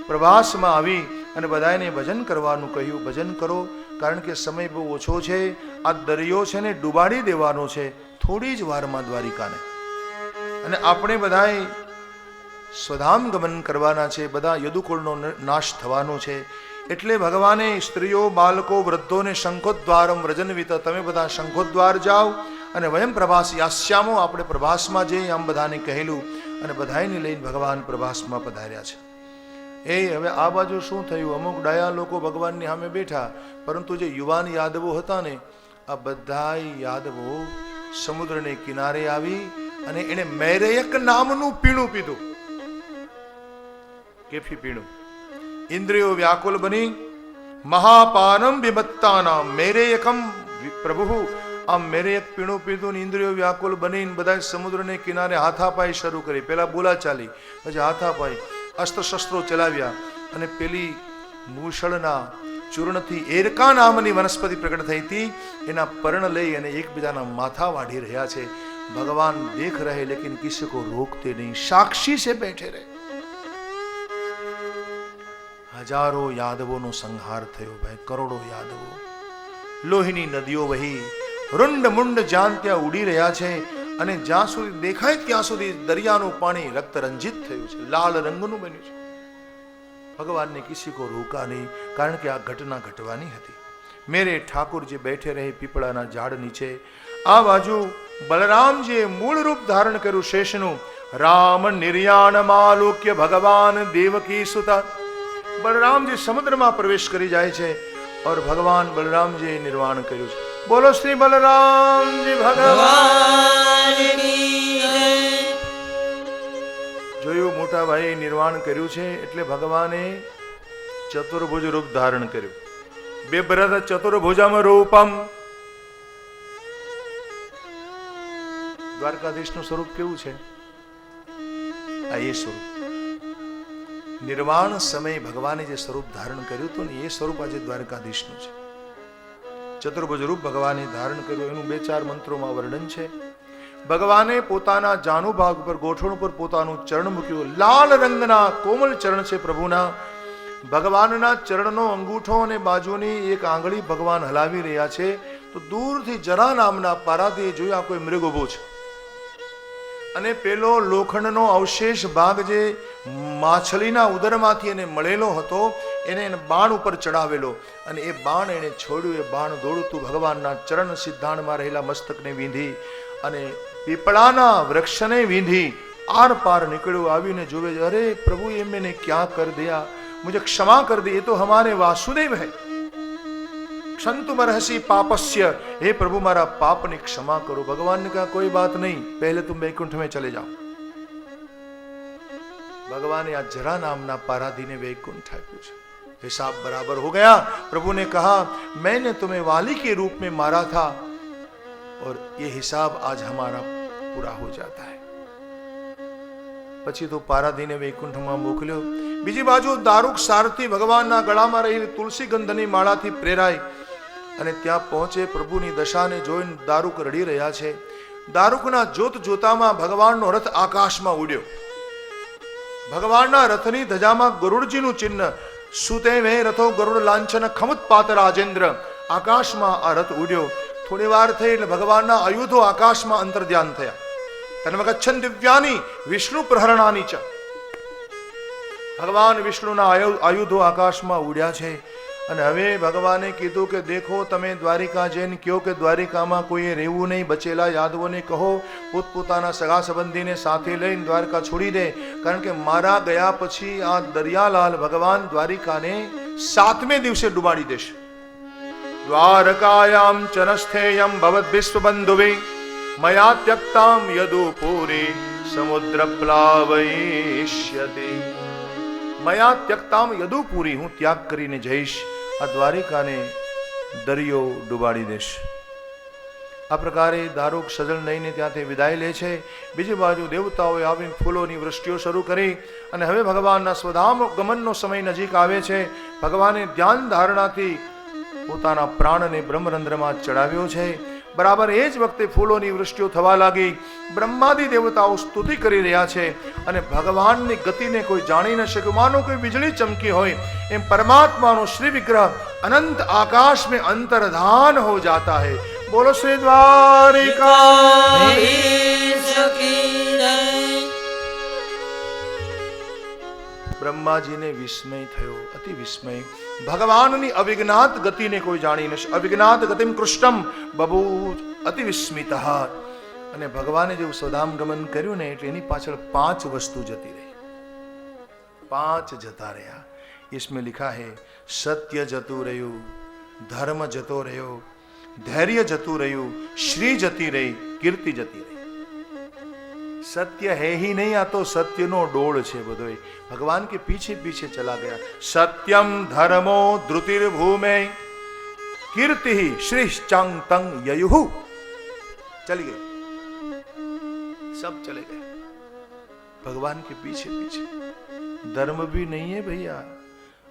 પ્રભાસમાં આવી અને બધાને ભજન કરવાનું કહ્યું. ભજન કરો, કારણ કે સમય બહુ ઓછો છે. આ દરિયો છે ને ડૂબાડી દેવાનો છે થોડી જ વારમાં દ્વારિકાને. અને આપણે બધાએ સ્વધામ ગમન કરવાના છે. બધા યદુકુળનો નાશ થવાનો છે. એટલે ભગવાને સ્ત્રીઓ, બાળકો, વૃદ્ધોને શંખોદ્વારમ વ્રજનવિત, તમે બધા શંખોદ્વાર જાઓ અને વયમ પ્રભાસ યાસ્યામો, આપણે પ્રભાસમાં જઈએ આમ બધાને કહેલું. અને બધાને લઈને ભગવાન પ્રભાસમાં પધાર્યા છે. હવે આ બાજુ શું થયું? અમુક ડાયા લોકો ભગવાનની સામે બેઠા, પરંતુ જે યુવાન યાદવો હતા ને, આ બધા યાદવો સમુદ્રને કિનારે આવી અને એને મેરેયક નામનું પીણું પીધું. કેફી પીણું. ઇન્દ્રિયો વ્યાકુલ બની મહાપાનમ વિમત્તાનામ મેરેયકમ પ્રભુ. આમ મેરેયક પીણું પીધું ને ઇન્દ્રિયો વ્યાકુલ બનીને બધા સમુદ્રને કિનારે હાથાપાઈ શરૂ કરી. પેલા બોલા ચાલી, પછી હાથાપાઈ, અસ્ત્ર શસ્ત્રો ચલાવ્યા. અને પેલી મૂષળના ચૂર્ણથી એરકા નામની વનસ્પતિ પ્રગટ થઈ હતી, એના પર્ણ લઈ અને એકબીજાના માથા વાઢી રહ્યા છે. ભગવાન દેખ રહે લેકિન કિસી કો રોકતે નહીં, સાક્ષી સે બેઠે રહે. હજારો યાદવોનો સંહાર થયો ભાઈ, કરોડો યાદવો. લોહીની નદીઓ વહી, રૂંડ મુંડ જ્યાં ત્યાં ઉડી રહ્યા છે. અને જ્યાં સુધી દેખાય ત્યાં સુધી દરિયાનું પાણી રક્ત રંજિત થયું છે, લાલ રંગનું બન્યું છે. ભગવાનને કિસી કો રોકા નહીં, કારણ કે આ ઘટના ઘટવાની હતી. મેરે ઠાકુરજી બેઠે રહે પીપળાના ઝાડ નીચે. આ બાજુ બલરામજીએ મૂળ રૂપ ધારણ કર્યું શેષનું. રામ નિર્યાણમાલોક્ય ભગવાન દેવકી સુતા. બલરામજી સમુદ્રમાં પ્રવેશ કરી જાય છે और ભગવાન બલરામજીએ નિર્વાણ કર્યું છે. બોલો શ્રી બલરામજી ભગવાન. જોયું મોટા ભાઈએ નિર્વાણ કર્યું છે એટલે ભગવાને ચતુર્ભુજ રૂપ ધારણ કર્યું. બિભ્રત ચતુર્ભુજમ રૂપમ. દ્વારકાધીશનું સ્વરૂપ કેવું છે? આ એ સ્વરૂપ. નિર્વાણ સમયે ભગવાને જે સ્વરૂપ ધારણ કર્યું હતું ને એ સ્વરૂપ આજે દ્વારકાધીશનું છે. ચતુર્ભુજ રૂપ ભગવાને ધારણ કર્યું એનું 2-4 મંત્રોમાં વર્ણન છે. ભગવાને પોતાના જાનુભાગ પર ગોઠણ પર પોતાનું ચરણ મૂક્યું. લાલ રંગના કોમલ ચરણ છે પ્રભુના. ભગવાનના ચરણનો અંગૂઠો અને બાજુની એક આંગળી ભગવાન હલાવી રહ્યા છે તો દૂરથી જરા નામના પારાથી જોયા કોઈ મૃગ ઉભો છે અને પેલો લોખંડનો અવશેષ ભાગ જે માછલીના ઉદરમાંથી એને મળેલો હતો એને બાણ ઉપર ચડાવેલો અને એ બાણ એને છોડ્યું. એ બાણ દોડતું ભગવાનના ચરણ સિદ્ધાંતમાં રહેલા મસ્તકને વીંધી અને પીપળાના વૃક્ષને વીંધી આર પાર નીકળ્યું. આવીને જોવે, અરે પ્રભુ ये मैंने क्या कर दिया, मुझे क्षमा कर दी, ये तो हमारे वासुदेव है. क्षंतु मरहसी पापस्य, हे प्रभु मारा पापने क्षमा करो. भगवान ने कहा कोई बात नहीं, पहले तुम वैकुंठ में चले जाओ. भगवान આ જરા નામના પારાધીને वैकुंठ આપ્યું છે. हिसाब बराबर हो गया. प्रभु ने कहा मैंने तुम्हें वाली के रूप में मारा था और ये हिसाब आज हमारा पूरा हो जाता है. પછી તો પારાધીને વૈકુંઠમાં મોકલ્યો. બીજી બાજુ દારૂક સારથી ભગવાનના ગળામાં રહેલી તુલસી ગંધની માળાથી પ્રેરાય અને ત્યાં પહોંચે. પ્રભુની દશાને જોઈને દારૂક રડી રહ્યા છે. દારૂકના જોત જોતામાં ભગવાનનો રથ આકાશમાં ઉડ્યો. ભગવાનના રથની ધજામાં ગરુડજીનું ચિહ્ન. સુતે વે રથો ગરુડ લાંછન ખમુત્પાત રાજેન્દ્ર. આકાશમાં આ રથ ઉડ્યો. થોડી વાર થઈ એટલે ભગવાનના આયુધો આકાશમાં અંતર્ધ્યાન થયા. તન્મગચ્છન દિવ્યાની વિષ્ણુ પ્રહરણાની ચ. ભગવાન વિષ્ણુના આયુધો આકાશમાં ઉડ્યા છે અને હવે ભગવાને કીધું કે દેખો તમે દ્વારિકા જઈને કહો કે દ્વારિકામાં કોઈએ રહેવું નહીં. બચેલા યાદવોને કહો પોતપોતાના સગા સંબંધીને સાથે લઈને દ્વારકા છોડી દે, કારણ કે મારા ગયા પછી આ દરિયાલાલ ભગવાન દ્વારિકાને 7મે દિવસે ડૂબાડી દેશે. દ્વારકાયામ ચનસ્થેયમ ભવદ વિશ્વબંધુવે મયા ત્યક્તામ યદુપુરી સમુદ્ર પ્લાવયિષ્યતિ. મયા ત્યક્તામ યદુપુરી, હું ત્યાગ કરીને જઈશ, આ દ્વારિકાને દરિયો ડૂબાડી દેશ. આ પ્રકારે દારૂક સજલ લઈને ત્યાંથી વિદાય લે છે. બીજી બાજુ દેવતાઓએ આવીને ફૂલોની વૃષ્ટિઓ શરૂ કરી અને હવે ભગવાનના સ્વધામ ગમનનો સમય નજીક આવે છે. ભગવાને ધ્યાન ધારણાથી પોતાના પ્રાણને બ્રહ્મરંધ્રમાં ચડાવ્યો છે. બરાબર એ જ વખતે ફૂલોની વૃષ્ટિઓ થવા લાગી. બ્રહ્માદિ દેવતાઓ સ્તુતિ કરી રહ્યા છે અને ભગવાનની ગતિને કોઈ જાણી ન શકે. માનો કોઈ વીજળી ચમકી હોય એમ પરમાત્માનો શ્રી વિગ્રહ અનંત આકાશ में अंतर्धान हो जाता है. बोलो श्री द्वारिकाधीश की जय. બ્રહ્માજીને વિસ્મય થયો, અતિ વિસ્મય. ભગવાનની અવિજ્ઞાત ગતિને કોઈ જાણી ન શકે. અવિજ્ઞાત ગતિમ કૃષ્ણમ બભૂ અતિ વિસ્મિત. અને ભગવાને જેવું સ્વધામ ગમન કર્યું ને એટલે એની પાછળ 5 વસ્તુ જતી રહી. 5 જતા રહ્યા. इसमें लिखा है सत्य जतु રહ્યું, ધર્મ જતો રહ્યો, ધૈર્ય જતું રહ્યું, શ્રી જતી રહી, કીર્તિ જતી રહી. सत्य है ही नहीं, आ तो सत्य नो डोल छे बधोय. भगवान के पीछे पीछे चला गया. सत्यम धर्मो द्रुतिर्भूमे कीर्ति श्रीश्चांग तंग ययुहु. चली गए, सब चले गए भगवान के पीछे पीछे. धर्म भी नहीं है भैया,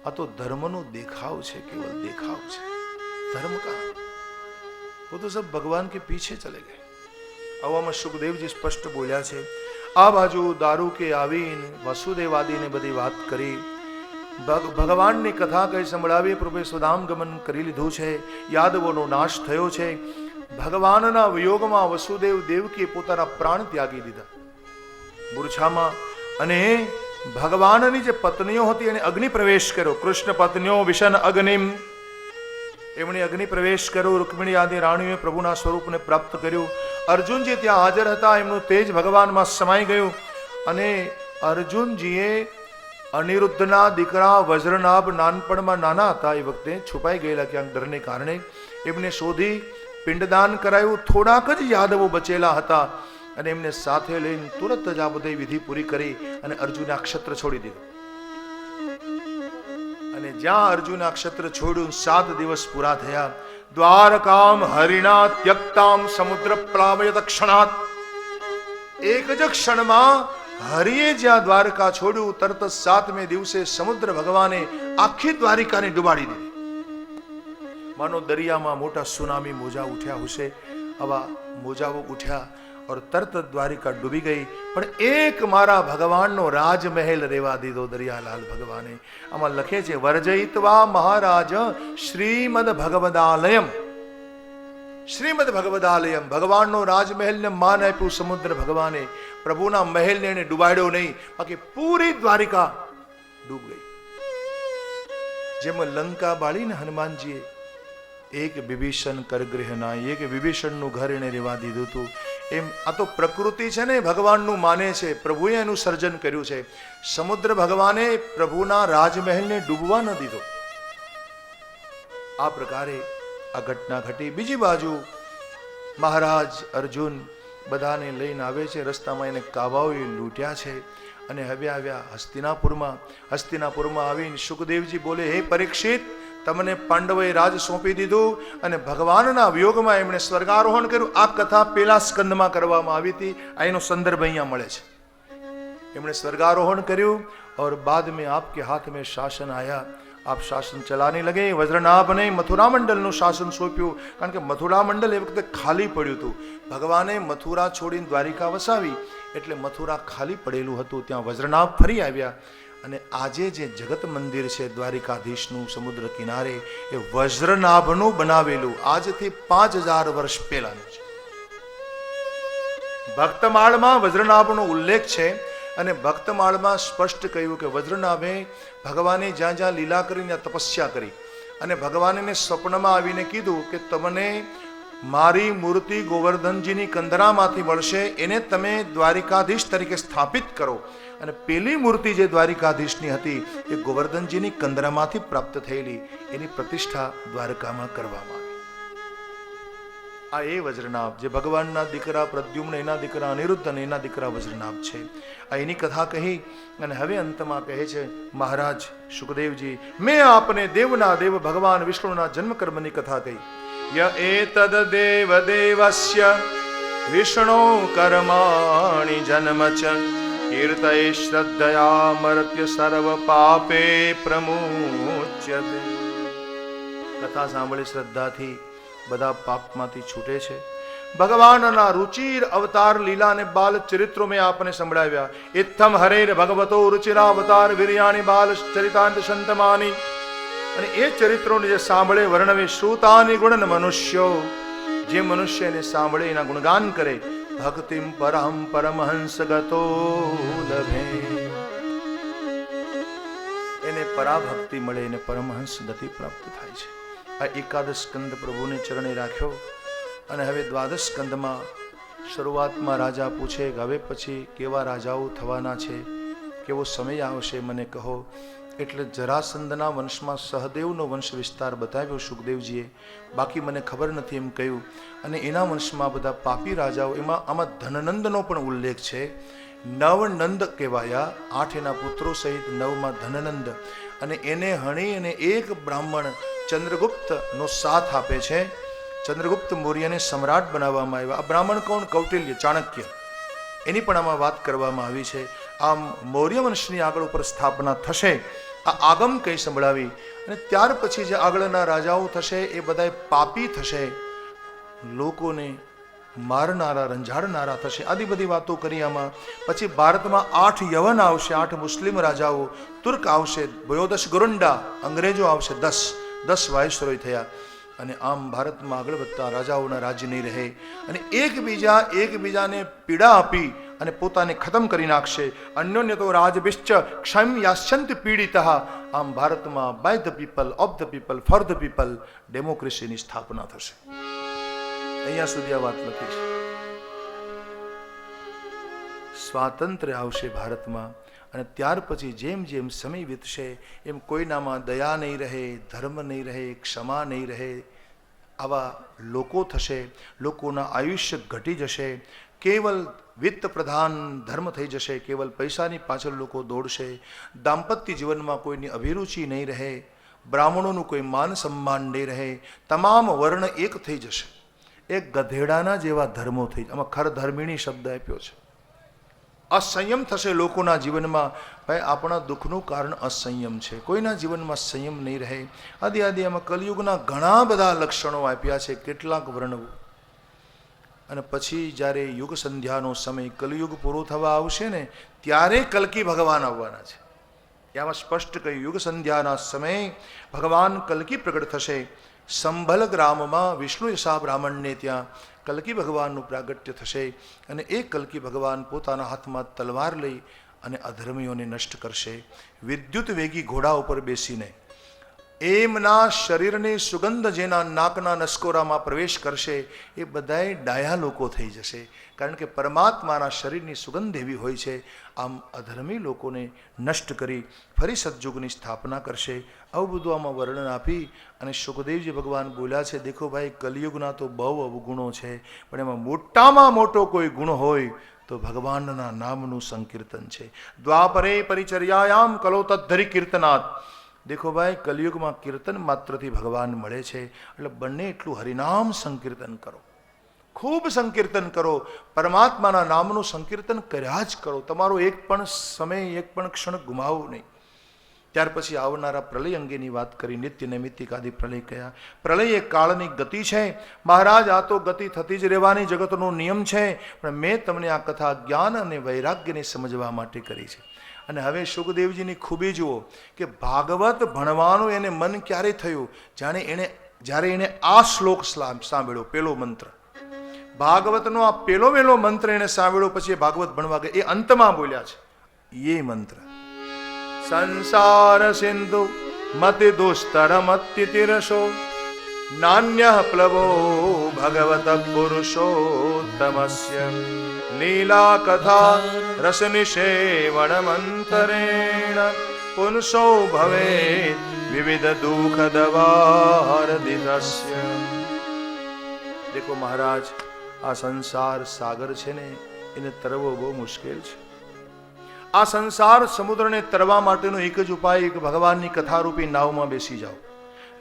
आ तो धर्म नो देखाव छे, केवल देखाव छे. धर्म का वो तो सब भगवान के पीछे चले गए. આવામાં સુખદેવજી સ્પષ્ટ બોલ્યા છે. આ બાજુ દારૂકે આવીને વસુદેવાદીને બધી વાત કરી, ભગવાનની કથા કઈ સંભળાવી. પ્રભુએ સ્વધામ ગમન કરી લીધું છે, યાદવોનો નાશ થયો છે. ભગવાનના વિયોગમાં વસુદેવ દેવકીએ પોતાના પ્રાણ ત્યાગી દીધા મૂર્છામાં. અને ભગવાનની જે પત્નીઓ હતી એને અગ્નિ પ્રવેશ કર્યો. કૃષ્ણ પત્નીઓ વિશન અગ્નિમ, એમણે અગ્નિ પ્રવેશ કર્યો. રૂકમિણી આદિ રાણીઓએ પ્રભુના સ્વરૂપને પ્રાપ્ત કર્યું. અર્જુનજી ત્યાં હાજર હતા, એમનું તેજ ભગવાનમાં સમાઈ ગયું. અને અર્જુનજીએ અનિરુદ્ધના દીકરા વજ્રનાભ નાનપણમાં નાના હતા એ વખતે છુપાઈ ગયેલા ક્યાંક ડરને કારણે એમને શોધી પિંડદાન કરાયું. થોડાક જ યાદવો બચેલા હતા અને એમને સાથે લઈને તુરત જ આ બધી વિધિ પૂરી કરી અને અર્જુને આ ક્ષેત્ર છોડી દીધું. અને જ્યાં અર્જુન આ ક્ષેત્ર છોડ્યું 7 દિવસ પૂરા થયા. દ્વારકામ હરિણા ત્યક્તામ સમુદ્ર પ્લાવયત ક્ષણાત. એક જ ક્ષણમાં હરિએ જ્યાં દ્વારકા છોડ્યું તરત 7મે દિવસે સમુદ્ર ભગવાને આખી દ્વારિકાને ડુબાડી દીધી. માનો દરિયામાં મોટા સુનામી મોજા ઉઠ્યા હશે, આવા મોજાઓ ઉઠ્યા और તરત દ્વારિકા ડૂબી ગઈ. પણ એક મારા ભગવાનનો રાજમહેલ રેવા દીધો દરિયાલાલ ભગવાને. આમાં લખે છે વર્જયિત્વા મહારાજ શ્રીમદ ભગવદાલયમ. શ્રીમદ ભગવદાલયમ, ભગવાનનો રાજમહેલને માન આપ્યું સમુદ્ર ભગવાને. પ્રભુના મહેલને એને ડુબાડ્યો નહીં, બાકી પૂરી દ્વારિકા ડૂબ ગઈ. જેમાં લંકા બાળીને હનુમાનજીએ એક વિભીષણ કરગૃહ નાય, એક વિભીષણનું ઘર એને રેવા દીધું હતું. એમ આ તો પ્રકૃતિ છે ને, ભગવાનનું માને છે, પ્રભુએ એનું સર્જન કર્યું છે. સમુદ્ર ભગવાને પ્રભુના રાજમહેલને ડૂબવા ન દીધો. આ પ્રકારે આ ઘટના ઘટી. બીજી બાજુ મહારાજ અર્જુન બધાને લઈને આવે છે. રસ્તામાં એને કાવાઓએ લૂંટ્યા છે અને હવે આવ્યા હસ્તિનાપુરમાં. હસ્તિનાપુરમાં આવીને સુખદેવજી બોલે, હે પરીક્ષિત, તમને પાંડવોએ રાજ સોંપી દીધું અને ભગવાનના વિયોગમાં એમણે સ્વર્ગારોહણ કર્યું. આ કથા પેલા સ્કંદમાં કરવામાં આવી હતી. આ એનો સંદર્ભ અહીંયા મળે છે. એમણે સ્વર્ગારોહણ કર્યું और बाद में आपके हाथ में शासन आया, आप शासन चलाने लगे. વજ્રનાભને મથુરા મંડળનું શાસન સોંપ્યું, કારણ કે મથુરા મંડળ એ વખતે ખાલી પડ્યું હતું. ભગવાને મથુરા છોડીને દ્વારિકા વસાવી એટલે મથુરા ખાલી પડેલું હતું. ત્યાં વજ્રનાભ ફરી આવ્યા અને આજે જે જગત મંદિર છે દ્વારિકાધીશનું સમુદ્ર કિનારે, એ વજ્રનાભનું બનાવેલું આજથી 5000 વર્ષ પહેલાનું છે. ભક્તમાળમાં વજ્રનાભનો ઉલ્લેખ છે અને ભક્તમાળમાં સ્પષ્ટ કહ્યું કે વજ્રનાભે ભગવાને જ્યાં જ્યાં લીલા કરીને તપસ્યા કરી અને ભગવાનને સ્વપ્નમાં આવીને કીધું કે તમને મારી મૂર્તિ ગોવર્ધનજીની કંદરામાંથી મળશે, એને તમે દ્વારિકાધીશ તરીકે સ્થાપિત કરો. અને પેલી મૂર્તિ જે દ્વારિકાધીશની હતી એ ગોવર્ધનજીની કંદરામાંથી પ્રાપ્ત થયેલી, એની પ્રતિષ્ઠા દ્વારકામાં કરવામાં આવી. આ એ વજ્રનાભ જે ભગવાનના દીકરા પ્રદ્યુમ્ન, એના દીકરા અનિરુદ્ધ અને એના દીકરા વજ્રનાભ છે. આ એની કથા કહી અને હવે અંતમાં કહે છે મહારાજ સુખદેવજી, મેં આપને દેવના દેવ ભગવાન વિષ્ણુના જન્મ કર્મની કથા કહી. ય એતદ દેવ દેવસ્ય વિષ્ણુ કર્માણિ જન્મ ચ કીર્તયે શ્રદ્ધયા મર્ત્ય સર્વ પાપે પ્રમુચ્યતે. કથા સાંભળી શ્રદ્ધાથી બધા પાપમાંથી છૂટે છે. ભગવાનના રુચિર અવતાર લીલા અને બાલ ચરિત્રો મેં આપને સંભળાવ્યા. ઇત્થમ હરેર ભગવતો રુચિરાવતાર વીર્યાણી બાલ ચરિતાંત સંતમાની. અને એ ચરિત્રોને જે સાંભળે વર્ણવે શ્રુતાની ગુણન મનુષ્યો, જે મનુષ્ય એને સાંભળે એના ગુણગાન કરે, ભક્તિમ પરમ પરમહંસ ગતો લભે, એને પરાભક્તિ મળે, એને પરમહંસ ગતિ પ્રાપ્ત થાય છે. આ એકાદશ સ્કંદ પ્રભુને ચરણે રાખ્યો અને હવે દ્વાદશ સ્કંદમાં શરૂઆતમાં રાજા પૂછે કે હવે પછી કેવા રાજાઓ થવાના છે, કેવો સમય આવશે મને કહો. એટલે જરાસંધના વંશમાં સહદેવનો વંશ વિસ્તાર બતાવ્યો સુખદેવજીએ, બાકી મને ખબર નથી એમ કહ્યું. અને એના વંશમાં બધા પાપી રાજાઓ, એમાં આમાં ધનનંદનો પણ ઉલ્લેખ છે. 9 નંદ કહેવાયા, 8 એના પુત્રો સહિત 9માં ધનનંદ. અને એને હણી અને એક બ્રાહ્મણ ચંદ્રગુપ્તનો સાથ આપે છે. ચંદ્રગુપ્ત મૌર્યને સમ્રાટ બનાવવામાં આવ્યા. આ બ્રાહ્મણ કોણ? કૌટિલ્ય, ચાણક્ય, એની પણ આમાં વાત કરવામાં આવી છે. આમ મૌર્ય વંશની આગળ ઉપર સ્થાપના થશે, આ આગમ કઈ સંભળાવી. અને ત્યાર પછી જે આગળના રાજાઓ થશે એ બધા પાપી થશે, લોકોને મારનારા, રંજાડનારા થશે. આદિ બધી વાતો કરી આમાં. પછી ભારતમાં 8 યવન આવશે, 8 મુસ્લિમ રાજાઓ. તુર્ક આવશે, બયોદશ ગુરુંડા, અંગ્રેજો આવશે, 10 વાયસરોય થયા. અને આમ ભારતમાં આગળ વધતા રાજાઓના રાજ્ય નહીં રહે અને એકબીજાને પીડા આપી અને પોતાને ખતમ કરી નાખશે. અન્યોન્ય તો રાજભિશ્ચ ક્ષમ યાસ્યંત પીડિતઃ. આમ ભારતમાં by the people, of the people, for the people ડેમોક્રેસીની સ્થાપના થશે. અહીંયા સુધી આ વાત લખી છે. સ્વાતંત્ર્ય આવશે ભારતમાં. અને ત્યાર પછી જેમ જેમ સમય વીતશે એમ કોઈનામાં દયા નહીં રહે, ધર્મ નહીં રહે, ક્ષમા નહીં રહે. આવા લોકો થશે, લોકોના આયુષ્ય ઘટી જશે. કેવલ વિત્ત પ્રધાન ધર્મ થઈ જશે, કેવલ પૈસાની પાછળ લોકો દોડશે, દાંપત્ય જીવનમાં કોઈની અભિરુચિ નહીં રહે, બ્રાહ્મણોનું કોઈ માન સન્માન નહીં રહે, તમામ વર્ણ એક થઈ જશે. એક ગધેડાના જેવા ધર્મો થઈ. આમાં ખર ધર્મિણી શબ્દ આપ્યો છે. અસંયમ થશે લોકોના જીવનમાં. ભાઈ આપણા દુઃખનું કારણ અસંયમ છે. કોઈના જીવનમાં સંયમ નહીં રહે. આદિ આમાં કલિયુગના ઘણા બધા લક્ષણો આપ્યા છે, કેટલાક વર્ણવું. અને પછી જ્યારે યુગ સંધ્યાનો સમય કલિયુગ પૂરો થવા આવશે ને ત્યારે કલ્કી ભગવાન આવવાના છે. એમાં સ્પષ્ટ કહ્યું યુગ સંધ્યાના સમયે ભગવાન કલ્કી પ્રગટ થશે. સંભલ ગ્રામમાં વિષ્ણુ યશા બ્રાહ્મણને ત્યાં કલ્કી ભગવાનનું પ્રાગટ્ય થશે. અને એ કલ્કી ભગવાન પોતાના હાથમાં તલવાર લઈ અને અધર્મીઓને નષ્ટ કરશે. વિદ્યુત વેગી ઘોડા ઉપર બેસીને એમના શરીરની સુગંધ જેના નાકના નસકોરામાં પ્રવેશ કરશે એ બધાય ડાયા લોકો થઈ જશે. કારણ કે પરમાત્માના શરીરની સુગંધ એવી હોય છે. આમ અધર્મી લોકોને નષ્ટ કરી ફરી સતયુગની સ્થાપના કરશે. આવું બધું આમાં વર્ણન આપી અને સુખદેવજી ભગવાન બોલ્યા છે, દેખો ભાઈ કલિયુગના તો બહુ અવગુણો છે, પણ એમાં મોટામાં મોટો કોઈ ગુણ હોય તો ભગવાનના નામનું સંકીર્તન છે. દ્વાપરે પરિચર્યાયામ કલો તદ્ધરી કીર્તનાથ. દેખો ભાઈ કલિયુગમાં કીર્તન માત્રથી ભગવાન મળે છે. એટલે બંને એટલું હરિનામ સંકીર્તન કરો, ખૂબ સંકીર્તન કરો, પરમાત્માના નામનું સંકીર્તન કર્યા જ કરો. તમારો એક પણ સમય એક પણ ક્ષણ ગુમાવો નહીં. ત્યાર પછી આવનારા પ્રલય અંગેની વાત કરી. નિત્ય નૈમિત્તિકાદિ પ્રલય કયા? પ્રલય એ કાળની ગતિ છે મહારાજ. આ તો ગતિ થતી જ રહેવાની, જગતનો નિયમ છે. પણ મેં તમને આ કથા જ્ઞાન અને વૈરાગ્યને સમજવા માટે કરી છે. અને હવે સુખદેવજીની ખૂબી જુઓ કે ભાગવત ભણવાનું એને મન ક્યારે થયું? જ્યારે એને આ શ્લોક સાંભળ્યો, પેલો મંત્ર ભાગવતનો આ પેલો મંત્ર એને સાંભળ્યો, પછી એ ભાગવત ભણવા ગયા. એ અંતમાં બોલ્યા છે એ મંત્ર, સંસાર સિંધુ મતિ દુસ્તરમત્તિ તિરસો નાન્ય પ્લવો ભગવત પુરુષોત્તમસ્ય લીલા કથા રસ નિષેવણ મંતરેણ પુનસો ભવે વિવિધ દુઃખ દવાર દિદસ્ય. દેખો મહારાજ, આ સંસાર સાગર છે ને એને તરવો બહુ મુશ્કેલ છે. આ સંસાર સમુદ્રને તરવા માટેનો એક જ ઉપાય, ભગવાનની કથારૂપી નાવમાં બેસી જાઓ.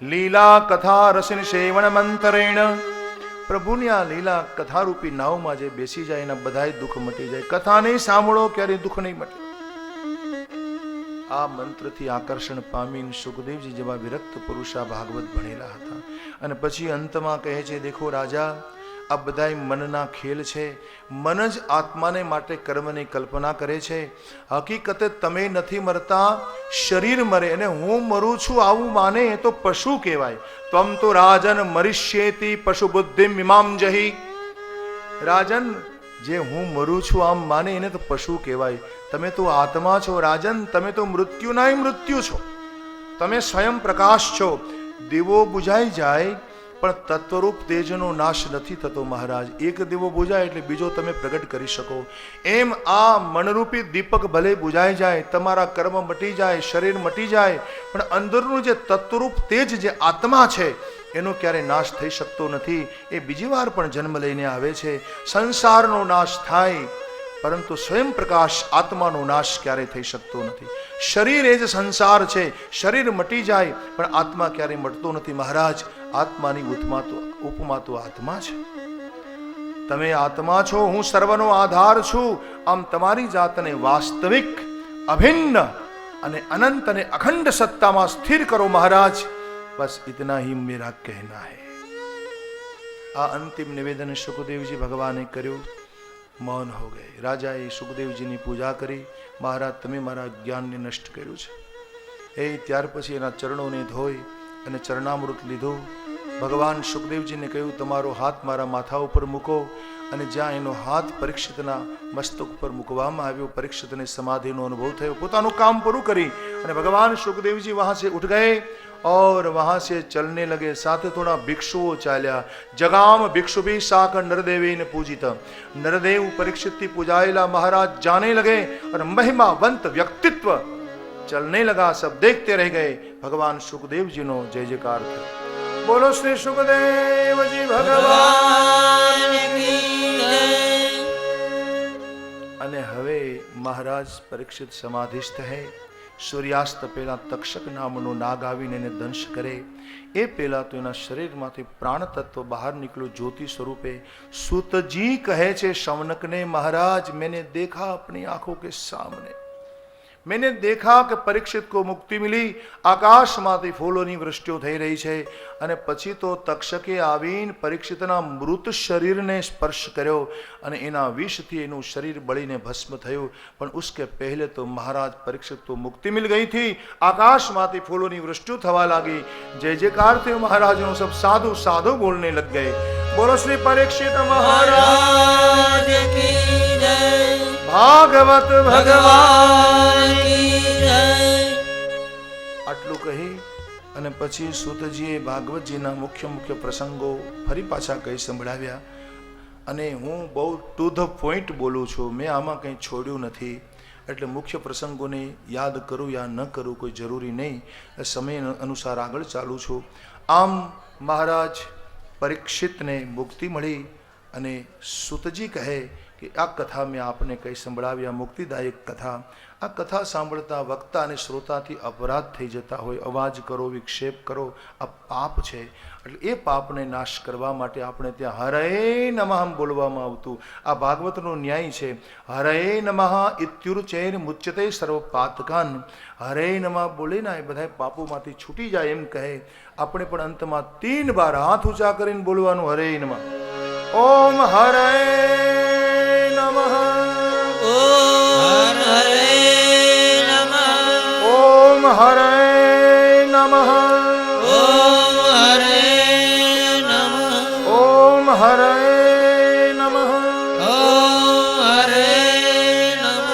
લીલા કથા રસિન સેવણ મંતરેણ. પ્રભુની આ લીલા કથારૂપી નાવમાં જે બેસી જાય એના બધાય દુઃખ મટી જાય. કથા નહીં સાંભળો ક્યારેય દુઃખ નહીં મટે. આ મંત્રથી આકર્ષણ પામીને સુખદેવજી જેવા વિરક્ત પુરુષા ભાગવત ભણેલા હતા. અને પછી અંતમાં કહે છે, દેખો રાજા, આ બધાય મનના ખેલ છે. મન જ આત્માને માટે કર્મની કલ્પના કરે છે. હકીકતે તમે નથી મરતા, શરીર મરે. અને હું મરું છું આવું માને એ તો પશુ કહેવાય. ત્વમ તો રાજન મરિષ્યેતિ પશુ બુદ્ધિ મીમાંમ જહી. રાજન, જે હું મરું છું આમ માને એને તો પશુ કહેવાય. તમે તો આત્મા છો રાજન, તમે તો મૃત્યુના મૃત્યુ છો. તમે સ્વયં પ્રકાશ છો. દીવો બુઝાઈ જાય પણ તત્વરૂપ તેજનો નાશ નથી થતો મહારાજ. એક દીવો બુઝાય એટલે બીજો તમે પ્રગટ કરી શકો. એમ આ મનરૂપી દીપક ભલે બુઝાઈ જાય, તમારા કર્મ મટી જાય, શરીર મટી જાય, પણ અંદરનું જે તત્વરૂપ તેજ જે આત્મા છે એનો ક્યારે નાશ થઈ શકતો નથી. એ બીજી વાર પણ જન્મ લઈને આવે છે. સંસારનો નાશ થાય પરંતુ સ્વયં પ્રકાશ આત્માનો નાશ ક્યારેય થઈ શકતો નથી. શરીર એ જ સંસાર છે. શરીર મટી જાય પણ આત્મા ક્યારેય મટતો નથી મહારાજ. આત્માની ઉપમા તો આત્મા છે. તમે આત્મા છો, હું સર્વનો આધાર છું. આમ તમારી જાતને વાસ્તવિક, અભિન્ન અને અનંત અને અખંડ સત્તામાં સ્થિર કરો મહારાજ. બસ ઇતના ही मेरा कहना है. આ અંતિમ નિવેદન સુખદેવજી ભગવાને કર્યું. મૌન હો ગયે. રાજાએ સુખદેવજીની પૂજા કરી. મહારાજ, તમે મારા જ્ઞાનને નષ્ટ કર્યું છે. એ ત્યાર પછી એના ચરણોને ધોઈ અને ચરણામૃત લીધું. ભગવાન સુખદેવજીને કહ્યું, તમારો હાથ મારા માથા ઉપર મૂકો. અને જ્યાં એનો હાથ પરીક્ષિતના મસ્તક ઉપર મૂકવામાં આવ્યો, પરીક્ષિતને સમાધિનો અનુભવ થયો. પોતાનું કામ પૂરું કરી અને ભગવાન સુખદેવજી વહાં से उठ गए और वहां से चलने लगे. સાથે થોડા ભિક્ષુઓ ચાલ્યા. જગામ ભિક્ષુ ભી સાકર નરદેવીને પૂજિત. નરદેવ પરીક્ષિતથી પૂજાયેલા મહારાજ जाने लगे और महिमावंत व्यक्तित्व चलने लगा. सब देखते रह गए. भगवान सुखदेव जी नो जय जयकार था. बोलो श्री सुखदेव जी भगवान की जय. અને હવે મહારાજ પરીક્ષિત સમાધિસ્થ હૈ. સૂર્યાસ્ત પહેલા તક્ષક નામનો નાગ આવીને એને દંશ કરે એ પહેલા તો એના શરીરમાંથી પ્રાણ તત્વ બહાર નીકળ્યું જ્યોતિ સ્વરૂપે. સુતજી કહે છે શૌનકને, મહારાજ मैंने देखा अपनी आंखों के सामने, मैंने देखा कि परीक्षित को मुक्ति मिली. આકાશમાંથી ફૂલોની વૃષ્ટિઓ થઈ રહી છે અને પછી તો તક્ષકે આવીને પરીક્ષિતના મૃત શરીરને સ્પર્શ કર્યો અને એના વિષથી એનું શરીર બળીને ભસ્મ થયું. પણ ઉસકે પહેલે તો મહારાજ પરીક્ષિત को मुक्ति मिल गई थी. આકાશમાંથી ફૂલોની વૃષ્ટિ થવા લાગી. જય જયકાર થયો મહારાજનો. सब साधु साधु बोलने लग गए. बोलो श्री परीक्षित महाराज की जय. ભાગવત ભગવાન की जय. આટલું કહી અને પછી સૂતજીએ ભાગવતજીના મુખ્ય પ્રસંગો ફરી પાછા કહી સંભળાવ્યા. અને હું બહુ ટુ ધ પોઈન્ટ બોલું છું, મેં આમાં કંઈ છોડ્યું નથી. એટલે મુખ્ય પ્રસંગોને યાદ કરું યા ન કરું કોઈ જરૂરી નહીં, સમય અનુસાર આગળ ચાલું છું. આમ મહારાજ પરીક્ષિતને મુક્તિ મળી અને સૂતજી કહે કે આ કથા મેં આપને કહી સંભળાવી, આ મુક્તિદાયક કથા. આ કથા સાંભળતા વક્તા અને શ્રોતાથી અપરાધ થઈ જતા હોય, અવાજ કરો, વિક્ષેપ કરો, આ પાપ છે. એટલે એ પાપને નાશ કરવા માટે આપણે ત્યાં હરએ નમઃ બોલવામાં આવતું. આ ભાગવતનો ન્યાય છે. હરએ નમઃ ઇત્યુર્ચૈર મુચ્યતે સર્વ પાતકાન. હરે નમઃ બોલે ના એ બધા પાપોમાંથી છૂટી જાય એમ કહે. આપણે પણ અંતમાં 3 વાર હાથ ઊંચા કરીને બોલવાનું હરે નમઃ. ઓમ હરે નમઃ. ઓમ હરે નમઃ. ઓમ હરે નમઃ. ઓમ હરે નમઃ. ઓમ હરે નમઃ. ઓમ હરે નમઃ.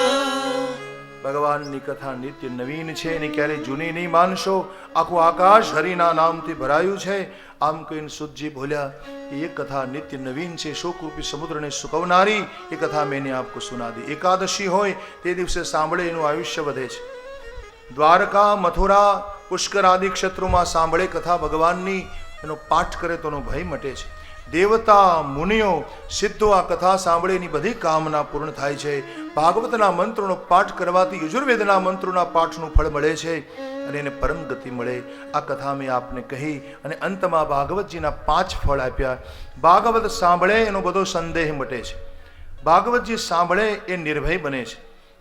ભગવાનની કથા નિત્ય નવીન છે, એની ક્યારેય જૂની નહીં માનશો. આખું આકાશ હરિના નામથી ભરાયું છે. આમ કહીને સુતજી બોલ્યા કે ये कथा नित्य नवीन છે, શોકરૂપી સમુદ્રને સુકવનારી એ કથા મેને આપકો સુના દી. એકાદશી હોય તે દિવસે સાંભળે એનું આયુષ્ય વધે છે. દ્વારકા, મથુરા, પુષ્કર આદિ ક્ષેત્રોમાં સાંભળે કથા ભગવાનની, એનો પાઠ કરે તો એનો ભય મટે છે. દેવતા, મુનિઓ, સિદ્ધો આ કથા સાંભળે એની બધી કામના પૂર્ણ થાય છે. ભાગવતના મંત્રોનો પાઠ કરવાથી યજુર્વેદના મંત્રોના પાઠનું ફળ મળે છે અને એને પરમ ગતિ મળે. આ કથા મેં આપને કહી અને અંતમાં ભાગવતજીના 5 ફળ આપ્યા. ભાગવત સાંભળે એનો બધો સંદેહ મટે છે. ભાગવતજી સાંભળે એ નિર્ભય બને છે.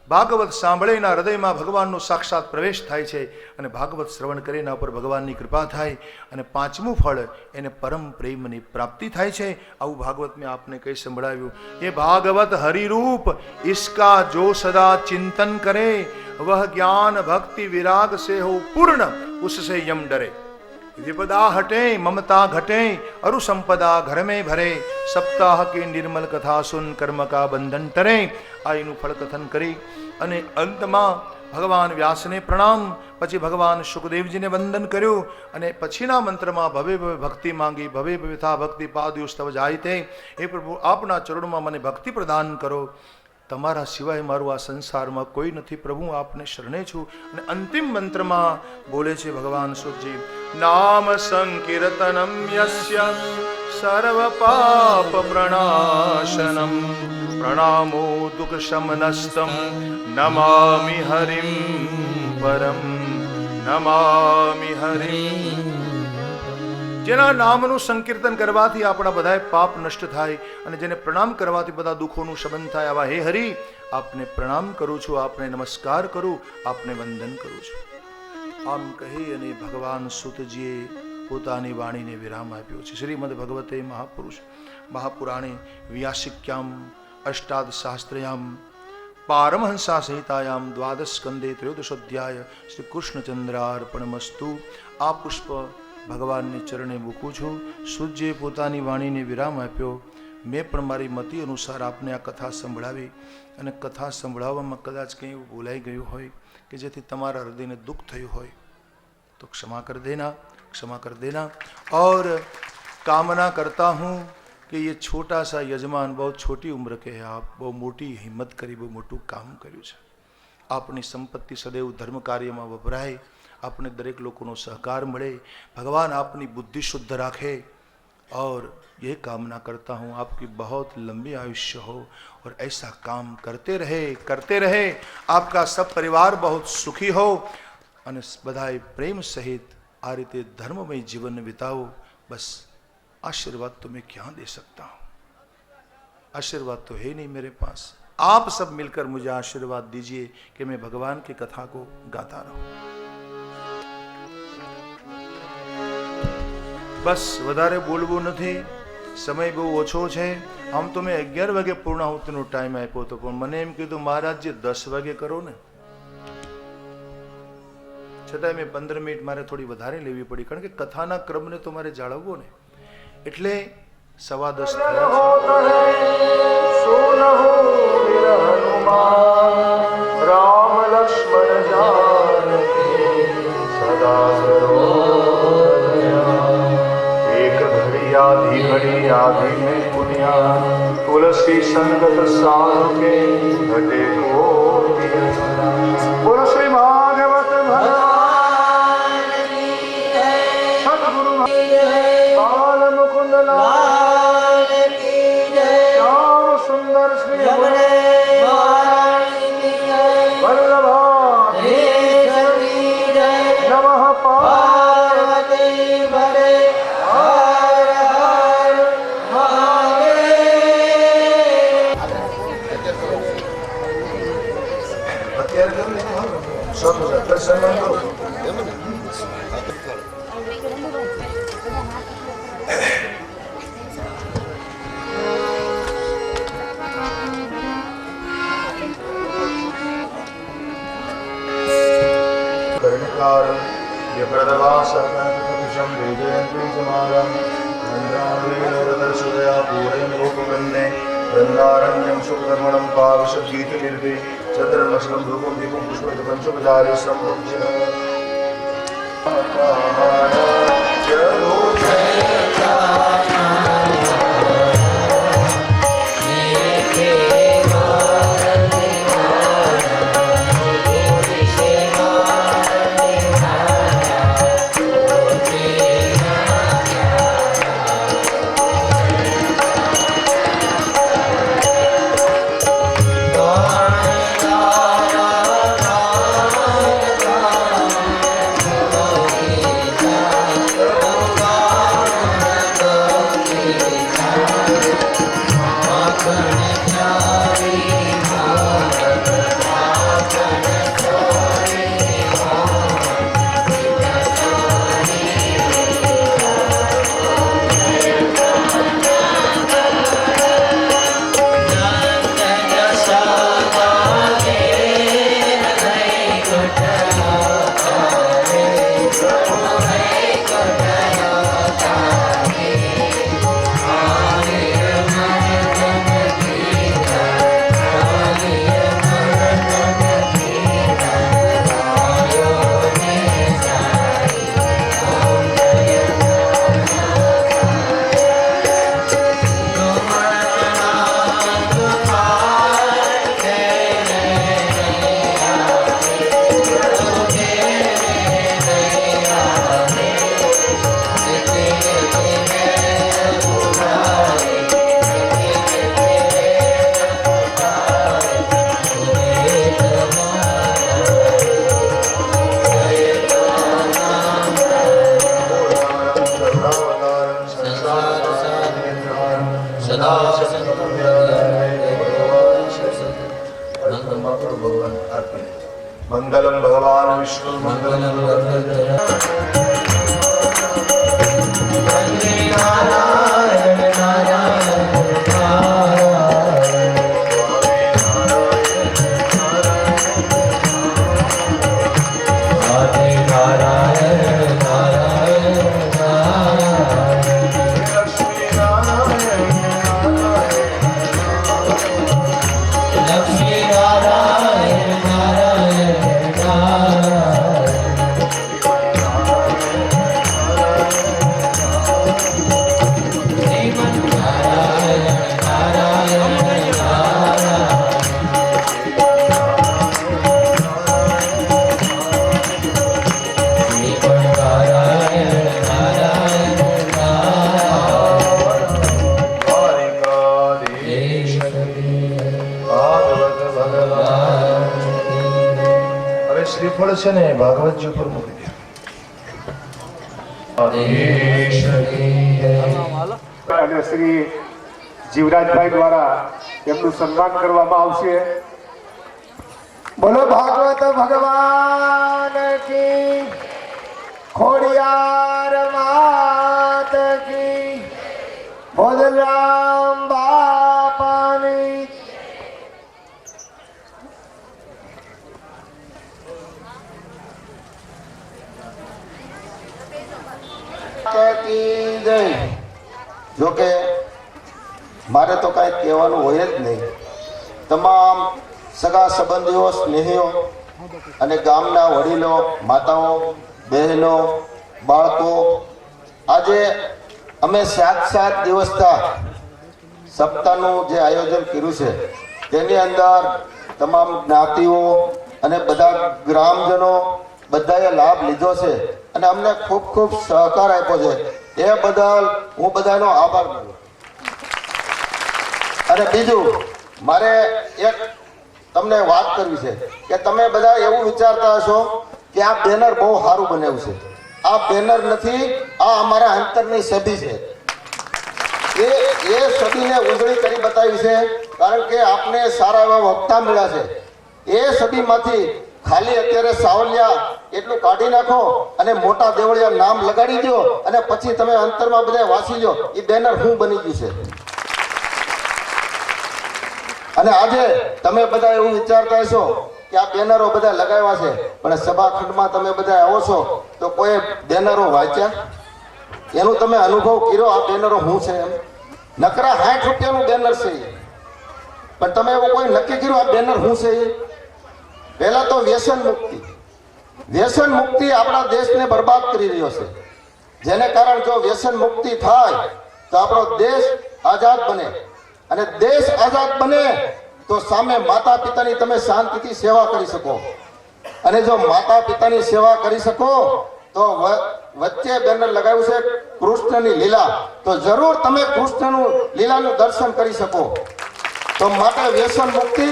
ભાગવત સાંભળે એના હૃદયમાં ભગવાનનો સાક્ષાત પ્રવેશ થાય છે અને ભાગવત શ્રવણ કરે એના ઉપર ભગવાનની કૃપા થાય. અને 5મું ફળ એને પરમ પ્રેમની પ્રાપ્તિ થાય છે. આવું ભાગવત મેં આપને કહી સંભળાવ્યું. એ ભાગવત હરિરૂપ इसका जो सदा चिंतन करे वह ज्ञान भक्ति विराग से हो पूर्ण, उससे यम डरे. विपदा हटे ममता घटे अरु संपदा घर में भरे. सप्ताह की निर्मल कथा सुन कर्म का बंधन टरे. આ એનું ફળ કથન કરી અને અંતમાં ભગવાન વ્યાસને પ્રણામ, પછી ભગવાન સુખદેવજીને વંદન કર્યું અને પછીના મંત્રમાં ભવે ભવે ભક્તિ માંગી. ભવે ભવે થા ભક્તિ પાદયુસ્તવ જાય તે. હે પ્રભુ, આપના ચરણોમાં મને ભક્તિ પ્રદાન કરો. તમારા સિવાય મારું આ સંસારમાં કોઈ નથી. પ્રભુ, આપને શરણે છું. અને અંતિમ મંત્રમાં બોલે છે ભગવાન સુખજી, નામ સંકીર્તનમ યસ્ય સર્વ પાપ પ્રણાશનમ પ્રણામો દુઃખ શમનસ્તમ નમામિ હરિમ પરમ. નમામિ હરિમ. જેના નામનું સંકીર્તન કરવાથી આપણા બધા પાપ નષ્ટ થાય અને જેને પ્રણામ કરવાથી બધા દુઃખોનું શમન થાય. આવા હે હરિ, આપને પ્રણામ કરું છું, આપને નમસ્કાર કરું, આપને વંદન કરું છું. આમ કહી અને ભગવાન સુતજીએ પોતાની વાણીને વિરામ આપ્યો છે. શ્રીમદ ભગવતે મહાપુરાણે વ્યાસિક્યામ અષ્ટાદ શાસ્ત્રયામ પારમહંસા સંહિતાયામ દ્વાદશ સ્કંદે 13 અધ્યાય શ્રી કૃષ્ણચંદ્રાર્પણમસ્તુ. આ પુષ્પ ભગવાનને ચરણે મૂકું છું. સૂર્યે પોતાની વાણીને વિરામ આપ્યો. મેં પણ મારી મતિ અનુસાર આપને આ કથા સંભળાવી અને કથા સંભળાવવામાં કદાચ કંઈ એવું ભૂલાઈ ગયું હોય કે જેથી તમારા હૃદયને દુઃખ થયું હોય તો क्षमा कर देना, क्षमा कर देना. और कामना करता हूँ कि ये छोटा सा यजमान बहुत छोटी उम्र के हैं, आप बहुत मोटी हिम्मत કરી બહુ મોટું કામ કર્યું છે. આપની સંપત્તિ સદૈવ ધર્મ કાર્યમાં વપરાય, આપને દરેક લોકોનો સહકાર મળે, ભગવાન આપની બુદ્ધિ શુદ્ધ રાખે और ये कामना करता हूँ आपकी बहुत लंबी आयुष्य हो और ऐसा काम करते रहे आपका सब परिवार बहुत सुखी हो અને બધાએ પ્રેમ સહિત આ રીતે ધર્મમય જીવન વિતાવો. બસ आशीर्वाद तो मैं क्या दे सकता हूँ, आशीर्वाद तो है नहीं मेरे पास. आप सब मिलकर मुझे आशीर्वाद दीजिए कि मैं भगवान की कथा को गाता रहूं. बस વધારે બોલવું નથી, સમય બહુ ઓછો છે. આમ તો મેં 11 વાગે પૂર્ણાહુતિનો ટાઈમ આપ્યો હતો, પણ મને એમ કીધું મહારાજ જે 10 વાગે કરો ને, છતાં મેં 15 મિનિટ મારે થોડી વધારે લેવી પડી, કારણ કે કથાના ક્રમને તો મારે જાળવવો ને. એટલે 10:15 રામ લક્ષ્મણ જાનકી સદા એક ઘડી આધી મેં પુણ્યા તુલસી સંગત સાધુ કે ઘટે કોટિ. બોલો શ્રી ભાગવત ભગવાન સદગુરુ બાલ મુકુંદ લાલ કી જય. શ્યામ સુંદર શ્રી વલ્લભા નમઃ પાર્વતી ભરે હર હર મહાદેવ. અત્યારે કરું સબ દર્શન કરો. कर्णकार विप्रदवासकं वेदयन्ति समारं नन्द्रावेणोरदर्शदया पूरेण लोकवन्ने वृन्दारण्यं सुखधर्मणं पाविशद्गीतनिर्भे चन्द्रमशलं धूपं दीपं पुष्पं पञ्चोपचारे सम्भुज्य मंगलम भगवान विष्णु मंगलम नारायण नारायण છે ને ભાગવતજી ઉપર મૂકી દે. અને શ્રી જીવરાજભાઈ દ્વારા એમનું સન્માન કરવામાં આવશે. બોલો ભાગવત ભગવાન કી, ખોડિયાર માત કી, બોલરામ બાપાની. જોકે મારે તો કાંઈ કહેવાનું હોય જ નહીં. તમામ સગા સંબંધીઓ, સ્નેહીઓ અને ગામના વડીલો, માતાઓ, બહેનો, બાળકો, આજે અમે 7 દિવસના સપ્તાહનું જે આયોજન કર્યું છે તેની અંદર તમામ જ્ઞાતિઓ અને બધા ગ્રામજનો બધાએ લાભ લીધો છે અને અમને ખૂબ ખૂબ સહકાર આપ્યો છે. એ બદલ હું બધાનો આભાર માનું. અને બીજું મારે એક તમને વાત કરવી છે કે તમે બધા એવું વિચારતા હશો કે આ બેનર બહુ સારું બનાવ્યું છે. આ બેનર નથી, આ અમારા અંતરની છબી છે. એ છબીને ઉજળી કરી બતાવી છે, કારણ કે આપને સારા એવા વક્તા મળ્યા છે. એ છબીમાંથી ખાલી અત્યારે સાવલિયા એટલું કાઢી નાખો અને મોટા દેવળિયા નામ લગાડી દો અને પછી તમે અંતરમાં બધા વાંચી લો એ બેનર શું બની ગયું છે. અને આજે તમે બધા એવું વિચારતા હશો કે આ બેનરો બધા લગાવ્યા છે, પણ સભાખંડમાં તમે બધા આવો છો તો કોઈ બેનરો વાંચ્યા? એનું તમે અનુભવ કર્યો આ બેનરો શું છે? એમ નકરા 60 રૂપિયાનું બેનર છે, પણ તમે એવું કોઈ નક્કી કર્યું આ બેનર શું છે? પહેલા તો વ્યસન મુક્તિ આપણા દેશને બરબાદ કરી રહ્યો છે. જેને કારણે જો વ્યસન મુક્તિ થાય તો આપણો દેશ આઝાદ બને, અને દેશ આઝાદ બને તો સામે માતા પિતાની તમે શાંતિથી સેવા કરી શકો. અને જો માતા પિતાની સેવા કરી શકો તો વચ્ચે બેનર લગાવ્યું છે કૃષ્ણની લીલા, તો જરૂર તમે કૃષ્ણનું લીલાનું દર્શન કરી શકો. તો માટે વ્યસન મુક્તિ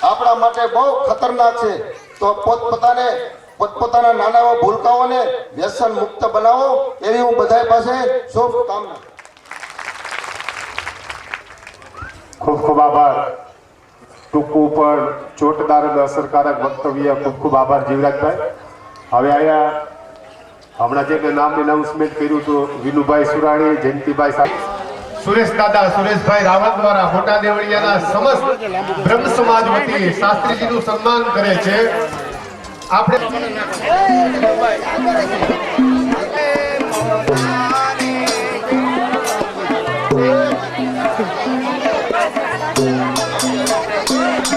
આપણા માટે બહુ ખતરનાક છે. તો પોતપોતાના નાના એવા ભૂલકાઓને વ્યસન મુક્ત બનાવો એવી હું બધા પાસે શુભકામના. ખૂબ ખૂબ આભાર. ટૂંકું પણ ચોટદાર અને અસરકારક વક્તવ્ય. ખૂબ ખૂબ આભાર જીવરાજભાઈ. હવે અહીંયા હમણાં જે મેં નામ એનાઉન્સમેન્ટ કર્યું હતું, વિનુભાઈ સુરાણી, જયંતિભાઈ સાહેબ, સુરેશ દાદા, સુરેશભાઈ રાવલ દ્વારા મોટા દેવળિયાના સમસ્ત બ્રહ્મ સમાજ વતી શાસ્ત્રીજીનું સન્માન કરે છે. આપણે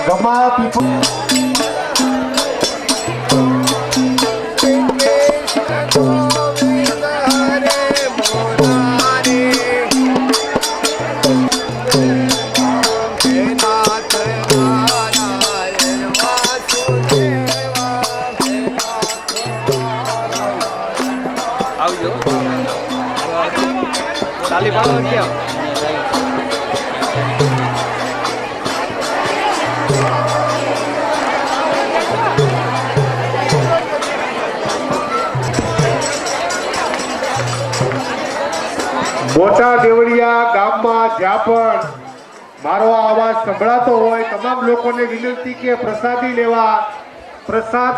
ગમા પીપલ મોટા દેવળિયા ગામમાં જ્યાં પણ મારો આ અવાજ સંભળાતો હોય તમામ લોકોને વિનંતી કે પ્રસાદી લેવા પ્રસાદ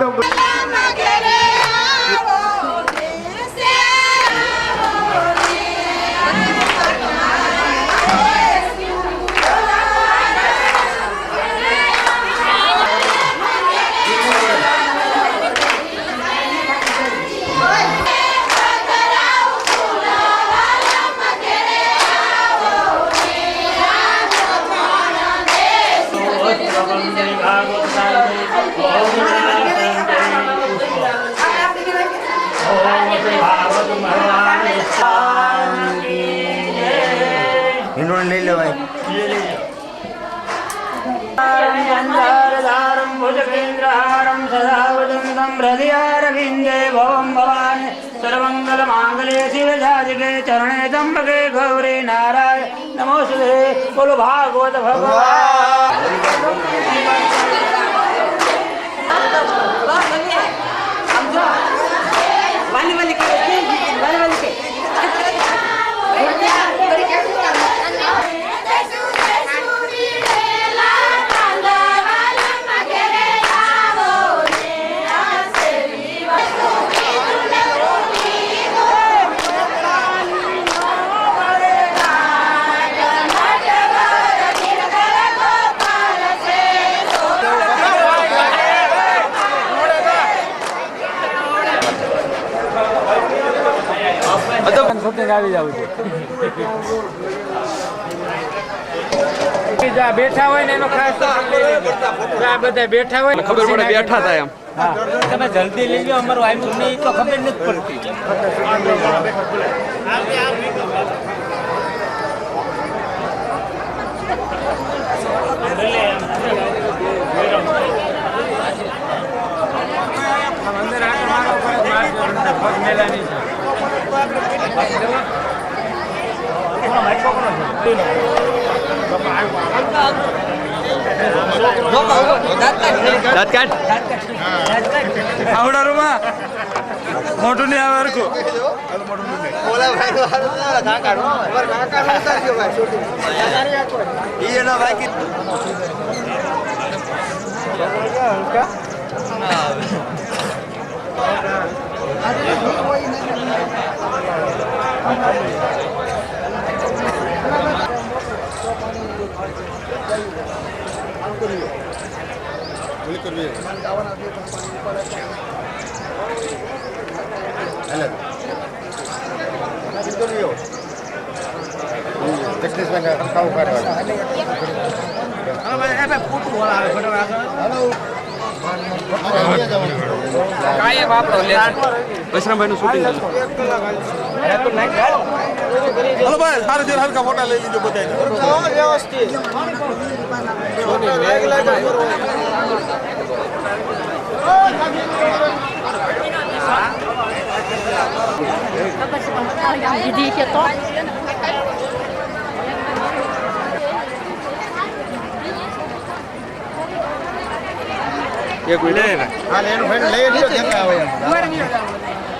લઈ લેવાય. भुजगेन्द्रहारं सदा वदन्तं हृदयारविन्दे भवं भवानि सर्वमङ्गलमाङ्गल्ये शिवजाजिके चरणे त्र्यम्बके गौरी नारायण नमोस्तुते. बोलो भागवत भगवान. વાલી વાલી કે વાલી વાલી કે શૂટિંગ આવી જવું છે જ્યાં બેઠા હોય ને એનો ખાસ જ્યાં બધા બેઠા હોય ખબર પડે બેઠા હતા એમ હા તમે જલ્દી લઈ લો અમારું આવ્યું નહીં તો ખબર નથી પડતી અંદર આટો મારો પગ મેલાની આવડા રૂમા મોટું નહીં આવે હરખું બસરામભાઈ નું શૂટિંગ હલકા ફોટા લઈ લીધો બધા વ્યવસ્થિત દીદી કે તો એક મિનિટ હાલે એનું ફાઈન લઈ લ્યો દેખા આવે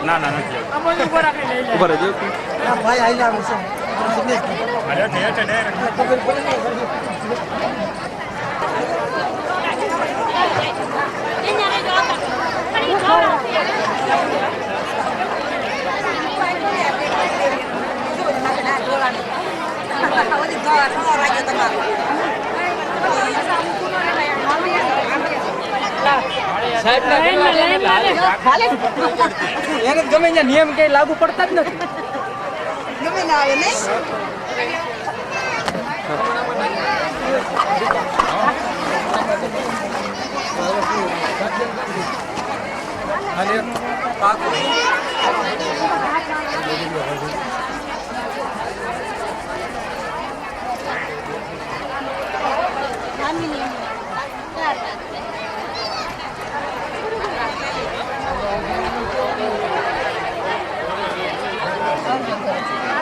ના ના નથી ઉભા રહેજો ભાઈ આઈ આવે છે એને ગમે ત્યાં નિયમ કઈ લાગુ પડતા જ નથી ગમે ના આવે ને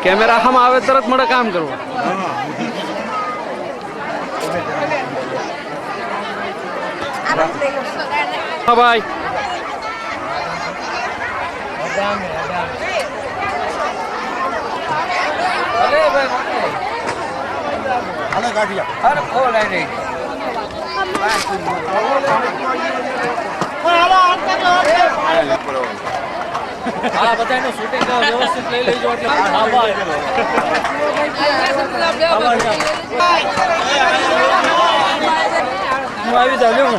કેમેરા આમ આવે તરત મળે કામ કરવું હા ભાઈ હાલે કાઢ્યા અરે ખોલ આવી રહી હા બધાનું શૂટિંગ વ્યવસ્થિત લઈ લેજો એટલે હું આવી જાઉં